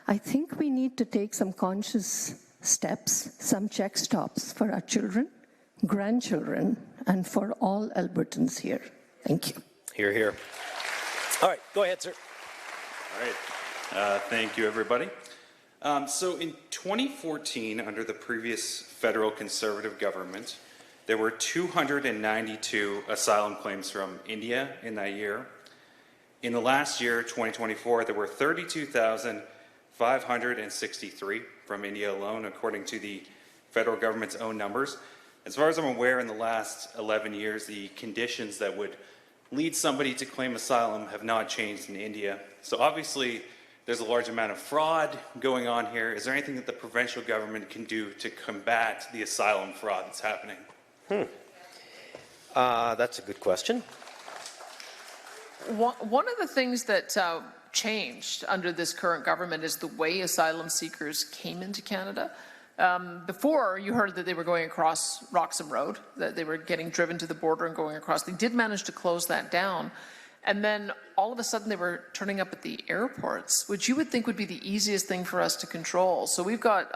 I think we need to take some conscious steps, some check stops for our children, grandchildren, and for all Albertans here. Thank you. Hear, hear. All right, go ahead, sir. All right. Thank you, everybody. So in 2014, under the previous federal Conservative government, there were 292 asylum claims from India in that year. In the last year, 2024, there were 32,563 from India alone, according to the federal government's own numbers. As far as I'm aware, in the last 11 years, the conditions that would lead somebody to claim asylum have not changed in India. So obviously, there's a large amount of fraud going on here. Is there anything that the provincial government can do to combat the asylum fraud that's happening? That's a good question. One of the things that changed under this current government is the way asylum seekers came into Canada. Before, you heard that they were going across Roxham Road, that they were getting driven to the border and going across. They did manage to close that down. And then all of a sudden they were turning up at the airports, which you would think would be the easiest thing for us to control. So we've got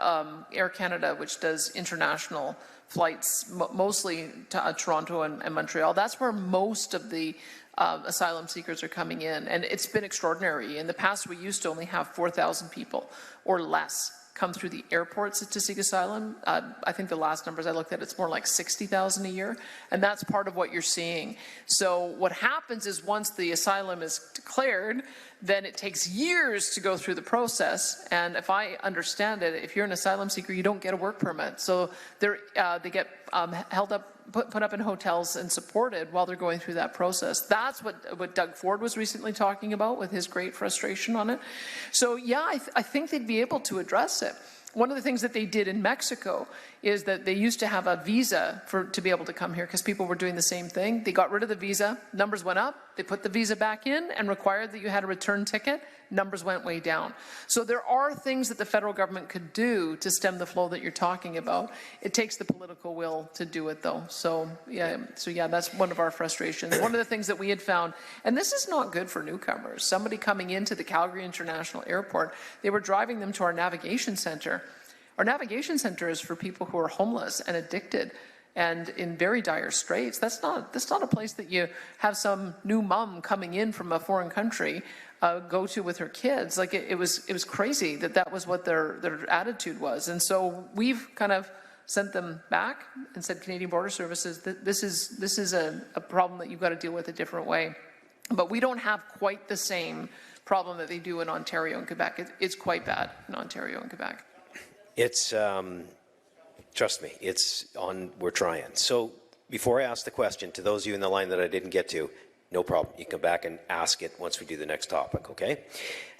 Air Canada, which does international flights, mostly to Toronto and Montreal. That's where most of the asylum seekers are coming in. And it's been extraordinary. In the past, we used to only have 4,000 people or less come through the airports to seek asylum. I think the last numbers I looked at, it's more like 60,000 a year, and that's part of what you're seeing. So what happens is once the asylum is declared, then it takes years to go through the process, and if I understand it, if you're an asylum seeker, you don't get a work permit. So they get held up, put up in hotels and supported while they're going through that process. That's what Doug Ford was recently talking about with his great frustration on it. So yeah, I think they'd be able to address it. One of the things that they did in Mexico is that they used to have a visa to be able to come here because people were doing the same thing. They got rid of the visa, numbers went up, they put the visa back in and required that you had a return ticket, numbers went way down. So there are things that the federal government could do to stem the flow that you're talking about. It takes the political will to do it though. So yeah, that's one of our frustrations. One of the things that we had found, and this is not good for newcomers, somebody coming into the Calgary International Airport, they were driving them to our navigation center. Our navigation center is for people who are homeless and addicted and in very dire straits. That's not a place that you have some new mom coming in from a foreign country go to with her kids. Like it was crazy that was what their attitude was. And so we've kind of sent them back and said, Canadian Border Services, this is a problem that you've got to deal with a different way. But we don't have quite the same problem that they do in Ontario and Quebec. It's quite bad in Ontario and Quebec. It's, trust me, we're trying. So before I ask the question, to those of you in the line that I didn't get to, no problem. You come back and ask it once we do the next topic, okay?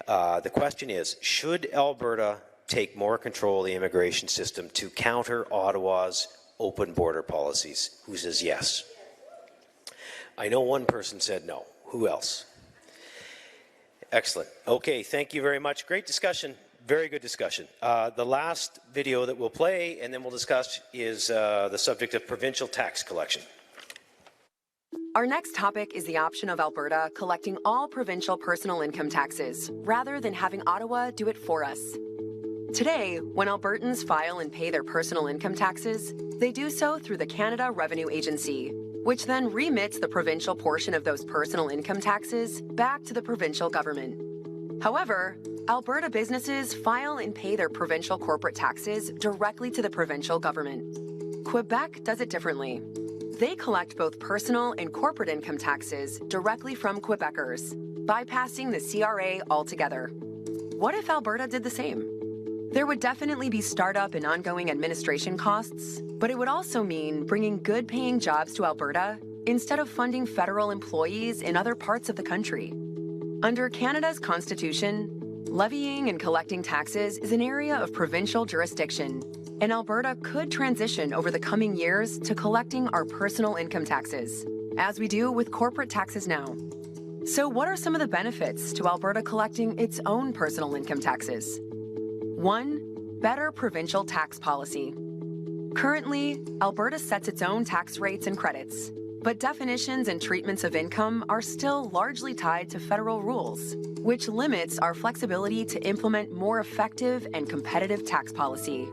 The question is, should Alberta take more control of the immigration system to counter Ottawa's open border policies? Who says yes? I know one person said no. Who else? Excellent. Okay, thank you very much. Great discussion. Very good discussion. The last video that we'll play and then we'll discuss is the subject of provincial tax collection. Our next topic is the option of Alberta collecting all provincial personal income taxes, rather than having Ottawa do it for us. Today, when Albertans file and pay their personal income taxes, they do so through the Canada Revenue Agency, which then remits the provincial portion of those personal income taxes back to the provincial government. However, Alberta businesses file and pay their provincial corporate taxes directly to the provincial government. Quebec does it differently. They collect both personal and corporate income taxes directly from Quebecers, bypassing the CRA altogether. What if Alberta did the same? There would definitely be startup and ongoing administration costs, but it would also mean bringing good-paying jobs to Alberta instead of funding federal employees in other parts of the country. Under Canada's Constitution, levying and collecting taxes is an area of provincial jurisdiction, and Alberta could transition over the coming years to collecting our personal income taxes, as we do with corporate taxes now. So what are some of the benefits to Alberta collecting its own personal income taxes? 1. Better provincial tax policy. Currently, Alberta sets its own tax rates and credits, but definitions and treatments of income are still largely tied to federal rules, which limits our flexibility to implement more effective and competitive tax policy.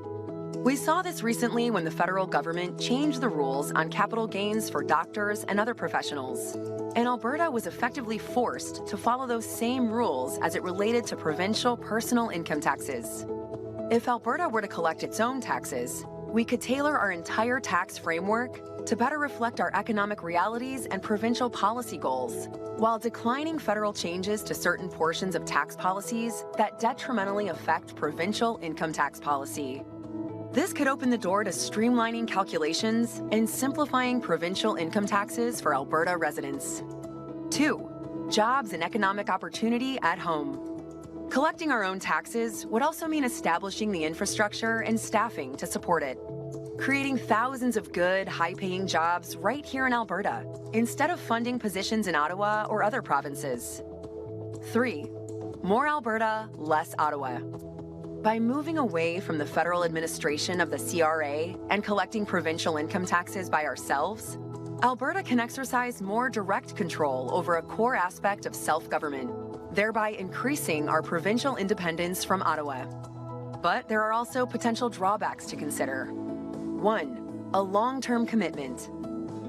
We saw this recently when the federal government changed the rules on capital gains for doctors and other professionals, and Alberta was effectively forced to follow those same rules as it related to provincial personal income taxes. If Alberta were to collect its own taxes, we could tailor our entire tax framework to better reflect our economic realities and provincial policy goals, while declining federal changes to certain portions of tax policies that detrimentally affect provincial income tax policy. This could open the door to streamlining calculations and simplifying provincial income taxes for Alberta residents. 2. Jobs and economic opportunity at home. Collecting our own taxes would also mean establishing the infrastructure and staffing to support it, creating thousands of good, high-paying jobs right here in Alberta, instead of funding positions in Ottawa or other provinces. 3. More Alberta, less Ottawa. By moving away from the federal administration of the CRA and collecting provincial income taxes by ourselves, Alberta can exercise more direct control over a core aspect of self-government, thereby increasing our provincial independence from Ottawa. But there are also potential drawbacks to consider. 1. A long-term commitment.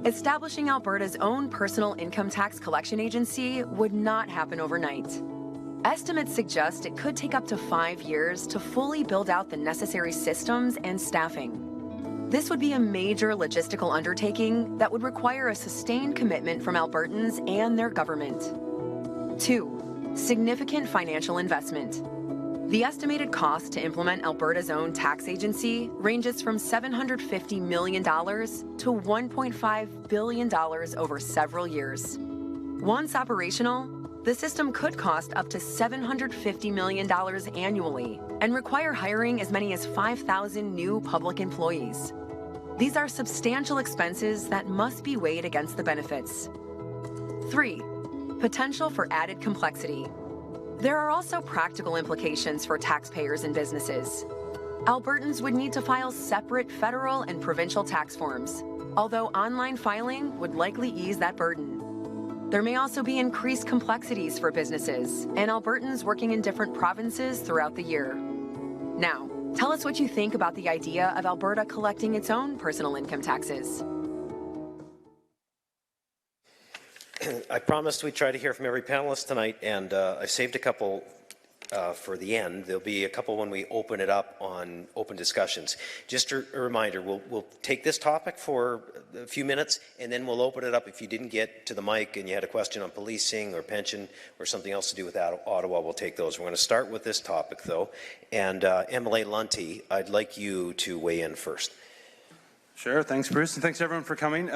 Establishing Alberta's own personal income tax collection agency would not happen overnight. Estimates suggest it could take up to 5 years to fully build out the necessary systems and staffing. This would be a major logistical undertaking that would require a sustained commitment from Albertans and their government. 2. Significant financial investment. The estimated cost to implement Alberta's own tax agency ranges from $750 million to $1.5 billion over several years. Once operational, the system could cost up to $750 million annually and require hiring as many as 5,000 new public employees. These are substantial expenses that must be weighed against the benefits. 3. Potential for added complexity. There are also practical implications for taxpayers and businesses. Albertans would need to file separate federal and provincial tax forms, although online filing would likely ease that burden. There may also be increased complexities for businesses and Albertans working in different provinces throughout the year. Now, tell us what you think about the idea of Alberta collecting its own personal income taxes. I promised we'd try to hear from every panelist tonight, and I saved a couple for the end. There'll be a couple when we open it up on open discussions. Just a reminder, we'll take this topic for a few minutes, and then we'll open it up. If you didn't get to the mic and you had a question on policing or pension or something else to do with Ottawa, we'll take those. We're going to start with this topic, though. And MLA Lunty, I'd like you to weigh in first. Sure. Thanks, Bruce, and thanks, everyone, for coming.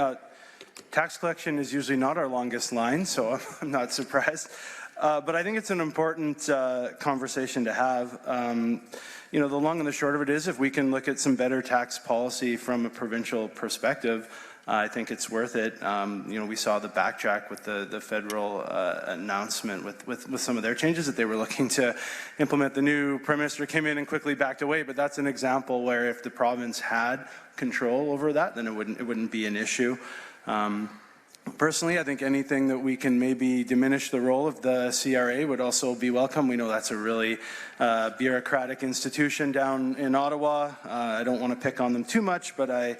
Tax collection is usually not our longest line, so I'm not surprised. But I think it's an important conversation to have. You know, the long and the short of it is, if we can look at some better tax policy from a provincial perspective, I think it's worth it. You know, we saw the backtrack with the federal announcement with some of their changes that they were looking to implement. The new Prime Minister came in and quickly backed away, but that's an example where if the province had control over that, then it wouldn't be an issue. Personally, I think anything that we can maybe diminish the role of the CRA would also be welcome. We know that's a really bureaucratic institution down in Ottawa. I don't want to pick on them too much, but I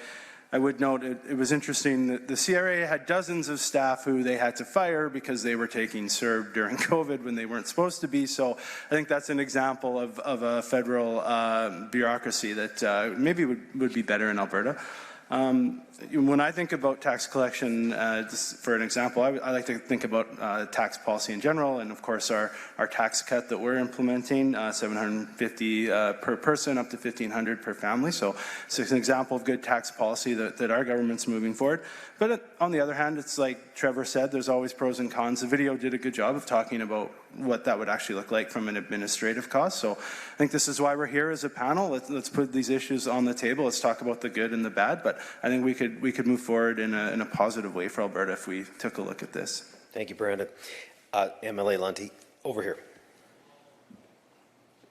would note it was interesting that the CRA had dozens of staff who they had to fire because they were taking CERB during COVID when they weren't supposed to be. So I think that's an example of a federal bureaucracy that maybe would be better in Alberta. When I think about tax collection, just for an example, I like to think about tax policy in general, and of course our tax cut that we're implementing, $750 per person, up to $1,500 per family. So it's an example of good tax policy that our government's moving forward. But on the other hand, it's like Trevor said, there's always pros and cons. The video did a good job of talking about what that would actually look like from an administrative cost. So I think this is why we're here as a panel. Let's put these issues on the table. Let's talk about the good and the bad. But I think we could move forward in a positive way for Alberta if we took a look at this. Thank you, Brandon. MLA Lunty, over here.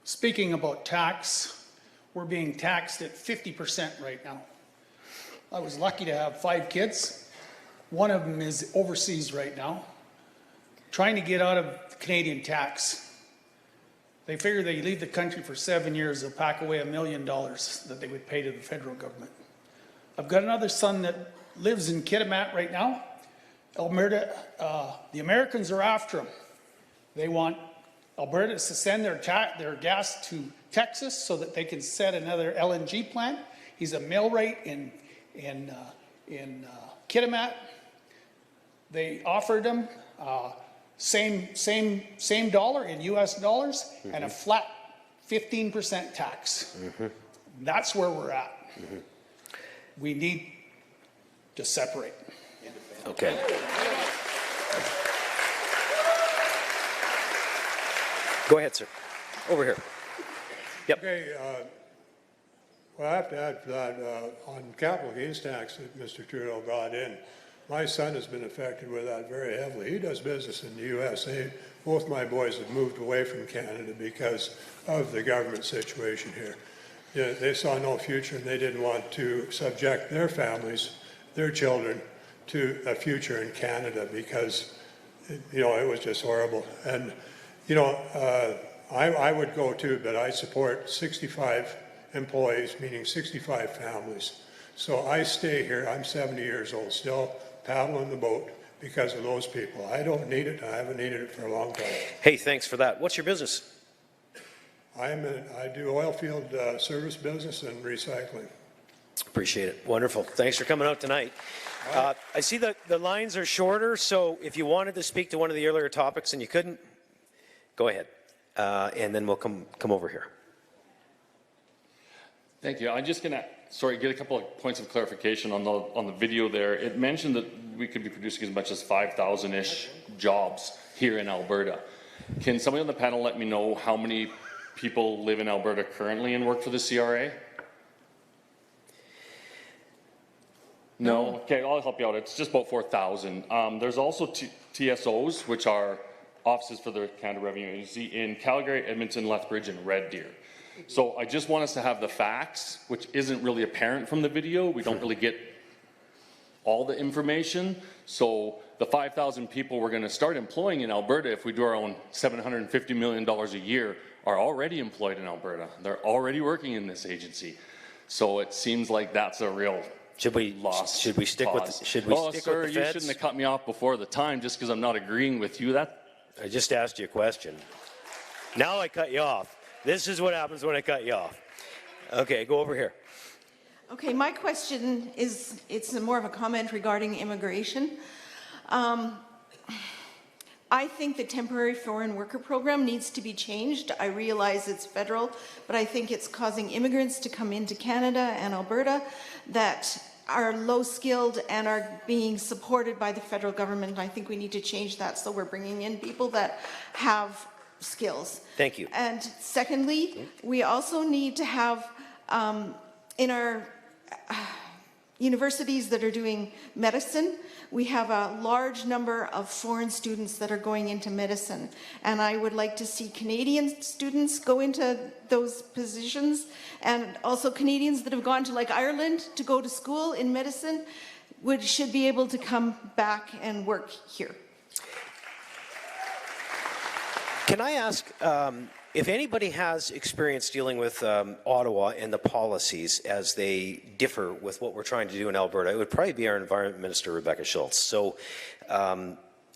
Speaking about tax, we're being taxed at 50% right now. I was lucky to have 5 kids. One of them is overseas right now, trying to get out of Canadian tax. They figure they leave the country for 7 years, they'll pack away $1 million that they would pay to the federal government. I've got another son that lives in Kitimat right now. Alberta, the Americans are after him. They want Alberta to send their gas to Texas so that they can set another LNG plant. He's a millwright in Kitimat. They offered him same dollar in US dollars and a flat 15% tax. That's where we're at. We need to separate. Okay. Go ahead, sir. Over here. Yep. Okay. Well, I have to add to that on capital gains tax that Mr. Trudeau brought in. My son has been affected with that very heavily. He does business in the USA. Both my boys have moved away from Canada because of the government situation here. You know, they saw no future and they didn't want to subject their families, their children, to a future in Canada because, you know, it was just horrible. And, you know, I would go too, but I support 65 employees, meaning 65 families. So I stay here. I'm 70 years old still, paddling the boat because of those people. I don't need it. I haven't needed it for a long time. Hey, thanks for that. What's your business? I do oil field service business and recycling. Appreciate it. Wonderful. Thanks for coming out tonight. I see that the lines are shorter, so if you wanted to speak to one of the earlier topics and you couldn't, go ahead. And then we'll come over here. Thank you. I'm just going to, get a couple of points of clarification on the video there. It mentioned that we could be producing as much as 5,000-ish jobs here in Alberta. Can somebody on the panel let me know how many people live in Alberta currently and work for the CRA? No? Okay, I'll help you out. It's just about 4,000. There's also TSOs, which are offices for the Canada Revenue Agency in Calgary, Edmonton, Lethbridge, and Red Deer. So I just want us to have the facts, which isn't really apparent from the video. We don't really get all the information. So the 5,000 people we're going to start employing in Alberta, if we do our own $750 million a year, are already employed in Alberta. They're already working in this agency. So it seems like that's a real loss. Should we stick with the sir, you shouldn't have cut me off before the time just because I'm not agreeing with you. I just asked you a question. Now I cut you off. This is what happens when I cut you off. Okay, go over here. Okay, my question is, it's more of a comment regarding immigration. I think the temporary foreign worker program needs to be changed. I realize it's federal, but I think it's causing immigrants to come into Canada and Alberta that are low skilled and are being supported by the federal government. I think we need to change that so we're bringing in people that have skills. Thank you. And secondly, we also need to have in our universities that are doing medicine. We have a large number of foreign students that are going into medicine, and I would like to see Canadian students go into those positions, and also Canadians that have gone to like Ireland to go to school in medicine should be able to come back and work here. Can I ask if anybody has experience dealing with Ottawa and the policies as they differ with what we're trying to do in Alberta? It would probably be our Environment Minister, Rebecca Schultz. So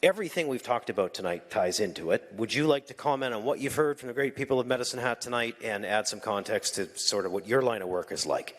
everything we've talked about tonight ties into it. Would you like to comment on what you've heard from the great people of Medicine Hat tonight and add some context to sort of what your line of work is like?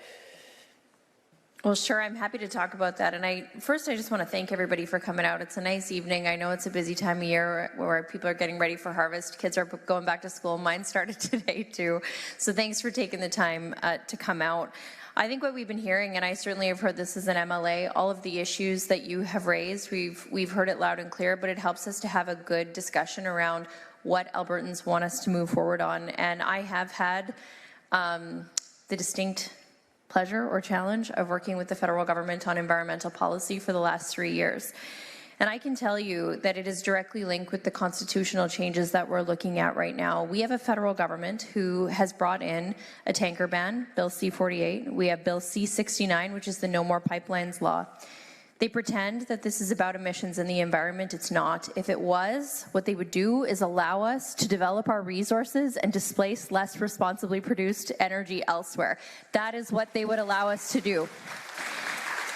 Well, sure, I'm happy to talk about that. And first, I just want to thank everybody for coming out. It's a nice evening. I know it's a busy time of year where people are getting ready for harvest. Kids are going back to school. Mine started today, too. So thanks for taking the time to come out. I think what we've been hearing, and I certainly have heard this as an MLA, all of the issues that you have raised, we've heard it loud and clear, but it helps us to have a good discussion around what Albertans want us to move forward on. And I have had the distinct pleasure or challenge of working with the federal government on environmental policy for the last 3 years. And I can tell you that it is directly linked with the constitutional changes that we're looking at right now. We have a federal government who has brought in a tanker ban, Bill C-48. We have Bill C-69, which is the No More Pipelines law. They pretend that this is about emissions in the environment. It's not. If it was, what they would do is allow us to develop our resources and displace less responsibly produced energy elsewhere. That is what they would allow us to do.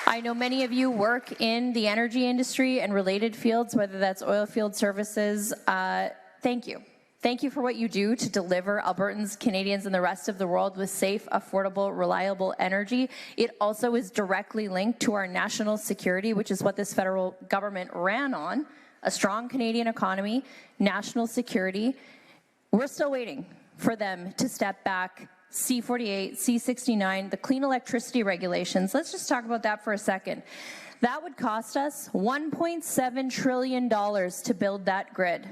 I know many of you work in the energy industry and related fields, whether that's oil field services. Thank you. Thank you for what you do to deliver Albertans, Canadians, and the rest of the world with safe, affordable, reliable energy. It also is directly linked to our national security, which is what this federal government ran on, a strong Canadian economy, national security. We're still waiting for them to step back. C-48, C-69, the clean electricity regulations. Let's just talk about that for a second. That would cost us $1.7 trillion to build that grid.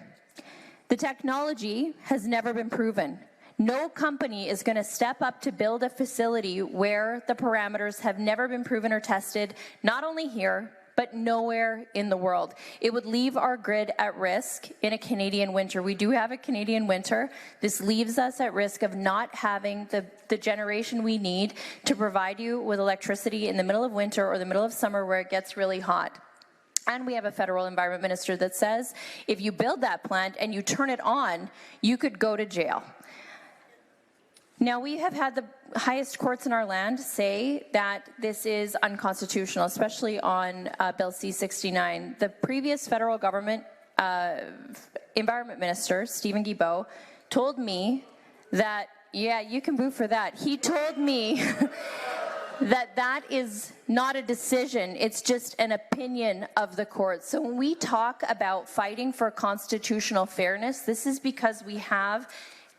The technology has never been proven. No company is going to step up to build a facility where the parameters have never been proven or tested, not only here, but nowhere in the world. It would leave our grid at risk in a Canadian winter. We do have a Canadian winter. This leaves us at risk of not having the generation we need to provide you with electricity in the middle of winter or the middle of summer where it gets really hot. And we have a federal environment minister that says if you build that plant and you turn it on, you could go to jail. Now, we have had the highest courts in our land say that this is unconstitutional, especially on Bill C-69. The previous federal government environment minister, Stephen Guilbeault, told me that, yeah, you can boo for that. He told me that is not a decision, it's just an opinion of the court. So when we talk about fighting for constitutional fairness, this is because we have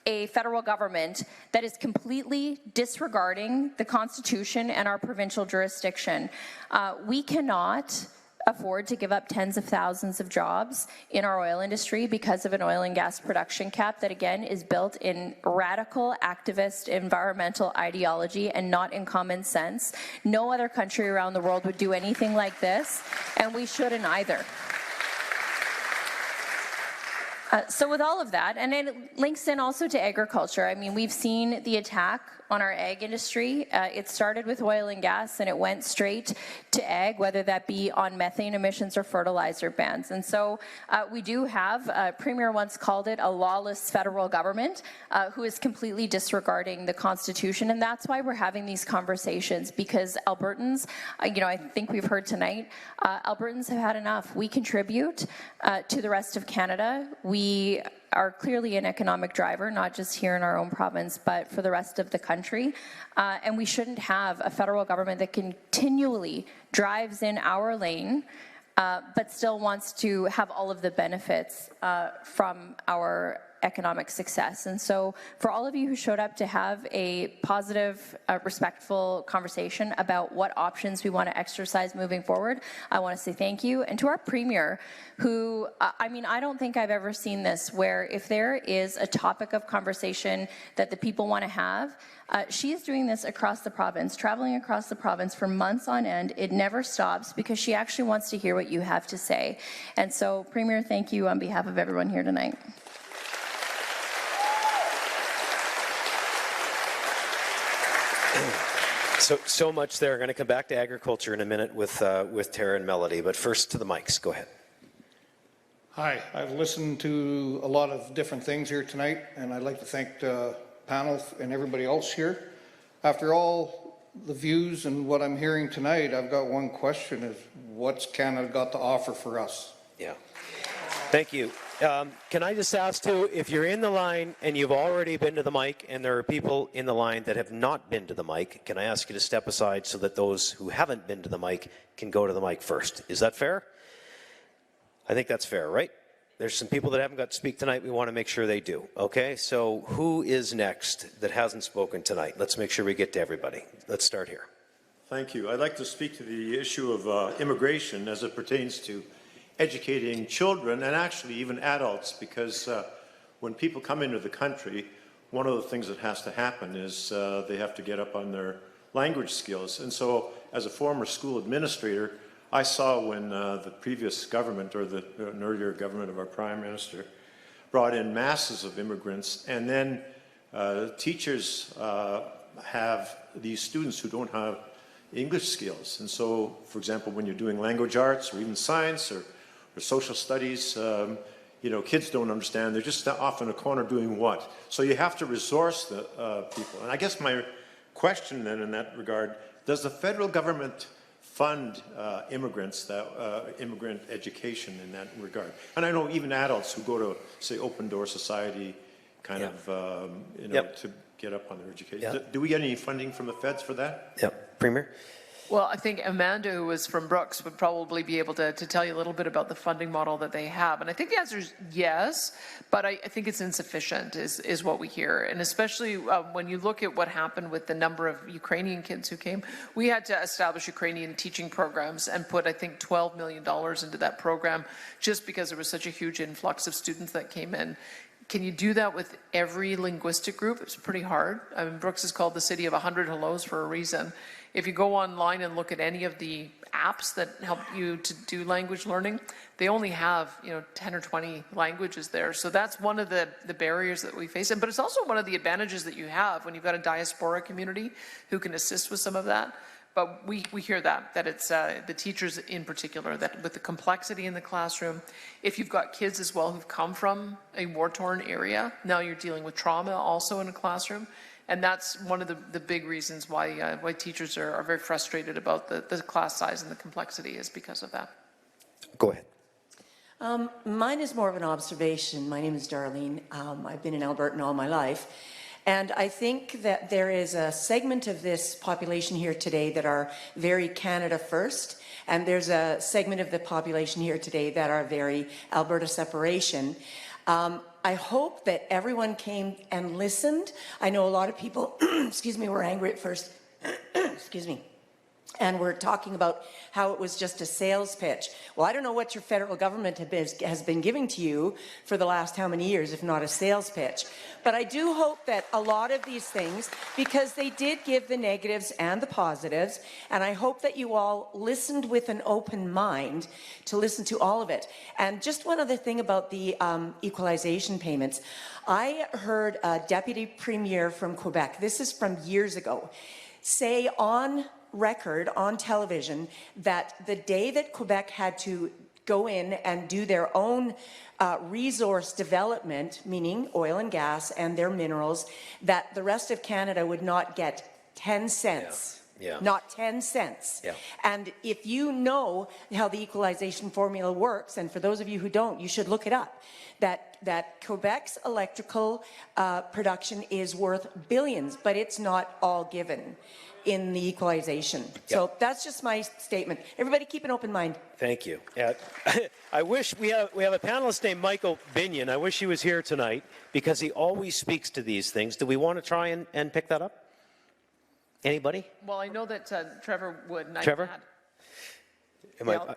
a federal government that is completely disregarding the Constitution and our provincial jurisdiction. We cannot afford to give up tens of thousands of jobs in our oil industry because of an oil and gas production cap that, again, is built in radical activist environmental ideology and not in common sense. No other country around the world would do anything like this, and we shouldn't either. So with all of that, and it links in also to agriculture. I mean, we've seen the attack on our ag industry. It started with oil and gas, and it went straight to ag, whether that be on methane emissions or fertilizer bans. And so we do have, Premier once called it a lawless federal government who is completely disregarding the Constitution. And that's why we're having these conversations, because Albertans, I think we've heard tonight, Albertans have had enough. We contribute to the rest of Canada. We are clearly an economic driver, not just here in our own province, but for the rest of the country. And we shouldn't have a federal government that continually drives in our lane, but still wants to have all of the benefits from our economic success. And so for all of you who showed up to have a positive, respectful conversation about what options we want to exercise moving forward, I want to say thank you. And to our Premier, who, I mean, I don't think I've ever seen this, where if there is a topic of conversation that the people want to have, she is doing this across the province, traveling across the province for months on end. It never stops because she actually wants to hear what you have to say. And so, Premier, thank you on behalf of everyone here tonight. So much there. I'm going to come back to agriculture in a minute with Tara and Melody, but first to the mics. Go ahead. Hi, I've listened to a lot of different things here tonight, and I'd like to thank the panel and everybody else here. After all the views and what I'm hearing tonight, I've got one question: is what's Canada got to offer for us? Yeah. Thank you. Can I just ask too, if you're in the line and you've already been to the mic and there are people in the line that have not been to the mic, can I ask you to step aside so that those who haven't been to the mic can go to the mic first? Is that fair? I think that's fair, right? There's some people that haven't got to speak tonight. We want to make sure they do. Okay, so who is next that hasn't spoken tonight? Let's make sure we get to everybody. Let's start here. Thank you. I'd like to speak to the issue of immigration as it pertains to educating children and actually even adults, because when people come into the country, one of the things that has to happen is they have to get up on their language skills. And so as a former school administrator, I saw when the previous government, or an earlier government of our Prime Minister, brought in masses of immigrants, and then teachers have these students who don't have English skills. And so, for example, when you're doing language arts or even science or social studies, you know, kids don't understand. They're just off in a corner doing what? So you have to resource the people. And I guess my question then in that regard, does the federal government fund immigrants, immigrant education in that regard? And I know even adults who go to, say, Open Door Society kind of, you know, to get up on their education. Do we get any funding from the feds for that? Yeah, Premier? Well, I think Amanda, who was from Brooks, would probably be able to tell you a little bit about the funding model that they have. And I think the answer is yes, but I think it's insufficient is what we hear. And especially when you look at what happened with the number of Ukrainian kids who came, we had to establish Ukrainian teaching programs and put, I think, $12 million into that program just because there was such a huge influx of students that came in. Can you do that with every linguistic group? It's pretty hard. I mean, Brooks is called the city of 100 hellos for a reason. If you go online and look at any of the apps that help you to do language learning, they only have, you know, 10 or 20 languages there. So that's one of the barriers that we face. But it's also one of the advantages that you have when you've got a diaspora community who can assist with some of that. But we hear that it's the teachers in particular, that with the complexity in the classroom, if you've got kids as well who've come from a war-torn area, now you're dealing with trauma also in a classroom. And that's one of the big reasons why teachers are very frustrated about the class size and the complexity, is because of that. Go ahead. Mine is more of an observation. My name is Darlene. I've been in Alberta all my life. And I think that there is a segment of this population here today that are very Canada first, and there's a segment of the population here today that are very Alberta separation. I hope that everyone came and listened. I know a lot of people, excuse me, were angry at first, excuse me, and we're talking about how it was just a sales pitch. Well, I don't know what your federal government has been giving to you for the last how many years, if not a sales pitch. But I do hope that a lot of these things, because they did give the negatives and the positives, and I hope that you all listened with an open mind to listen to all of it. And just one other thing about the equalization payments. I heard a deputy premier from Quebec, this is from years ago, say on record on television that the day that Quebec had to go in and do their own resource development, meaning oil and gas and their minerals, that the rest of Canada would not get 10 cents not 10 cents. Yeah. And if you know how the equalization formula works, and for those of you who don't, you should look it up, that Quebec's electrical production is worth billions, but it's not all given in the equalization. So that's just my statement. Everybody keep an open mind. Thank you. I wish we have a panelist named Michael Binion. I wish he was here tonight because he always speaks to these things. Do we want to try and pick that up? Anybody? Well, I know that Trevor would. And Trevor?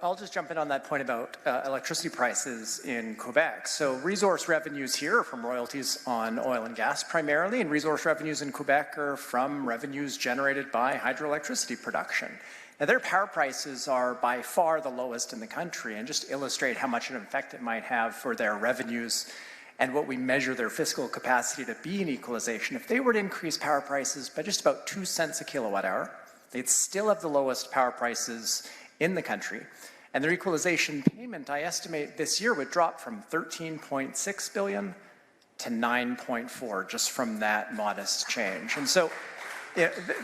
I'll just jump in on that point about electricity prices in Quebec. So resource revenues here are from royalties on oil and gas primarily, and resource revenues in Quebec are from revenues generated by hydroelectricity production. Now, their power prices are by far the lowest in the country, and just to illustrate how much of an effect it might have for their revenues and what we measure their fiscal capacity to be in equalization, if they were to increase power prices by just about 2 cents a kilowatt hour, they'd still have the lowest power prices in the country. And their equalization payment, I estimate this year, would drop from $13.6 billion to $9.4 just from that modest change. And so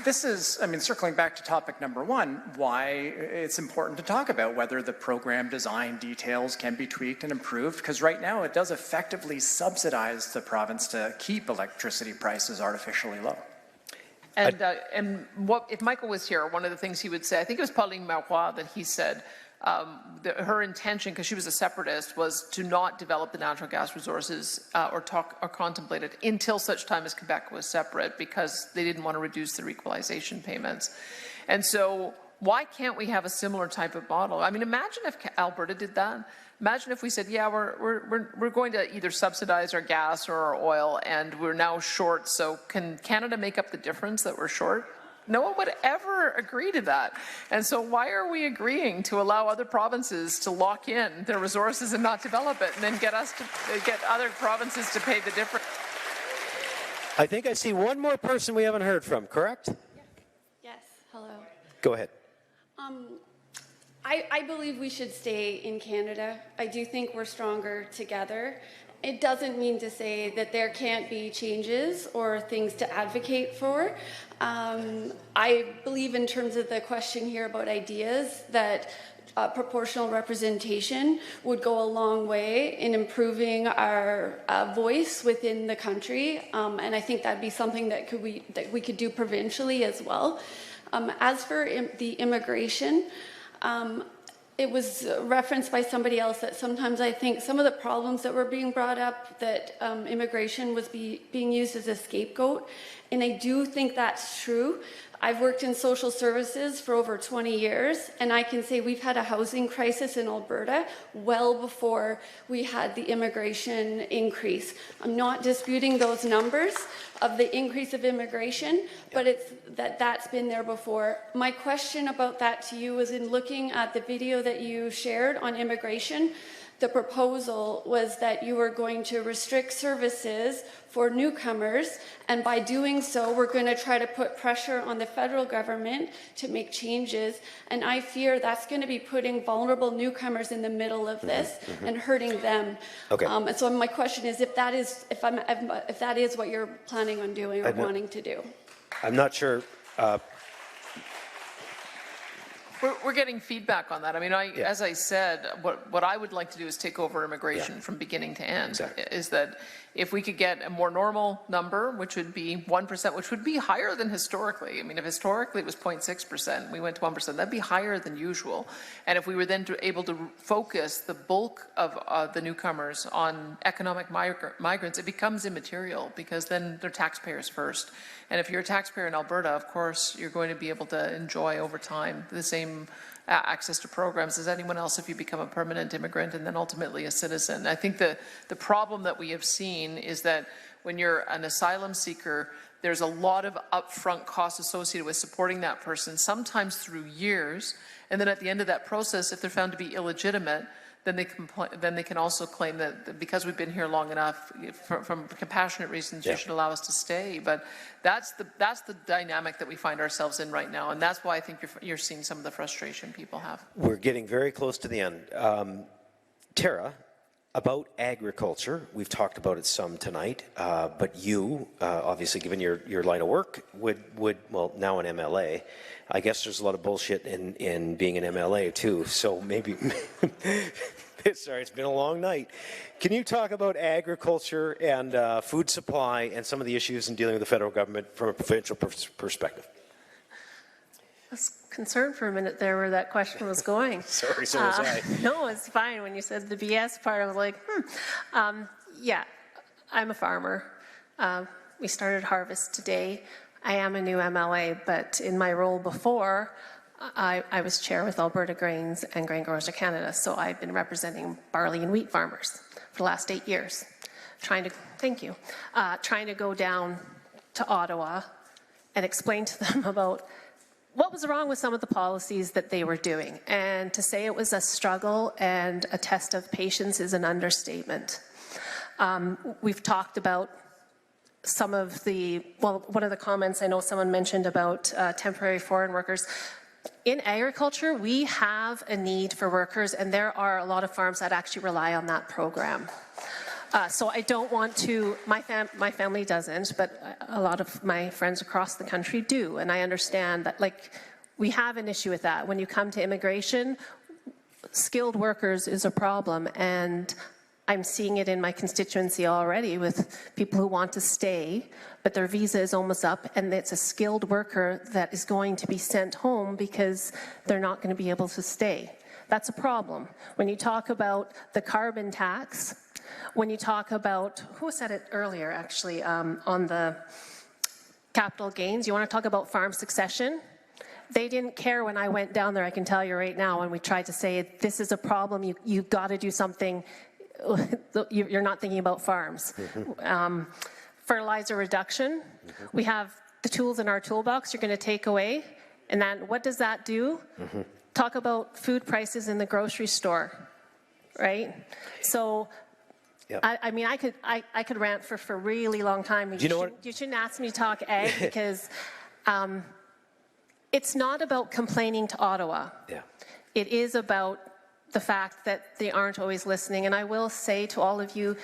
this is, I mean, circling back to topic number one, why it's important to talk about whether the program design details can be tweaked and improved, because right now it does effectively subsidize the province to keep electricity prices artificially low. And what if Michael was here? One of the things he would say, I think it was Pauline Marois that he said, her intention, because she was a separatist, was to not develop the natural gas resources or contemplate it until such time as Quebec was separate, because they didn't want to reduce their equalization payments. And so why can't we have a similar type of model? I mean, imagine if Alberta did that. Imagine if we said, yeah, we're going to either subsidize our gas or our oil, and we're now short, so can Canada make up the difference that we're short? No one would ever agree to that. And so why are we agreeing to allow other provinces to lock in their resources and not develop it, and then get other provinces to pay the difference? I think I see one more person we haven't heard from, correct? Yes, hello. Go ahead. I believe we should stay in Canada. I do think we're stronger together. It doesn't mean to say that there can't be changes or things to advocate for. I believe in terms of the question here about ideas that proportional representation would go a long way in improving our voice within the country, and I think that'd be something that we could do provincially as well. As for the immigration, it was referenced by somebody else that sometimes I think some of the problems that were being brought up, that immigration was being used as a scapegoat, and I do think that's true. I've worked in social services for over 20 years, and I can say we've had a housing crisis in Alberta well before we had the immigration increase. I'm not disputing those numbers of the increase of immigration, but it's that's been there before. My question about that to you is, in looking at the video that you shared on immigration, the proposal was that you were going to restrict services for newcomers, and by doing so, we're going to try to put pressure on the federal government to make changes, and I fear that's going to be putting vulnerable newcomers in the middle of this and hurting them. Okay. And so my question is, if that is what you're planning on doing or wanting to do. I'm not sure. We're getting feedback on that. I mean, as I said, what I would like to do is take over immigration from beginning to end. Exactly. Is that if we could get a more normal number, which would be 1%, which would be higher than historically. I mean, if historically it was 0.6%, we went to 1%, that'd be higher than usual. And if we were then able to focus the bulk of the newcomers on economic migrants, it becomes immaterial, because then they're taxpayers first. And if you're a taxpayer in Alberta, of course, you're going to be able to enjoy over time the same access to programs as anyone else if you become a permanent immigrant and then ultimately a citizen. I think the problem that we have seen is that when you're an asylum seeker, there's a lot of upfront costs associated with supporting that person, sometimes through years, and then at the end of that process, if they're found to be illegitimate, then they can also claim that because we've been here long enough, from compassionate reasons, you should allow us to stay. But that's the dynamic that we find ourselves in right now, and that's why I think you're seeing some of the frustration people have. We're getting very close to the end. Tara, about agriculture. We've talked about it some tonight, but you, obviously given your line of work, would well, now an MLA, I guess there's a lot of bullshit in being an MLA too, so maybe, sorry, it's been a long night. Can you talk about agriculture and food supply and some of the issues in dealing with the federal government from a provincial perspective? I was concerned for a minute there where that question was going. Sorry, so was I. No, it's fine. When you said the BS part, I was like, yeah, I'm a farmer. We started harvest today. I am a new MLA, but in my role before, I was chair with Alberta Grains and Grain Growers of Canada, so I've been representing barley and wheat farmers for the last 8 years, trying to go down to Ottawa and explain to them about what was wrong with some of the policies that they were doing. And to say it was a struggle and a test of patience is an understatement. We've talked about some of the, well, one of the comments I know someone mentioned about temporary foreign workers. In agriculture, we have a need for workers, and there are a lot of farms that actually rely on that program. So I don't want to, my family doesn't, but a lot of my friends across the country do, and I understand that, like, we have an issue with that. When you come to immigration, skilled workers is a problem, and I'm seeing it in my constituency already with people who want to stay, but their visa is almost up, and it's a skilled worker that is going to be sent home because they're not going to be able to stay. That's a problem. When you talk about the carbon tax, when you talk about, who said it earlier actually, on the capital gains, you want to talk about farm succession? They didn't care when I went down there, I can tell you right now, when we tried to say, this is a problem, you've got to do something, you're not thinking about farms. Fertilizer reduction, we have the tools in our toolbox you're going to take away, and then what does that do? Talk about food prices in the grocery store, right? So, yep. I mean, I could rant for a really long time. You shouldn't ask me to talk ag because it's not about complaining to Ottawa. Yeah. It is about the fact that they aren't always listening. And I will say to all of you,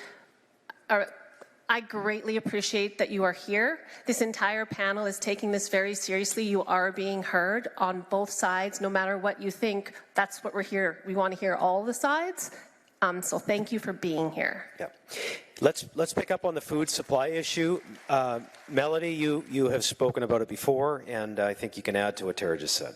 I greatly appreciate that you are here. This entire panel is taking this very seriously. You are being heard on both sides. No matter what you think, that's what we're here. We want to hear all the sides. So thank you for being here. Yeah. Let's pick up on the food supply issue. Melody, you have spoken about it before, and I think you can add to what Tara just said.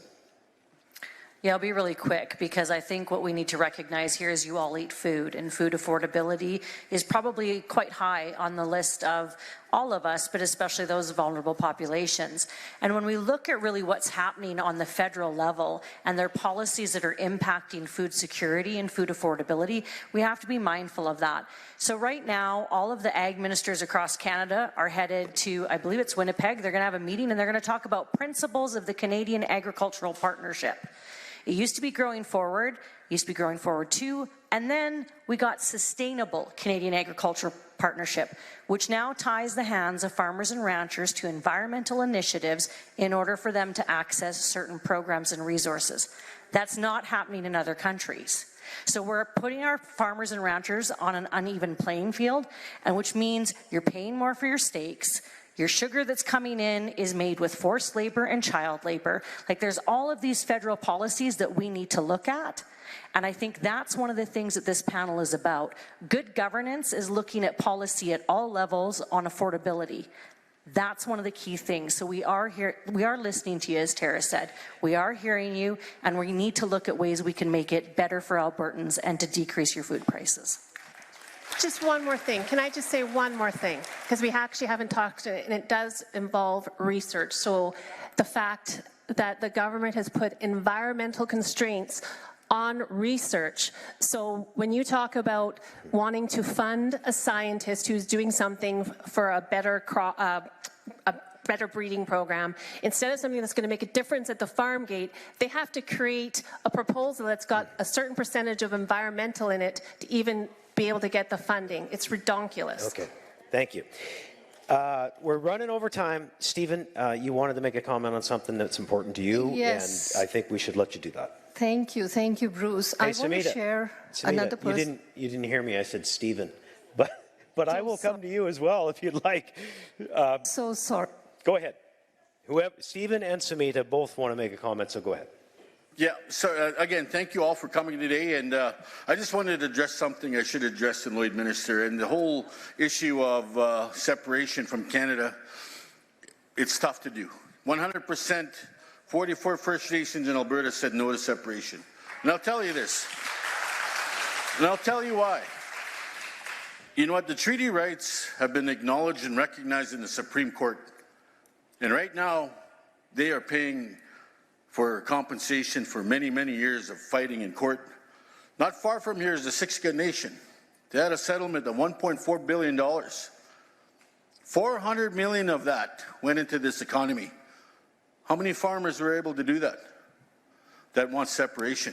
Yeah, I'll be really quick because I think what we need to recognize here is you all eat food, and food affordability is probably quite high on the list of all of us, but especially those vulnerable populations. And when we look at really what's happening on the federal level and their policies that are impacting food security and food affordability, we have to be mindful of that. So right now, all of the ag ministers across Canada are headed to, I believe it's Winnipeg. They're going to have a meeting and they're going to talk about principles of the Canadian Agricultural Partnership. It used to be Growing Forward, used to be Growing Forward 2, and then we got Sustainable Canadian Agricultural Partnership, which now ties the hands of farmers and ranchers to environmental initiatives in order for them to access certain programs and resources. That's not happening in other countries. So we're putting our farmers and ranchers on an uneven playing field, and which means you're paying more for your steaks. Your sugar that's coming in is made with forced labor and child labor. Like, there's all of these federal policies that we need to look at. And I think that's one of the things that this panel is about. Good governance is looking at policy at all levels on affordability. That's one of the key things. So we are here, we are listening to you, as Tara said. We are hearing you, and we need to look at ways we can make it better for Albertans and to decrease your food prices. Just one more thing. Can I just say one more thing? Because we actually haven't talked, and it does involve research. So the fact that the government has put environmental constraints on research. So when you talk about wanting to fund a scientist who's doing something for a better better breeding program, instead of something that's going to make a difference at the farm gate, they have to create a proposal that's got a certain percentage of environmental in it to even be able to get the funding. It's redonkulous. Okay, thank you. We're running over time. Stephen, you wanted to make a comment on something that's important to you, yes. And I think we should let you do that. Thank you, Bruce. Hey, I want to share another person. You didn't hear me. I said Stephen, but I will come to you as well if you'd like. So sorry. Go ahead. Whoever, Stephen and Sumita both want to make a comment, so go ahead. Yeah, so again, thank you all for coming today, and I just wanted to address something I should address in Lloyd Minister, and the whole issue of separation from Canada. It's tough to do. 100%, 44 First Nations in Alberta said no to separation. And I'll tell you this, and I'll tell you why. You know what, the treaty rights have been acknowledged and recognized in the Supreme Court, and right now they are paying for compensation for many, many years of fighting in court. Not far from here is the Siksika Nation. They had a settlement of $1.4 billion. $400 million of that went into this economy. How many farmers were able to do that? That want separation?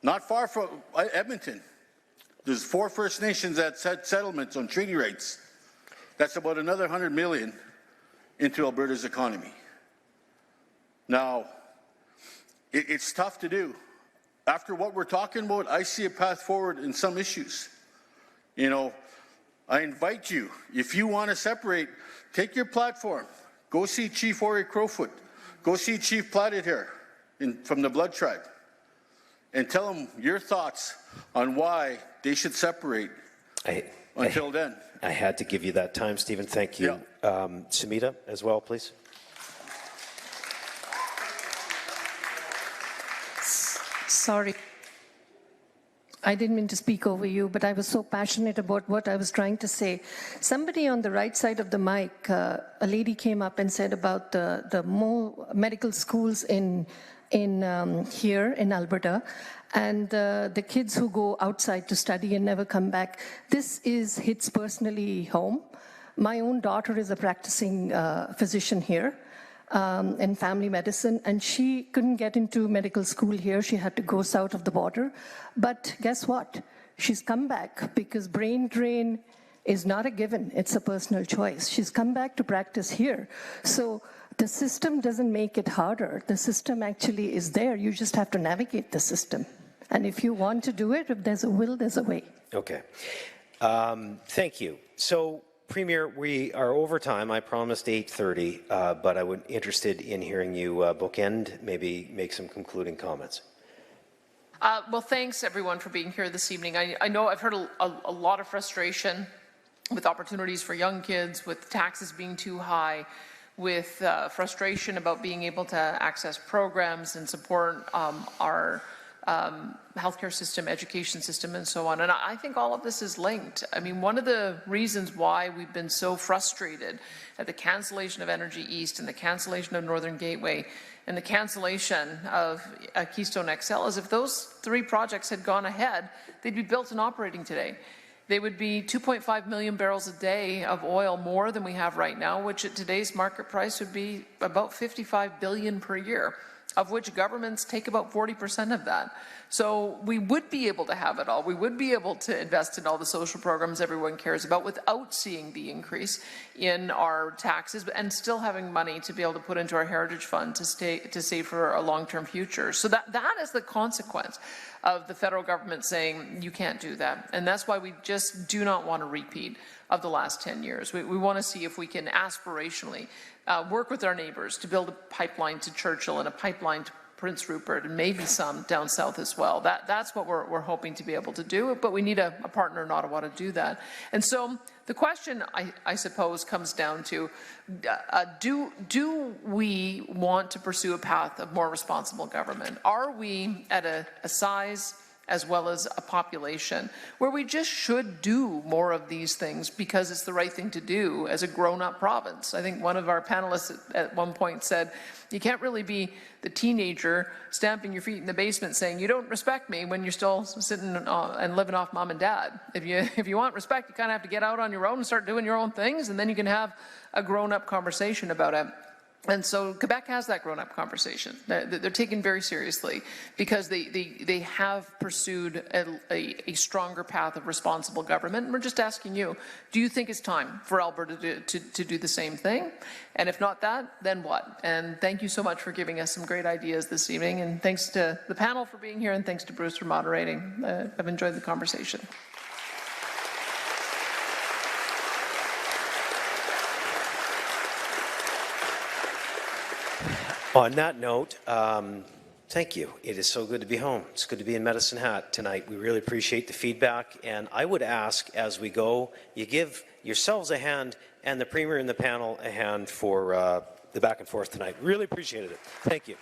Not far from Edmonton. There's 4 First Nations that had settlements on treaty rights. That's about another $100 million into Alberta's economy. Now, it's tough to do. After what we're talking about, I see a path forward in some issues. You know, I invite you, if you want to separate, take your platform. Go see Chief Ori Crowfoot. Go see Chief Plaited Hair from the Blood Tribe. And tell them your thoughts on why they should separate until then. I had to give you that time, Stephen. Thank you. Yeah. Sumita, as well, please. Sorry. I didn't mean to speak over you, but I was so passionate about what I was trying to say. Somebody on the right side of the mic, a lady came up and said about the more medical schools in here in Alberta, and the kids who go outside to study and never come back. This hits personally home. My own daughter is a practicing physician here. In family medicine, and she couldn't get into medical school here. She had to go south of the border. But guess what? She's come back because brain drain is not a given. It's a personal choice. She's come back to practice here. So the system doesn't make it harder. The system actually is there. You just have to navigate the system. And if you want to do it, if there's a will, there's a way. Okay. Thank you. So, Premier, we are over time. I promised 8:30, but I would be interested in hearing you bookend, maybe make some concluding comments. Well, thanks everyone for being here this evening. I know I've heard a lot of frustration with opportunities for young kids, with taxes being too high, with frustration about being able to access programs and support our healthcare system, education system, and so on. And I think all of this is linked. I mean, one of the reasons why we've been so frustrated at the cancellation of Energy East and the cancellation of Northern Gateway and the cancellation of Keystone XL is if those 3 projects had gone ahead, they'd be built and operating today. They would be 2.5 million barrels a day of oil more than we have right now, which at today's market price would be about $55 billion per year, of which governments take about 40% of that. So we would be able to have it all. We would be able to invest in all the social programs everyone cares about without seeing the increase in our taxes and still having money to be able to put into our heritage fund to save for a long-term future. So that is the consequence of the federal government saying you can't do that. And that's why we just do not want a repeat of the last 10 years. We want to see if we can aspirationally work with our neighbors to build a pipeline to Churchill and a pipeline to Prince Rupert and maybe some down south as well. That's what we're hoping to be able to do, but we need a partner in Ottawa to do that. And so the question, I suppose, comes down to, do we want to pursue a path of more responsible government? Are we at a size as well as a population where we just should do more of these things because it's the right thing to do as a grown-up province? I think one of our panelists at one point said, you can't really be the teenager stamping your feet in the basement saying, you don't respect me, when you're still sitting and living off mom and dad. If you want respect, you kind of have to get out on your own and start doing your own things, and then you can have a grown-up conversation about it. And so Quebec has that grown-up conversation. They're taken very seriously because they have pursued a stronger path of responsible government. And we're just asking you, do you think it's time for Alberta to do the same thing? And if not that, then what? And thank you so much for giving us some great ideas this evening. And thanks to the panel for being here, and thanks to Bruce for moderating. I've enjoyed the conversation. On that note, thank you. It is so good to be home. It's good to be in Medicine Hat tonight. We really appreciate the feedback. And I would ask, as we go, you give yourselves a hand and the Premier and the panel a hand for the back and forth tonight. Really appreciated it. Thank you.